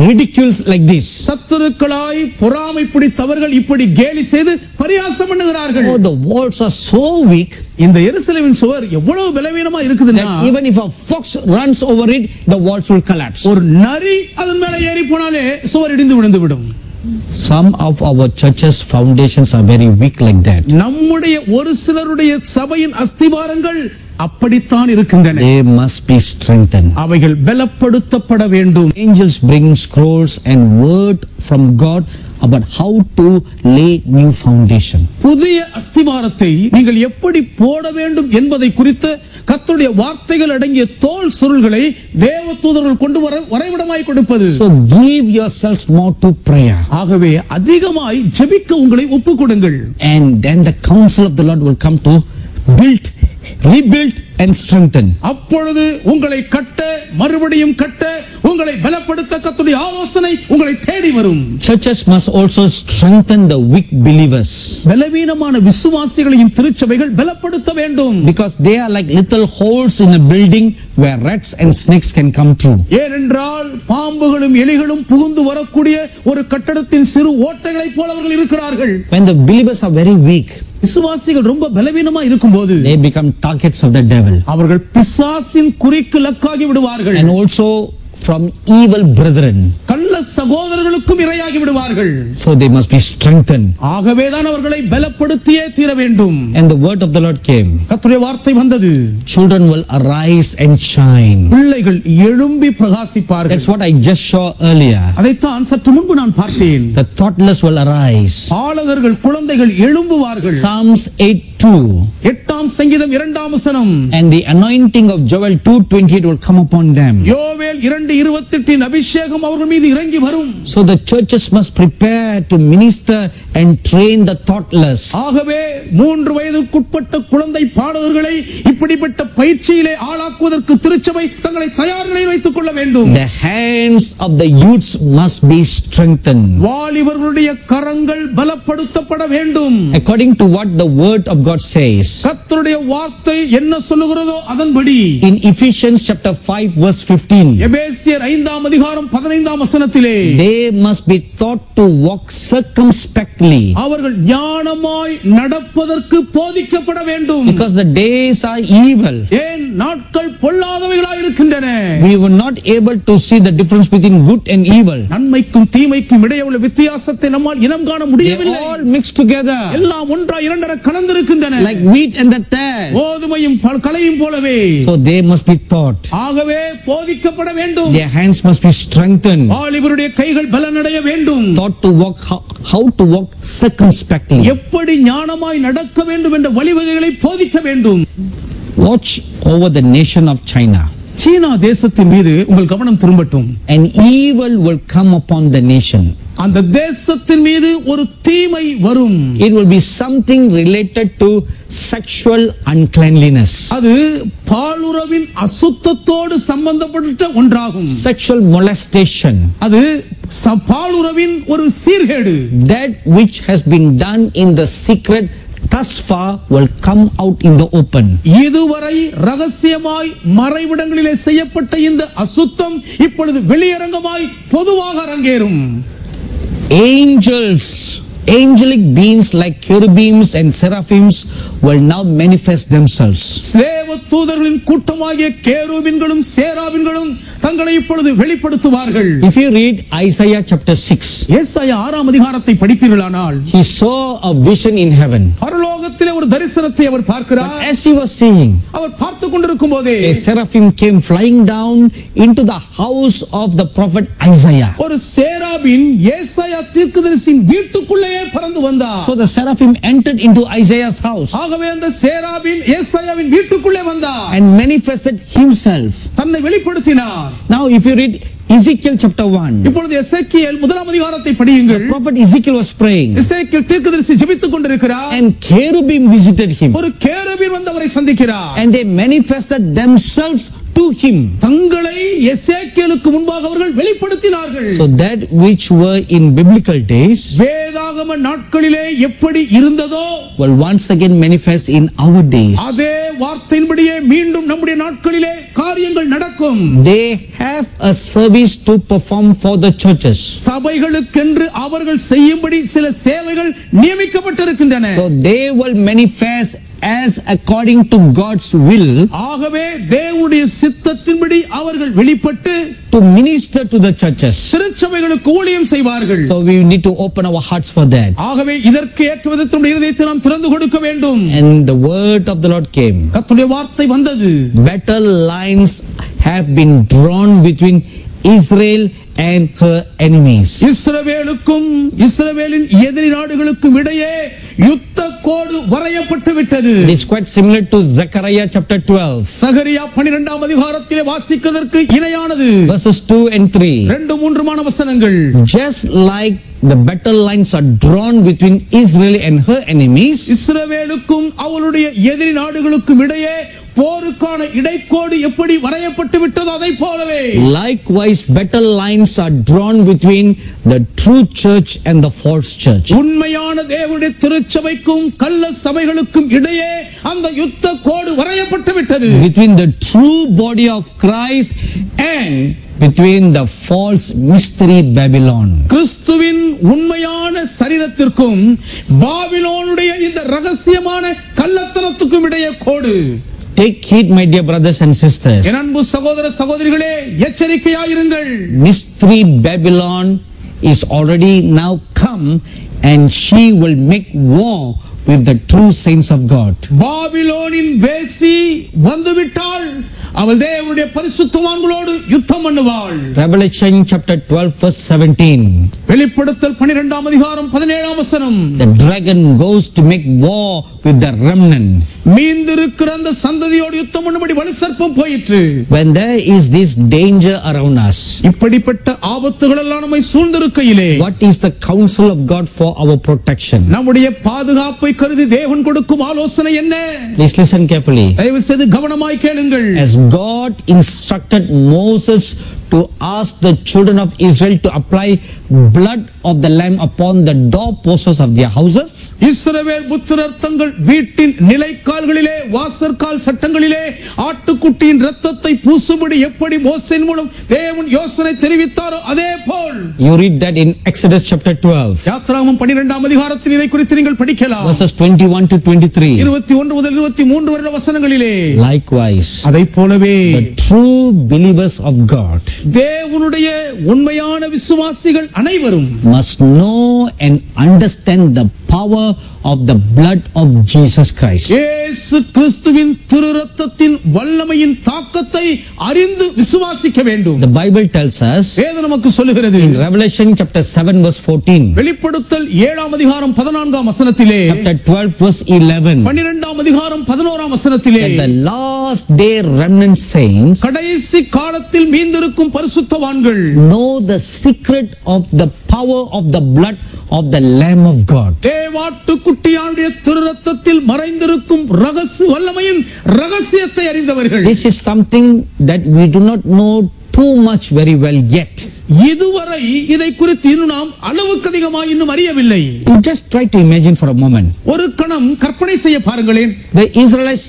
Speaker 1: ridicules like this.
Speaker 2: சத்துருக்களாய் பொறாமை பிடித்தவர்கள் இப்படி கேலி செய்து பரியாசம் பண்ணுகிறார்கள்.
Speaker 1: Oh, the walls are so weak.
Speaker 2: இந்த எருசலேமின் சுவர் எவ்வளவு பலவீனமா இருக்குதுன்னா
Speaker 1: Even if a fox runs over it, the walls will collapse.
Speaker 2: ஒரு நரி அதன் மேல ஏறி போனாலே சுவர் இடிந்து விழுந்து விடும்.
Speaker 1: Some of our churches foundations are very weak like that.
Speaker 2: நம்முடைய ஒரு சிலருடைய சபையின் அஸ்திவாரங்கள் அப்படித்தான் இருக்கின்றன.
Speaker 1: They must be strengthened.
Speaker 2: அவைகள் பலப்படுத்தப்பட வேண்டும்.
Speaker 1: Angels bring scrolls and word from God about how to lay new foundation.
Speaker 2: புதிய அஸ்திவாரத்தை நீங்கள் எப்படி போட வேண்டும் என்பதை குறித்து கர்த்தருடைய வார்த்தைகள் அடங்கிய தோல் சுருள்களை தேவதூதர்கள் கொண்டு வரைவிடமாய் கொடுப்பது.
Speaker 1: So give yourselves more to prayer.
Speaker 2: ஆகவே அதிகமாய் ஜெபிக்க உங்களை ஒப்புக்கொடுங்கள்.
Speaker 1: And then the counsel of the Lord will come to rebuild and strengthen.
Speaker 2: அப்பொழுது உங்களை கட்ட, மறுபடியும் கட்ட, உங்களை பலப்படுத்த கர்த்தருடைய ஆலோசனை உங்களை தேடி வரும்.
Speaker 1: Churches must also strengthen the weak believers.
Speaker 2: பலவீனமான விசுவாசிகளின் திருச்சபைகள் பலப்படுத்த வேண்டும்.
Speaker 1: Because they are like little holes in a building where rats and snakes can come through.
Speaker 2: ஏனென்றால் பாம்புகளும் எலிகளும் புகுந்து வரக்கூடிய ஒரு கட்டடத்தின் சிறு ஓட்டைகளைப் போல அவர்கள் இருக்கிறார்கள்.
Speaker 1: When the believers are very weak,
Speaker 2: விசுவாசிகள் ரொம்ப பலவீனமா இருக்கும்போது
Speaker 1: they become targets of the devil.
Speaker 2: அவர்கள் பிசாசின் குறிக்கு லக்காகி விடுவார்கள்.
Speaker 1: And also from evil brethren.
Speaker 2: கள்ள சகோதரர்களுக்கும் இரையாகி விடுவார்கள்.
Speaker 1: So they must be strengthened.
Speaker 2: ஆகவேதான் அவர்களை பலப்படுத்தியே தீர வேண்டும்.
Speaker 1: And the word of the Lord came.
Speaker 2: கர்த்தருடைய வார்த்தை வந்தது.
Speaker 1: Children will arise and shine.
Speaker 2: பிள்ளைகள் எழும்பி பிரகாசிப்பார்கள்.
Speaker 1: That's what I just saw earlier.
Speaker 2: அதைத்தான் சற்று முன்பு நான் பார்த்தேன்.
Speaker 1: The thoughtless will arise.
Speaker 2: ஆலகர்கள் குழந்தைகள் எழும்புவார்கள்.
Speaker 1: Psalms 8:2.
Speaker 2: 8ஆம் சங்கீதம் 2ஆம் வசனம்.
Speaker 1: And the anointing of Joel 2:28 will come upon them.
Speaker 2: யோவேல் 2:28 அபிஷேகம் அவர்கள் மீது இறங்கி வரும்.
Speaker 1: So the churches must prepare to minister and train the thoughtless.
Speaker 2: ஆகவே 3 வயதுக்குட்பட்ட குழந்தை பாடகர்களை இப்படிப்பட்ட பயிற்சியிலே ஆளாக்குவதற்கு திருச்சபை தங்களை தயார் நிலையில் வைத்துக் கொள்ள வேண்டும்.
Speaker 1: The hands of the youths must be strengthened.
Speaker 2: வாலிபர்களுடைய கரங்கள் பலப்படுத்தப்பட வேண்டும்.
Speaker 1: According to what the word of God says.
Speaker 2: கர்த்தருடைய வார்த்தை என்ன சொல்லுகிறதோ அதன்படி.
Speaker 1: In Ephesians chapter 5 verse 15.
Speaker 2: எபேசியர் 5ஆம் அதிகாரம் 15ஆம் வசனத்திலே
Speaker 1: they must be taught to walk circumspectly,
Speaker 2: அவர்கள் ஞானமாய் நடப்பதற்கு போதிக்கப்பட வேண்டும்.
Speaker 1: because the days are evil.
Speaker 2: ஏன் நாட்கள் பொல்லாதவைகளாய் இருக்கின்றன.
Speaker 1: We were not able to see the difference between good and evil.
Speaker 2: நன்மைக்கும் தீமைக்கும் இடையே உள்ள வித்தியாசத்தை நம்மால் இனம் காண
Speaker 1: They
Speaker 2: முடியவில்லை.
Speaker 1: all mixed together
Speaker 2: எல்லாம் ஒன்றா இரண்டர கலந்திருக்கின்றன.
Speaker 1: like wheat and the tares.
Speaker 2: கோதுமையும் களையும் போலவே.
Speaker 1: So they must be taught.
Speaker 2: ஆகவே போதிக்கப்பட வேண்டும்.
Speaker 1: Their hands must be strengthened,
Speaker 2: வாலிபருடைய கைகள் பலனடைய வேண்டும்.
Speaker 1: taught to walk how to walk circumspectly.
Speaker 2: எப்படி ஞானமாய் நடக்க வேண்டும் என்ற வழிவகைகளை போதிக்க வேண்டும்.
Speaker 1: Watch over the nation of China.
Speaker 2: சீனா தேசத்தின் மீது உங்கள் கவனம் திரும்பட்டும்.
Speaker 1: An evil will come upon the nation.
Speaker 2: அந்த தேசத்தின் மீது ஒரு தீமை வரும்.
Speaker 1: It will be something related to sexual uncleanliness.
Speaker 2: அது பாலுறவின் அசுத்தத்தோடு சம்பந்தப்பட்ட ஒன்றாகும்.
Speaker 1: Sexual molestation.
Speaker 2: அது பாலுறவின் ஒரு சீர்கேடு.
Speaker 1: That which has been done in the secret thus far will come out in the open.
Speaker 2: இதுவரை ரகசியமாய் மறைவிடங்களிலே செய்யப்பட்ட இந்த அசுத்தம் இப்பொழுது வெளியரங்கமாய் பொதுவாக அரங்கேறும். Angelic beings like cherubims and seraphims will now manifest themselves. தேவ தூதர்களின் கூட்டமாகிய கேருபீன்களும் சேராபீன்களும் தங்களை இப்பொழுது வெளிப்படுத்துவார்கள்.
Speaker 1: If you read Isaiah chapter 6,
Speaker 2: ஏசாயா 6ஆம் அதிகாரத்தை படிப்பீர்களானால்
Speaker 1: he saw a vision in heaven.
Speaker 2: பரலோகத்திலே ஒரு தரிசனத்தை அவர் பார்க்கிறார்.
Speaker 1: But as he was seeing,
Speaker 2: அவர் பார்த்துக் கொண்டிருக்கும் போதே
Speaker 1: a seraphim came flying down into the house of the prophet Isaiah.
Speaker 2: ஒரு சேராபீன் ஏசாயா தீர்க்கதரிசியின் வீட்டுக்குள்ளே பறந்து வந்தார்.
Speaker 1: So the seraphim entered into Isaiah's house
Speaker 2: ஆகவே அந்த சேராபீன் ஏசாயாவின் வீட்டுக்குள்ளே வந்தார்
Speaker 1: and manifested himself.
Speaker 2: தன்னை வெளிப்படுத்தினார்.
Speaker 1: Now if you read Ezekiel chapter 1,
Speaker 2: இப்பொழுது எசேக்கியேல் 1ஆம் அதிகாரத்தை படியுங்கள்.
Speaker 1: prophet Ezekiel was praying
Speaker 2: எசேக்கியேல் தீர்க்கதரிசி ஜெபித்துக் கொண்டிருக்கிறார்.
Speaker 1: and cherubim visited him
Speaker 2: ஒரு கேருபீன் வந்து அவரை சந்திக்கிறார்.
Speaker 1: and they manifested themselves to him.
Speaker 2: தங்களை எசேக்கியேலுக்கு முன்பாக அவர்கள் வெளிப்படுத்தினார்கள்.
Speaker 1: So that which were in biblical days
Speaker 2: வேதாகம நாட்களிலே எப்படி இருந்ததோ
Speaker 1: will once again manifest in our days.
Speaker 2: அதே வார்த்தையின்படியே மீண்டும் நம்முடைய நாட்களிலே காரியங்கள் நடக்கும்.
Speaker 1: They have a service to perform for the churches.
Speaker 2: சபைகளுக்கென்று அவர்கள் செய்யும்படி சில சேவைகள் நியமிக்கப்பட்டிருக்கின்றன.
Speaker 1: So they will manifest as according to God's will.
Speaker 2: ஆகவே தேவனுடைய சித்தத்தின்படி அவர்கள் வெளிப்பட்டு
Speaker 1: to minister to the churches.
Speaker 2: திருச்சபைகளுக்கு ஊழியம் செய்வார்கள்.
Speaker 1: So we need to open our hearts for that.
Speaker 2: ஆகவே இதற்கு ஏற்ற விதத்தில் நம்முடைய இதயத்தை நாம் திறந்து கொடுக்க வேண்டும்.
Speaker 1: And the word of the Lord came.
Speaker 2: கர்த்தருடைய வார்த்தை வந்தது.
Speaker 1: Battle lines have been drawn between Israel and her enemies.
Speaker 2: இஸ்ரவேலுக்கும் இஸ்ரவேலின் எதிரி நாடுகளுக்கும் இடையே யுத்த கோடு வரையப்பட்டு விட்டது.
Speaker 1: It is quite similar to Zechariah chapter 12.
Speaker 2: சகரியா 12ஆம் அதிகாரத்திலே வாசிக்கிறதற்கு இணையானது.
Speaker 1: Verses 2 and 3.
Speaker 2: 2-3 வசனங்கள்.
Speaker 1: Just like the battle lines are drawn between Israel and her enemies,
Speaker 2: இஸ்ரவேலுக்கும் அவளுடைய எதிரி நாடுகளுக்கும் இடையே போருக்கான இடைக்கோடு எப்படி வரையப்பட்டு விட்டதோ அதை போலவே
Speaker 1: likewise battle lines are drawn between the true church and the false church.
Speaker 2: உண்மையான தேவனுடைய திருச்சபைக்கும் கள்ள சபைகளுக்கும் இடையே அந்த யுத்த கோடு வரையப்பட்டு விட்டது.
Speaker 1: Between the true body of Christ and between the false mystery Babylon.
Speaker 2: கிறிஸ்துவின் உண்மையான சரீரத்திற்கும் பாபிலோனுடைய இந்த ரகசியமான கள்ளத்தனத்துக்கும் இடையே கோடு.
Speaker 1: Take heed, my dear brothers and sisters.
Speaker 2: என் அன்பு சகோதர சகோதரிகளே, எச்சரிக்கையாயிருங்கள்.
Speaker 1: Mystery Babylon is already now come and she will make war with the true saints of God.
Speaker 2: பாபிலோனின் வேசி வந்துவிட்டாள். அவள் தேவனுடைய பரிசுத்தவான்களோடு யுத்தம் பண்ணுவாள்.
Speaker 1: Revelation chapter 12 verse 17.
Speaker 2: வெளிப்படுத்தல் 12ஆம் அதிகாரம் 17ஆம் வசனம்.
Speaker 1: The dragon goes to make war with the remnant.
Speaker 2: மீந்திருக்கிற அந்த சந்ததியோடு யுத்தம் பண்ணும்படி வலு சர்ப்பம் போயிற்று.
Speaker 1: When there is this danger around us,
Speaker 2: இப்படிப்பட்ட ஆபத்துகள் எல்லாம் நம்மை சூழ்ந்திருக்கையிலே,
Speaker 1: what is the counsel of God for our protection?
Speaker 2: நம்முடைய பாதுகாப்பை கருதி தேவன் கொடுக்கும் ஆலோசனை என்ன?
Speaker 1: Please listen carefully.
Speaker 2: தயவு செய்து கவனமாய் கேளுங்கள்.
Speaker 1: As God instructed Moses to ask the children of Israel to apply blood of the lamb upon the doorposts of their houses.
Speaker 2: இஸ்ரவேல் புத்திரர் தங்கள் வீட்டின் நிலைக்கால்களிலே வாசற்கால் சட்டங்களிலே ஆட்டுக்குட்டியின் இரத்தத்தை பூசும்படி எப்படி மோசேயின் மூலம் தேவன் யோசனை தெரிவித்தாரோ அதே போல்.
Speaker 1: You read that in Exodus chapter 12.
Speaker 2: யாத்ராகமம் 12ஆம் அதிகாரத்தில் இதை குறித்து நீங்கள் படிக்கலாம்.
Speaker 1: Verses 21 to 23.
Speaker 2: 21 முதல் 23 வரை வசனங்களிலே.
Speaker 1: Likewise,
Speaker 2: அதைப் போலவே
Speaker 1: the true believers of God
Speaker 2: தேவனுடைய உண்மையான விசுவாசிகள் அனைவரும்
Speaker 1: must know and understand the power of the blood of Jesus Christ.
Speaker 2: இயேசு கிறிஸ்துவின் திரு இரத்தத்தின் வல்லமையின் தாக்கத்தை அறிந்து விசுவாசிக்க வேண்டும்.
Speaker 1: The Bible tells us
Speaker 2: வேதம் நமக்கு சொல்லுகிறது
Speaker 1: in Revelation chapter 7 verse 14,
Speaker 2: வெளிப்படுத்தல் 7ஆம் அதிகாரம் 14ஆம் வசனத்திலே,
Speaker 1: chapter 12 verse 11,
Speaker 2: 12ஆம் அதிகாரம் 11ஆம் வசனத்திலே,
Speaker 1: that the last day remnant saints
Speaker 2: கடைசி காலத்தில் மீந்திருக்கும் பரிசுத்தவான்கள்
Speaker 1: know the secret of the power of the blood of the Lamb of God.
Speaker 2: தேவாட்டுக்குட்டியானுடைய திரு இரத்தத்தில் மறைந்திருக்கும் ரகசிய வல்லமையின் ரகசியத்தை அறிந்தவர்கள்.
Speaker 1: This is something that we do not know too much very well yet.
Speaker 2: இதுவரை இதை குறித்து இன்னும் நாம் அளவுக்கு அதிகமாக இன்னும் அறியவில்லை.
Speaker 1: Just try to imagine for a moment.
Speaker 2: ஒரு கணம் கற்பனை செய்ய பாருங்களேன்.
Speaker 1: The Israelites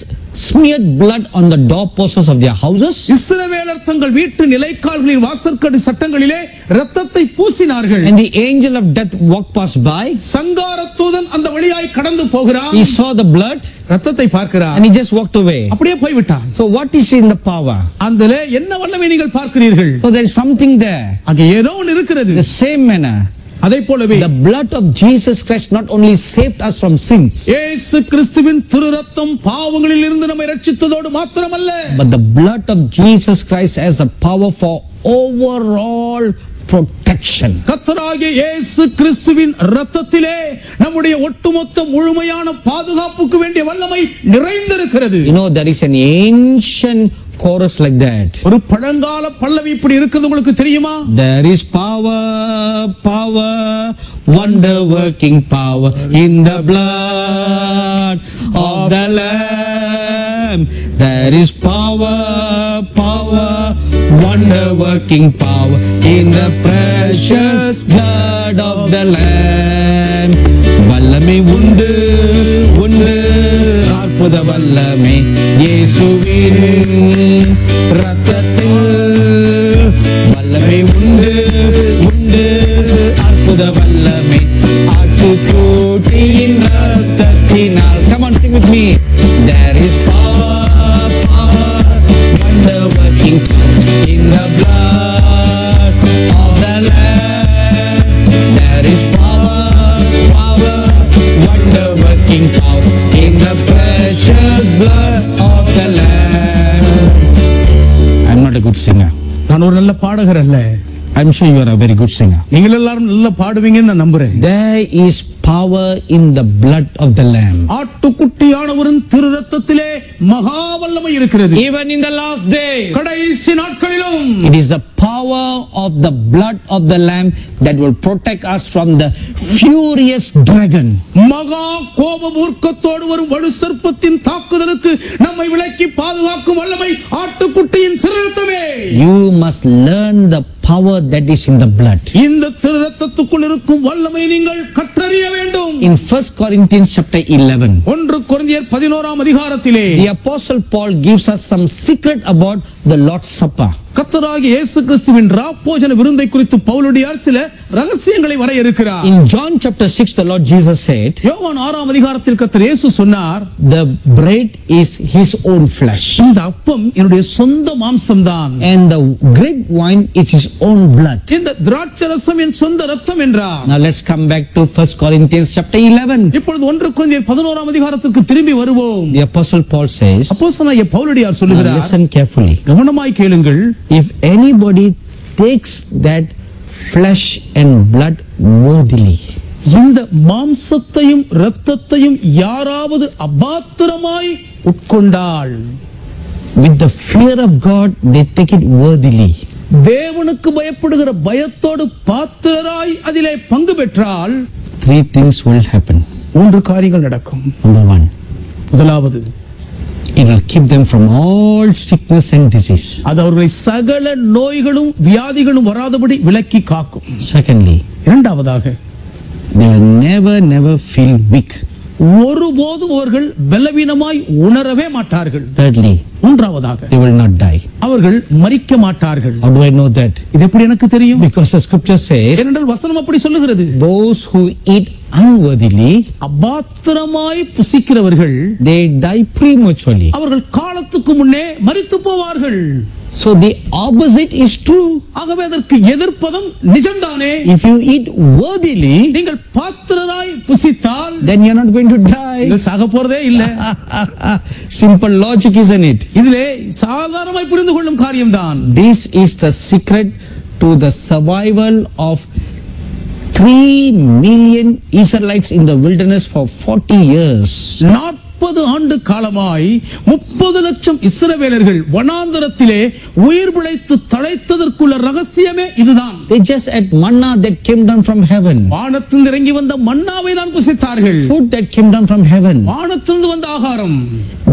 Speaker 1: smeared blood on the doorposts of their houses.
Speaker 2: இஸ்ரவேலர் தங்கள் வீட்டு நிலைக்கால்களின் வாசற்கடி சட்டங்களிலே இரத்தத்தை பூசினார்கள்.
Speaker 1: And the angel of death walked past by.
Speaker 2: சங்கார தூதன் அந்த வழியாய் கடந்து போகிறான்.
Speaker 1: He saw the blood
Speaker 2: இரத்தத்தை பார்க்கிறான்.
Speaker 1: and he just walked away.
Speaker 2: அப்படியே போய்விட்டான்.
Speaker 1: So what is in the power?
Speaker 2: அந்தலே என்ன வல்லமை நீங்கள் பார்க்கிறீர்கள்?
Speaker 1: So there is something there.
Speaker 2: அங்கே ஏதோ ஒன்று இருக்கிறது.
Speaker 1: The same manner,
Speaker 2: அதை போலவே
Speaker 1: the blood of Jesus Christ not only saved us from sins,
Speaker 2: இயேசு கிறிஸ்துவின் திரு இரத்தம் பாவங்களில் இருந்து நம்மை ரட்சித்ததோடு மாத்திரமல்ல,
Speaker 1: but the blood of Jesus Christ has the power for overall protection.
Speaker 2: கர்த்தராகிய இயேசு கிறிஸ்துவின் இரத்தத்திலே நம்முடைய ஒட்டுமொத்த முழுமையான பாதுகாப்புக்கு வேண்டிய வல்லமை நிறைந்திருக்கிறது.
Speaker 1: You know, there is an ancient chorus like that.
Speaker 2: ஒரு பழங்கால பல்லவி இப்படி இருக்குது, உங்களுக்கு தெரியுமா?
Speaker 1: There is power, power, wonder working power in the blood of the Lamb. There is power, power, wonder working power in the precious blood of the Lamb. வல்லமை உண்டு உண்டு அற்புத வல்லமை இயேசுவின் இரத்தத்தில். வல்லமை உண்டு உண்டு அற்புத வல்லமை ஆட்டுக்குட்டியின் இரத்தத்தினால். Come on, sing with me. There is power, power, wonder working in the blood of the Lamb. There is power, power, wonder working power in the precious blood of the Lamb. I'm not a good singer.
Speaker 2: நான் ஒரு நல்ல பாடகர் அல்ல.
Speaker 1: I'm sure you are a very good singer.
Speaker 2: நீங்கள் எல்லாரும் நல்லா பாடுவீங்கன்னு நான் நம்புறேன்.
Speaker 1: There is power in the blood of the Lamb.
Speaker 2: ஆட்டுக்குட்டியானவரின் திரு இரத்தத்திலே மகா வல்லமை இருக்கிறது.
Speaker 1: Even in the last days,
Speaker 2: கடைசி நாட்களிலும்
Speaker 1: it is the power of the blood of the Lamb that will protect us from the furious dragon.
Speaker 2: மகா கோப மூர்க்கத்தோடு வரும் வலு சர்ப்பத்தின் தாக்குதலுக்கு நம்மை விலக்கி பாதுகாக்கும் வல்லமை ஆட்டுக்குட்டியின் திரு இரத்தமே.
Speaker 1: You must learn the power that is in the blood.
Speaker 2: இந்த திரு இரத்தத்துக்குள் இருக்கும் வல்லமை நீங்கள் கற்றறிய வேண்டும்.
Speaker 1: In 1 Corinthians chapter 11,
Speaker 2: 1 கொரிந்தியர் 11ஆம் அதிகாரத்திலே
Speaker 1: the apostle Paul gives us some secret about the Lord's Supper.
Speaker 2: கர்த்தராகிய இயேசு கிறிஸ்துவின் ராப்போஜன விருந்தை குறித்து பவுலடியார் சில ரகசியங்களை வரையறுக்கிறார்.
Speaker 1: In John chapter 6, the Lord Jesus said,
Speaker 2: யோவான் 6ஆம் அதிகாரத்தில் கர்த்தர் இயேசு சொன்னார்,
Speaker 1: the bread is his own flesh,
Speaker 2: இந்த அப்பம் என்னுடைய சொந்த மாம்சம்தான்,
Speaker 1: and the grape wine is his own blood.
Speaker 2: இந்த திராட்சரசம் என் சொந்த இரத்தம் என்றார்.
Speaker 1: Now let's come back to 1 Corinthians chapter 11.
Speaker 2: இப்பொழுது 1 கொரிந்தியர் 11ஆம் அதிகாரத்திற்கு திரும்பி வருவோம்.
Speaker 1: The apostle Paul says,
Speaker 2: அப்போஸ்தலனாகிய பவுலடியார்
Speaker 1: now
Speaker 2: சொல்லுகிறார்,
Speaker 1: listen carefully.
Speaker 2: கவனமாய் கேளுங்கள்.
Speaker 1: If anybody takes that flesh and blood worthily,
Speaker 2: இந்த மாம்சத்தையும் இரத்தத்தையும் யாராவது அபாத்திரமாய் உட்கொண்டால்,
Speaker 1: with the fear of God, they take it worthily.
Speaker 2: தேவனுக்கு பயப்படுகிற பயத்தோடு பாத்திரராய் அதிலே பங்கு பெற்றால்
Speaker 1: 3 things will happen.
Speaker 2: 3 காரியங்கள் நடக்கும்.
Speaker 1: Number 1,
Speaker 2: முதலாவது,
Speaker 1: It will keep them from all sickness and disease.
Speaker 2: அது அவர்களை சகல நோய்களும் வியாதிகளும் வராதபடி விலக்கி காக்கும்.
Speaker 1: Secondly,
Speaker 2: இரண்டாவதாக,
Speaker 1: they will never feel weak.
Speaker 2: ஒருபோதும் அவர்கள் பலவீனமாய் உணரவே மாட்டார்கள்.
Speaker 1: Thirdly,
Speaker 2: மூன்றாவதாக,
Speaker 1: they will not die.
Speaker 2: அவர்கள் மரிக்க மாட்டார்கள்.
Speaker 1: How do I know that?
Speaker 2: இது எப்படி எனக்கு தெரியும்?
Speaker 1: Because the scripture says,
Speaker 2: ஏனென்றால் வசனம் அப்படி சொல்லுகிறது.
Speaker 1: those who eat unworthily,
Speaker 2: அபாத்திரமாய் புசிக்கிறவர்கள்,
Speaker 1: they die prematurely.
Speaker 2: அவர்கள் காலத்துக்கு முன்னே மரித்து போவார்கள்.
Speaker 1: So the opposite is true.
Speaker 2: ஆகவே அதற்கு எதிர்ப்பதும் நிஜம்தானே.
Speaker 1: If you eat worthily,
Speaker 2: நீங்கள் பாத்திரராய் புசித்தால்,
Speaker 1: then you are not going to die.
Speaker 2: நீங்கள் சாக போறதே இல்ல.
Speaker 1: Simple logic, isn't it?
Speaker 2: இதிலே சாதாரணமாய் புரிந்து கொள்ளும் காரியம்தான்.
Speaker 1: This is the secret to the survival of 3 million Israelites in the wilderness for 40 years.
Speaker 2: 40 ஆண்டு காலமாய் 30 லட்சம் இஸ்ரவேலர்கள் வனாந்தரத்திலே உயிர் பிழைத்து தழைத்ததற்குள்ள ரகசியமே இதுதான்.
Speaker 1: They just ate manna that came down from heaven.
Speaker 2: வானத்திலிருந்து இறங்கி வந்த மன்னாவை தான் புசித்தார்கள்.
Speaker 1: Food that came down from heaven.
Speaker 2: வானத்திலிருந்து வந்த ஆகாரம்.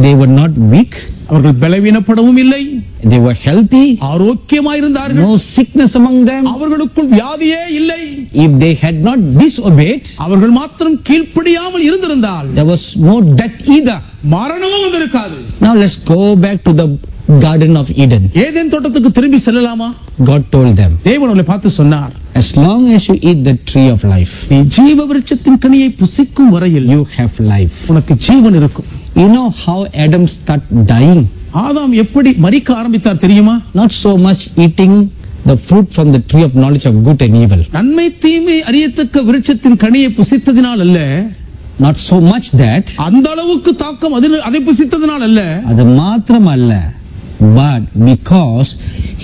Speaker 1: They were not weak.
Speaker 2: அவர்கள் பலவீனப்படவும் இல்லை.
Speaker 1: They were healthy.
Speaker 2: ஆரோக்கியமாய் இருந்தார்கள்.
Speaker 1: No sickness among them.
Speaker 2: அவர்களுக்குள் வியாதியே இல்லை.
Speaker 1: If they had not disobeyed,
Speaker 2: அவர்கள் மாத்திரம் கீழ்ப்படியாமல் இருந்திருந்தால்,
Speaker 1: there was no death either.
Speaker 2: மரணமும் வந்திருக்காது.
Speaker 1: Now let's go back to the Garden of Eden.
Speaker 2: Eden தோட்டத்துக்கு திரும்பி செல்லலாமா?
Speaker 1: God told them,
Speaker 2: தேவன் அவர்களை பார்த்து சொன்னார்,
Speaker 1: as long as you eat the tree of life,
Speaker 2: நீ ஜீவ விருட்சத்தின் கனியை புசிக்கும் வரையில்
Speaker 1: you have life.
Speaker 2: உனக்கு ஜீவன் இருக்கும்.
Speaker 1: You know how Adam started dying?
Speaker 2: ஆதாம் எப்படி மரிக்க ஆரம்பித்தார் தெரியுமா?
Speaker 1: Not so much eating the fruit from the tree of knowledge of good and evil.
Speaker 2: நன்மை தீமை அறியத்தக்க விருட்சத்தின் கனியை புசித்ததினால் அல்ல.
Speaker 1: Not so much that.
Speaker 2: அந்த அளவுக்கு தாக்கம் அதை புசித்ததினால் அல்ல.
Speaker 1: அது மாத்திரம் அல்ல. But because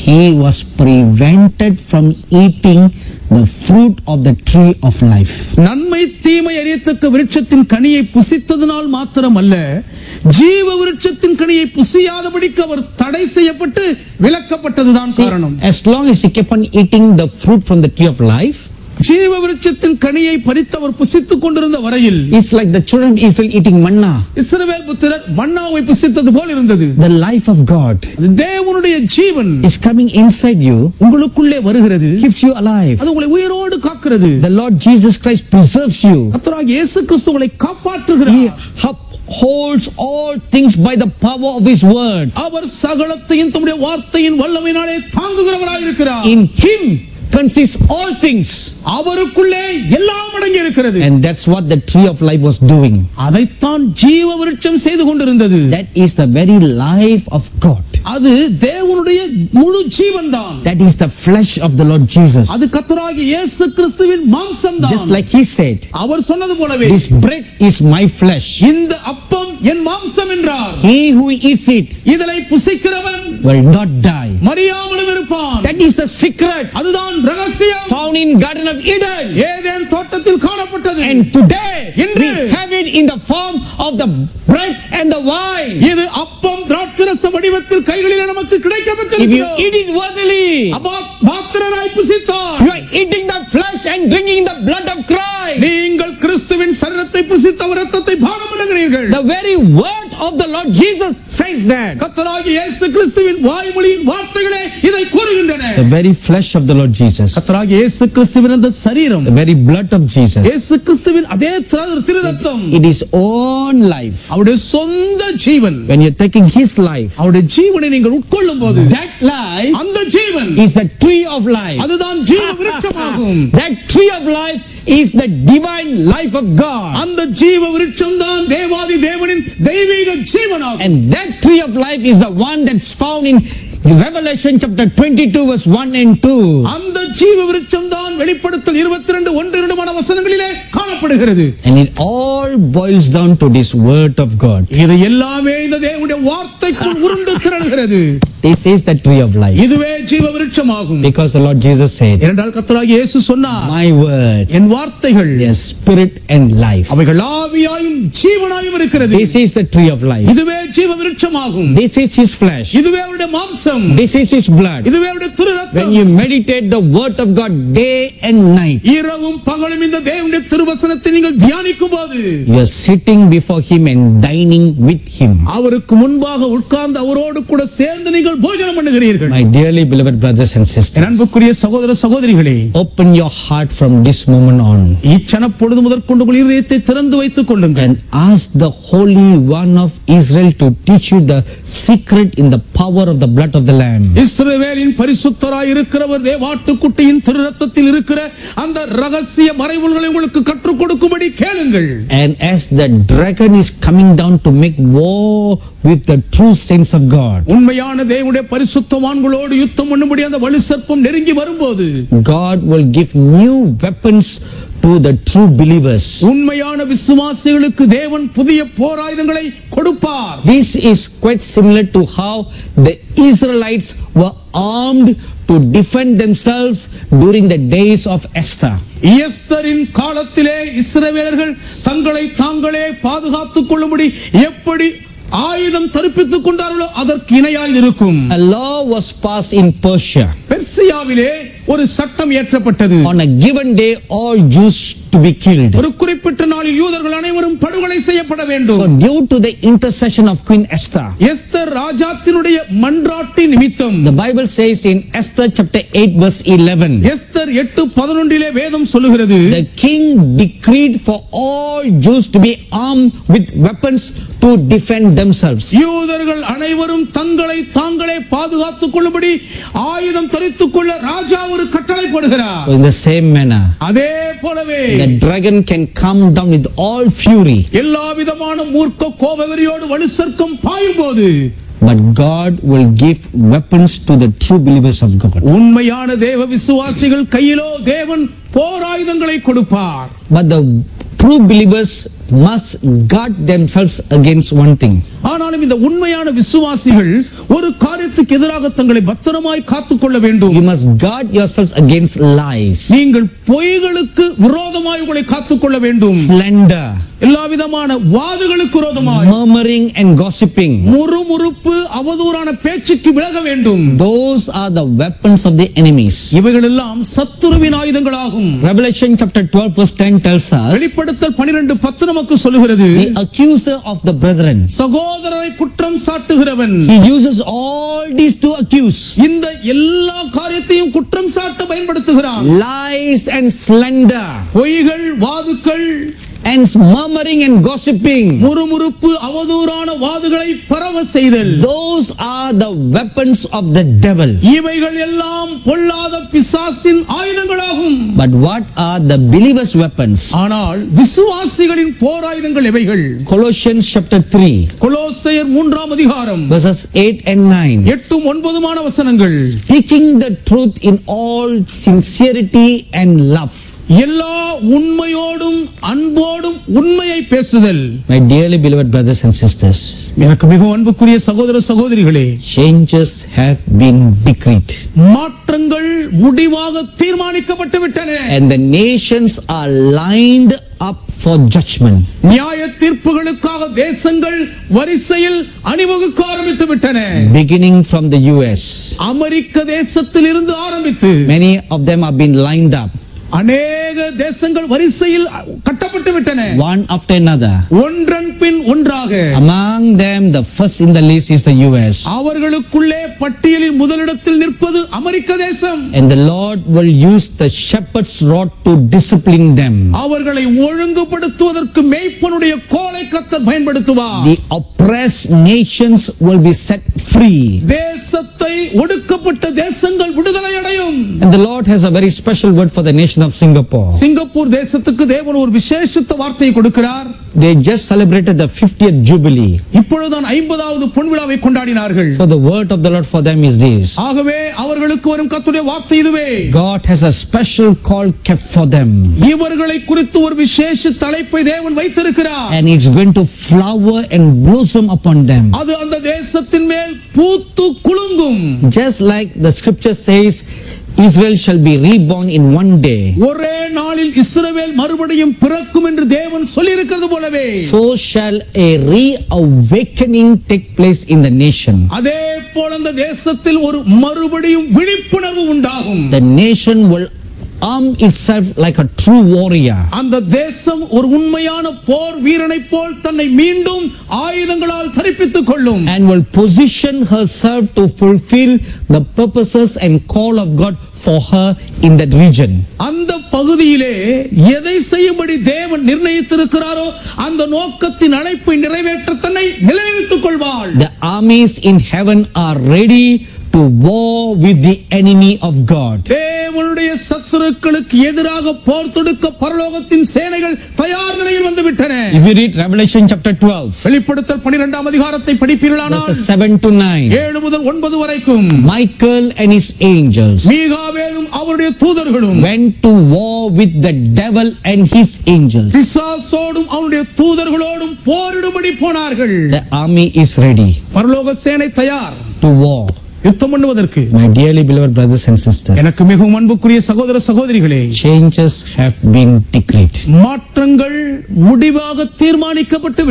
Speaker 1: he was prevented from eating the fruit of the tree of life.
Speaker 2: நன்மை தீமை அறியத்தக்க விருட்சத்தின் கனியை புசித்ததினால் மாத்திரம் அல்ல, ஜீவ விருட்சத்தின் கனியை புசியாதபடிக்கு அவர் தடை செய்யப்பட்டு விலக்கப்பட்டதுதான் காரணம்.
Speaker 1: As long as he kept on eating the fruit from the tree of life,
Speaker 2: ஜீவ விருட்சத்தின் கனியை பறித்தவர் புசித்துக் கொண்டிருந்த வரையில்,
Speaker 1: it's like the children of Israel eating manna.
Speaker 2: இஸ்ரவேல் புத்திரர் மன்னாவை புசித்தது போல் இருந்தது.
Speaker 1: The life of God,
Speaker 2: தேவனுடைய ஜீவன்
Speaker 1: is coming inside you,
Speaker 2: உங்களுக்குள்ளே வருகிறது,
Speaker 1: keeps you alive.
Speaker 2: அது உங்களை உயிரோடு காக்கிறது.
Speaker 1: The Lord Jesus Christ preserves you.
Speaker 2: கர்த்தராகிய இயேசு கிறிஸ்து உங்களை காப்பாற்றுகிறார்.
Speaker 1: He holds all things by the power of his word.
Speaker 2: அவர் சகலத்தையும் தம்முடைய வார்த்தையின் வல்லமையினாலே தாங்குகிறவராய் இருக்கிறார்.
Speaker 1: In him consists all things.
Speaker 2: அவருக்குள்ளே எல்லாம் அடங்கி இருக்கிறது.
Speaker 1: And that's what the tree of life was doing.
Speaker 2: அதைத்தான் ஜீவ விருட்சம் செய்து கொண்டிருந்தது.
Speaker 1: That is the very life of God.
Speaker 2: அது தேவனுடைய முழு ஜீவன்தான்.
Speaker 1: That is the flesh of the Lord Jesus.
Speaker 2: அது கர்த்தராகிய இயேசு கிறிஸ்துவின் மாம்சம்தான்.
Speaker 1: Just like he said,
Speaker 2: அவர் சொன்னது போலவே,
Speaker 1: this bread is my flesh.
Speaker 2: இந்த அப்பம் என் மாம்சம் என்றார்.
Speaker 1: He who eats it
Speaker 2: இதனை புசிக்கிறவன்
Speaker 1: will not die.
Speaker 2: மரியாமலும் இருப்பான்.
Speaker 1: That is the secret
Speaker 2: அதுதான் ரகசியம்.
Speaker 1: found in Garden of Eden.
Speaker 2: Eden தோட்டத்தில் காணப்பட்டது.
Speaker 1: And today
Speaker 2: இன்று
Speaker 1: we have it in the form of the bread and the wine.
Speaker 2: இது அப்பம் திராட்சரச வடிவத்தில் கைகளில் நமக்கு கிடைக்கப்பட்டிருக்கிறது.
Speaker 1: If you eat it worthily,
Speaker 2: பாத்திரராய் புசித்தால்,
Speaker 1: you are eating the flesh and drinking the blood of Christ.
Speaker 2: நீங்கள் கிறிஸ்துவின் சரீரத்தை புசித்து அவர் இரத்தத்தை பானம் பண்ணுகிறீர்கள்.
Speaker 1: The very word of the Lord Jesus says that.
Speaker 2: கர்த்தராகிய இயேசு கிறிஸ்துவின் வாய்மொழியின் வார்த்தைகளே இதை கூறுகின்றன.
Speaker 1: The very flesh of the Lord Jesus.
Speaker 2: கர்த்தராகிய இயேசு கிறிஸ்துவின் அந்த சரீரம்,
Speaker 1: The very blood of Jesus.
Speaker 2: இயேசு கிறிஸ்துவின் அதே திரு ரத்தம்,
Speaker 1: It is own life.
Speaker 2: அவருடைய சொந்த ஜீவன்.
Speaker 1: When you're taking his life,
Speaker 2: அவருடைய ஜீவனை நீங்கள் உட்கொள்ளும் போது,
Speaker 1: that life
Speaker 2: அந்த ஜீவன்
Speaker 1: is the tree of life.
Speaker 2: அதுதான் ஜீவ விருட்சமாகும்.
Speaker 1: That tree of life is the divine life of God.
Speaker 2: அந்த ஜீவ விருட்சம் தான் தேவாதி தேவனின் தெய்வீக ஜீவனாகும்.
Speaker 1: And that tree of life is the one that's found in Revelation chapter 22 verse 1 and 2.
Speaker 2: அந்த ஜீவ விருட்சம் தான் வெளிப்படுத்தல் 22 1-2 வசனங்களிலே காணப்படுகிறது.
Speaker 1: And it all boils down to this word of God.
Speaker 2: இது எல்லாமே இந்த தேவனுடைய வார்த்தைக்குள் உருண்டு திரளுகிறது.
Speaker 1: This is the tree of life.
Speaker 2: இதுவே ஜீவ விருட்சமாகும்.
Speaker 1: Because the Lord Jesus said,
Speaker 2: ஏனென்றால் கர்த்தராகிய இயேசு சொன்னார்,
Speaker 1: my word,
Speaker 2: என் வார்த்தைகள்,
Speaker 1: yes, spirit and life.
Speaker 2: அவைகள் ஆவியாயும் ஜீவனாயும் இருக்கிறது.
Speaker 1: This is the tree of life.
Speaker 2: இதுவே ஜீவ விருட்சமாகும்.
Speaker 1: This is his flesh.
Speaker 2: இதுவே அவருடைய மாம்சம்.
Speaker 1: This is his blood.
Speaker 2: இதுவே அவருடைய திரு ரத்தம்.
Speaker 1: When you meditate the word of God day and night,
Speaker 2: இரவும் பகலும் இந்த தேவனுடைய திருவசனத்தை நீங்கள் தியானிக்கும் போது
Speaker 1: you are sitting before him and dining with him.
Speaker 2: அவருக்கு முன்பாக உட்கார்ந்து அவரோடு கூட சேர்ந்து நீங்கள் போஜனம் பண்ணுகிறீர்கள்.
Speaker 1: My dearly beloved brothers and
Speaker 2: N
Speaker 1: sisters,
Speaker 2: அன்புக்குரிய சகோதர சகோதரிகளே,
Speaker 1: open your heart from this moment on
Speaker 2: இச்சன பொழுது முதற்கொண்டு உங்கள் இதயத்தை திறந்து வைத்துக் கொள்ளுங்கள்.
Speaker 1: and ask the Holy One of Israel to teach you the secret in the power of the blood of the Lamb.
Speaker 2: இஸ்ரவேலின் பரிசுத்தராய் இருக்கிறவர் தேவாட்டுக்குட்டியின் திரு ரத்தத்தில் இருக்கிற அந்த ரகசிய மறைவுகளை உங்களுக்கு கற்றுக் கொடுக்கும்படி கேளுங்கள்.
Speaker 1: And as the dragon is coming down to make war with the true saints of God,
Speaker 2: உண்மையான தேவனுடைய பரிசுத்தவான்களோடு யுத்தம் பண்ணும்படி அந்த வலு சர்ப்பம் நெருங்கி வரும்போது
Speaker 1: God will give new weapons to the true believers.
Speaker 2: உண்மையான விசுவாசிகளுக்கு தேவன் புதிய போராயுதங்களை கொடுப்பார்.
Speaker 1: This is quite similar to how the Israelites were armed to defend themselves during the days of Esther.
Speaker 2: எஸ்தரின் காலத்திலே இஸ்ரவேலர்கள் தங்களை தாங்களே பாதுகாத்துக் கொள்ளும்படி எப்படி ஆயுதம் தரிப்பித்துக் கொண்டார்களோ அதற்கு இணையாய் இருக்கும்.
Speaker 1: A law was passed in Persia.
Speaker 2: பெர்சியாவிலே ஒரு சட்டம் இயற்றப்பட்டது.
Speaker 1: On a given day, all Jews to be killed.
Speaker 2: ஒரு குறிப்பிட்ட நாளில் யூதர்கள் அனைவரும் படுகொலை செய்யப்பட
Speaker 1: So
Speaker 2: வேண்டும்.
Speaker 1: due to the intercession of Queen Esther,
Speaker 2: Esther ராஜாத்தினுடைய மன்றாட்டி நிமித்தம்
Speaker 1: the Bible says in Esther chapter 8 verse 11,
Speaker 2: Esther 8:11 வேதம் சொல்லுகிறது,
Speaker 1: the king decreed for all Jews to be armed with weapons to defend themselves.
Speaker 2: யூதர்கள் அனைவரும் தங்களை தாங்களே பாதுகாத்துக் கொள்ளும்படி ஆயுதம் தரித்துக் கொள்ள ராஜா ஒரு கட்டளை போடுகிறார்.
Speaker 1: So in the same manner,
Speaker 2: அதே போலவே
Speaker 1: the dragon can come down with all fury,
Speaker 2: எல்லா விதமான மூர்க்க கோபவெறியோடு வலு சர்க்கம் பாயும் போது
Speaker 1: but God will give weapons to the true believers of God.
Speaker 2: உண்மையான தேவ விசுவாசிகள் கையிலோ தேவன் போராயுதங்களை கொடுப்பார்.
Speaker 1: But the true believers must guard themselves against one thing.
Speaker 2: ஆனாலும் இந்த உண்மையான விசுவாசிகள் ஒரு காரியத்துக்கு எதிராக தங்களை பத்திரமாய் காத்துக்கொள்ள வேண்டும்.
Speaker 1: You must guard yourselves against lies,
Speaker 2: நீங்கள் பொய்களுக்கு விரோதமாய் உங்களை காத்துக்கொள்ள வேண்டும்.
Speaker 1: slander,
Speaker 2: எல்லா விதமான வாதுகளுக்கு விரோதமாய்
Speaker 1: murmuring and gossiping.
Speaker 2: முறுமுறுப்பு அவதூறான பேச்சுக்கு விலக வேண்டும்.
Speaker 1: Those are the weapons of the enemies.
Speaker 2: இவைகள் எல்லாம் சத்துருவின் ஆயுதங்களாகும்.
Speaker 1: Revelation chapter 12 verse 10 tells us,
Speaker 2: வெளிப்படுத்தல் 12:10 நமக்கு சொல்லுகிறது,
Speaker 1: the accuser of the brethren,
Speaker 2: சகோதரரை குற்றம் சாட்டுகிறவன்
Speaker 1: he uses all these to accuse,
Speaker 2: இந்த எல்லா காரியத்தையும் குற்றம் சாட்ட பயன்படுத்துகிறான்.
Speaker 1: lies and slander,
Speaker 2: பொய்கள், வாதுக்கள்,
Speaker 1: and murmuring and gossiping.
Speaker 2: முறுமுறுப்பு அவதூறான வாதுகளை பரவ செய்தல்.
Speaker 1: Those are the weapons of the devil.
Speaker 2: இவைகள் எல்லாம் பொல்லாத பிசாசின் ஆயுதங்களாகும்.
Speaker 1: But what are the believers' weapons?
Speaker 2: ஆனால் விசுவாசிகளின் போராயுதங்கள் எவைகள்?
Speaker 1: Colossians chapter 3
Speaker 2: கொலோசையர் 3ஆம் அதிகாரம்
Speaker 1: verses 8 and 9.
Speaker 2: 8-9 வசனங்கள்.
Speaker 1: Speaking the truth in all sincerity and love.
Speaker 2: எல்லா உண்மையோடும் அன்போடும் உண்மையை பேசுதல்.
Speaker 1: My dearly beloved brothers and sisters,
Speaker 2: எனக்கு மிகவும் அன்புக்குரிய சகோதர சகோதரிகளே,
Speaker 1: changes have been decreed
Speaker 2: மாற்றங்கள் முடிவாக தீர்மானிக்கப்பட்டு விட்டன.
Speaker 1: and the nations are lined up for judgment.
Speaker 2: நியாய தீர்ப்புகளுக்காக தேசங்கள் வரிசையில் அணிவகுக்க ஆரம்பித்து விட்டன.
Speaker 1: Beginning from the US,
Speaker 2: அமெரிக்க தேசத்தில் இருந்து ஆரம்பித்து
Speaker 1: many of them have been lined up,
Speaker 2: அநேக தேசங்கள் வரிசையில் கட்டப்பட்டு விட்டன.
Speaker 1: one after another.
Speaker 2: ஒன்றன் பின் ஒன்றாக.
Speaker 1: Among them, the first in the list is the US.
Speaker 2: அவர்களுக்குள்ளே பட்டியலில் முதலிடத்தில் நிற்பது அமெரிக்க தேசம்.
Speaker 1: And the Lord will use the shepherd's rod to discipline them.
Speaker 2: அவர்களை ஒழுங்குபடுத்துவதற்கு மேய்ப்பனுடைய கோலை கர்த்தர் பயன்படுத்துவார்.
Speaker 1: The oppressed nations will be set free.
Speaker 2: தேசத்தை ஒடுக்கப்பட்ட தேசங்கள் விடுதலை அடையும்.
Speaker 1: And the Lord has a very special word for the nation of Singapore.
Speaker 2: Singapore தேசத்துக்கு தேவன் ஒரு விசேஷித்த வார்த்தையை கொடுக்கிறார்.
Speaker 1: They just celebrated the 50th jubilee.
Speaker 2: இப்பொழுதுதான் 50வது பொன்விழாவை கொண்டாடினார்கள்.
Speaker 1: So the word of the Lord for them is this.
Speaker 2: ஆகவே அவர்களுக்கு வரும் கர்த்தருடைய வார்த்தை இதுவே.
Speaker 1: God has a special call kept for them.
Speaker 2: இவர்களை குறித்து ஒரு விசேஷ தலைப்பை தேவன் வைத்திருக்கிறார்.
Speaker 1: And it's going to flower and blossom upon them.
Speaker 2: அது அந்த தேசத்தின் மேல் பூத்து குலுங்கும்.
Speaker 1: Just like the scripture says Israel shall be reborn in one day.
Speaker 2: ஒரே நாளில் இஸ்ரவேல் மறுபடியும் பிறக்கும் என்று தேவன் சொல்லியிருக்கிறது போலவே
Speaker 1: So shall a reawakening take place in the nation.
Speaker 2: அதே போல அந்த தேசத்தில் ஒரு மறுபடியும் விழிப்புணர்வு உண்டாகும்.
Speaker 1: The nation will arm itself like a true warrior.
Speaker 2: அந்த தேசம் ஒரு உண்மையான போர் வீரனைப் போல் தன்னை மீண்டும் ஆயுதங்களால் தரிப்பித்துக் கொள்ளும்.
Speaker 1: And will position herself to fulfill the purposes and call of God for her in that region.
Speaker 2: அந்த பகுதியிலே எதை செய்யும்படி தேவன் நிர்ணயித்திருக்கிறாரோ அந்த நோக்கத்தின் அழைப்பை நிறைவேற்ற தன்னை நிலைநிறுத்திக் கொள்வாள்.
Speaker 1: The armies in heaven are ready to war with the enemy of God.
Speaker 2: தேவனுடைய சத்துருக்களுக்கு எதிராக போர் தொடுக்க பரலோகத்தின் சேனைகள் தயார் நிலையில் வந்து விட்டன.
Speaker 1: If you read Revelation chapter 12,
Speaker 2: வெளிப்படுத்தல் 12ஆம் அதிகாரத்தை படிப்பீர்களானால்
Speaker 1: verses 7 to 9,
Speaker 2: 7 முதல் 9 வரைக்கும்
Speaker 1: Michael and his angels
Speaker 2: மீகாவேலும் அவருடைய தூதர்களும்
Speaker 1: went to war with the devil and his angels.
Speaker 2: பிசாசோடும் அவருடைய தூதர்களோடும் போரிடும்படி போனார்கள்.
Speaker 1: The army is ready
Speaker 2: பரலோக சேனை தயார்
Speaker 1: to war.
Speaker 2: யுத்தம் பண்ணுவதற்கு.
Speaker 1: My dearly beloved brothers and sisters,
Speaker 2: எனக்கு மிகவும் அன்புக்குரிய சகோதர சகோதரிகளே,
Speaker 1: changes have been decreed.
Speaker 2: மாற்றங்கள் முடிவாக தீர்மானிக்கப்பட்டு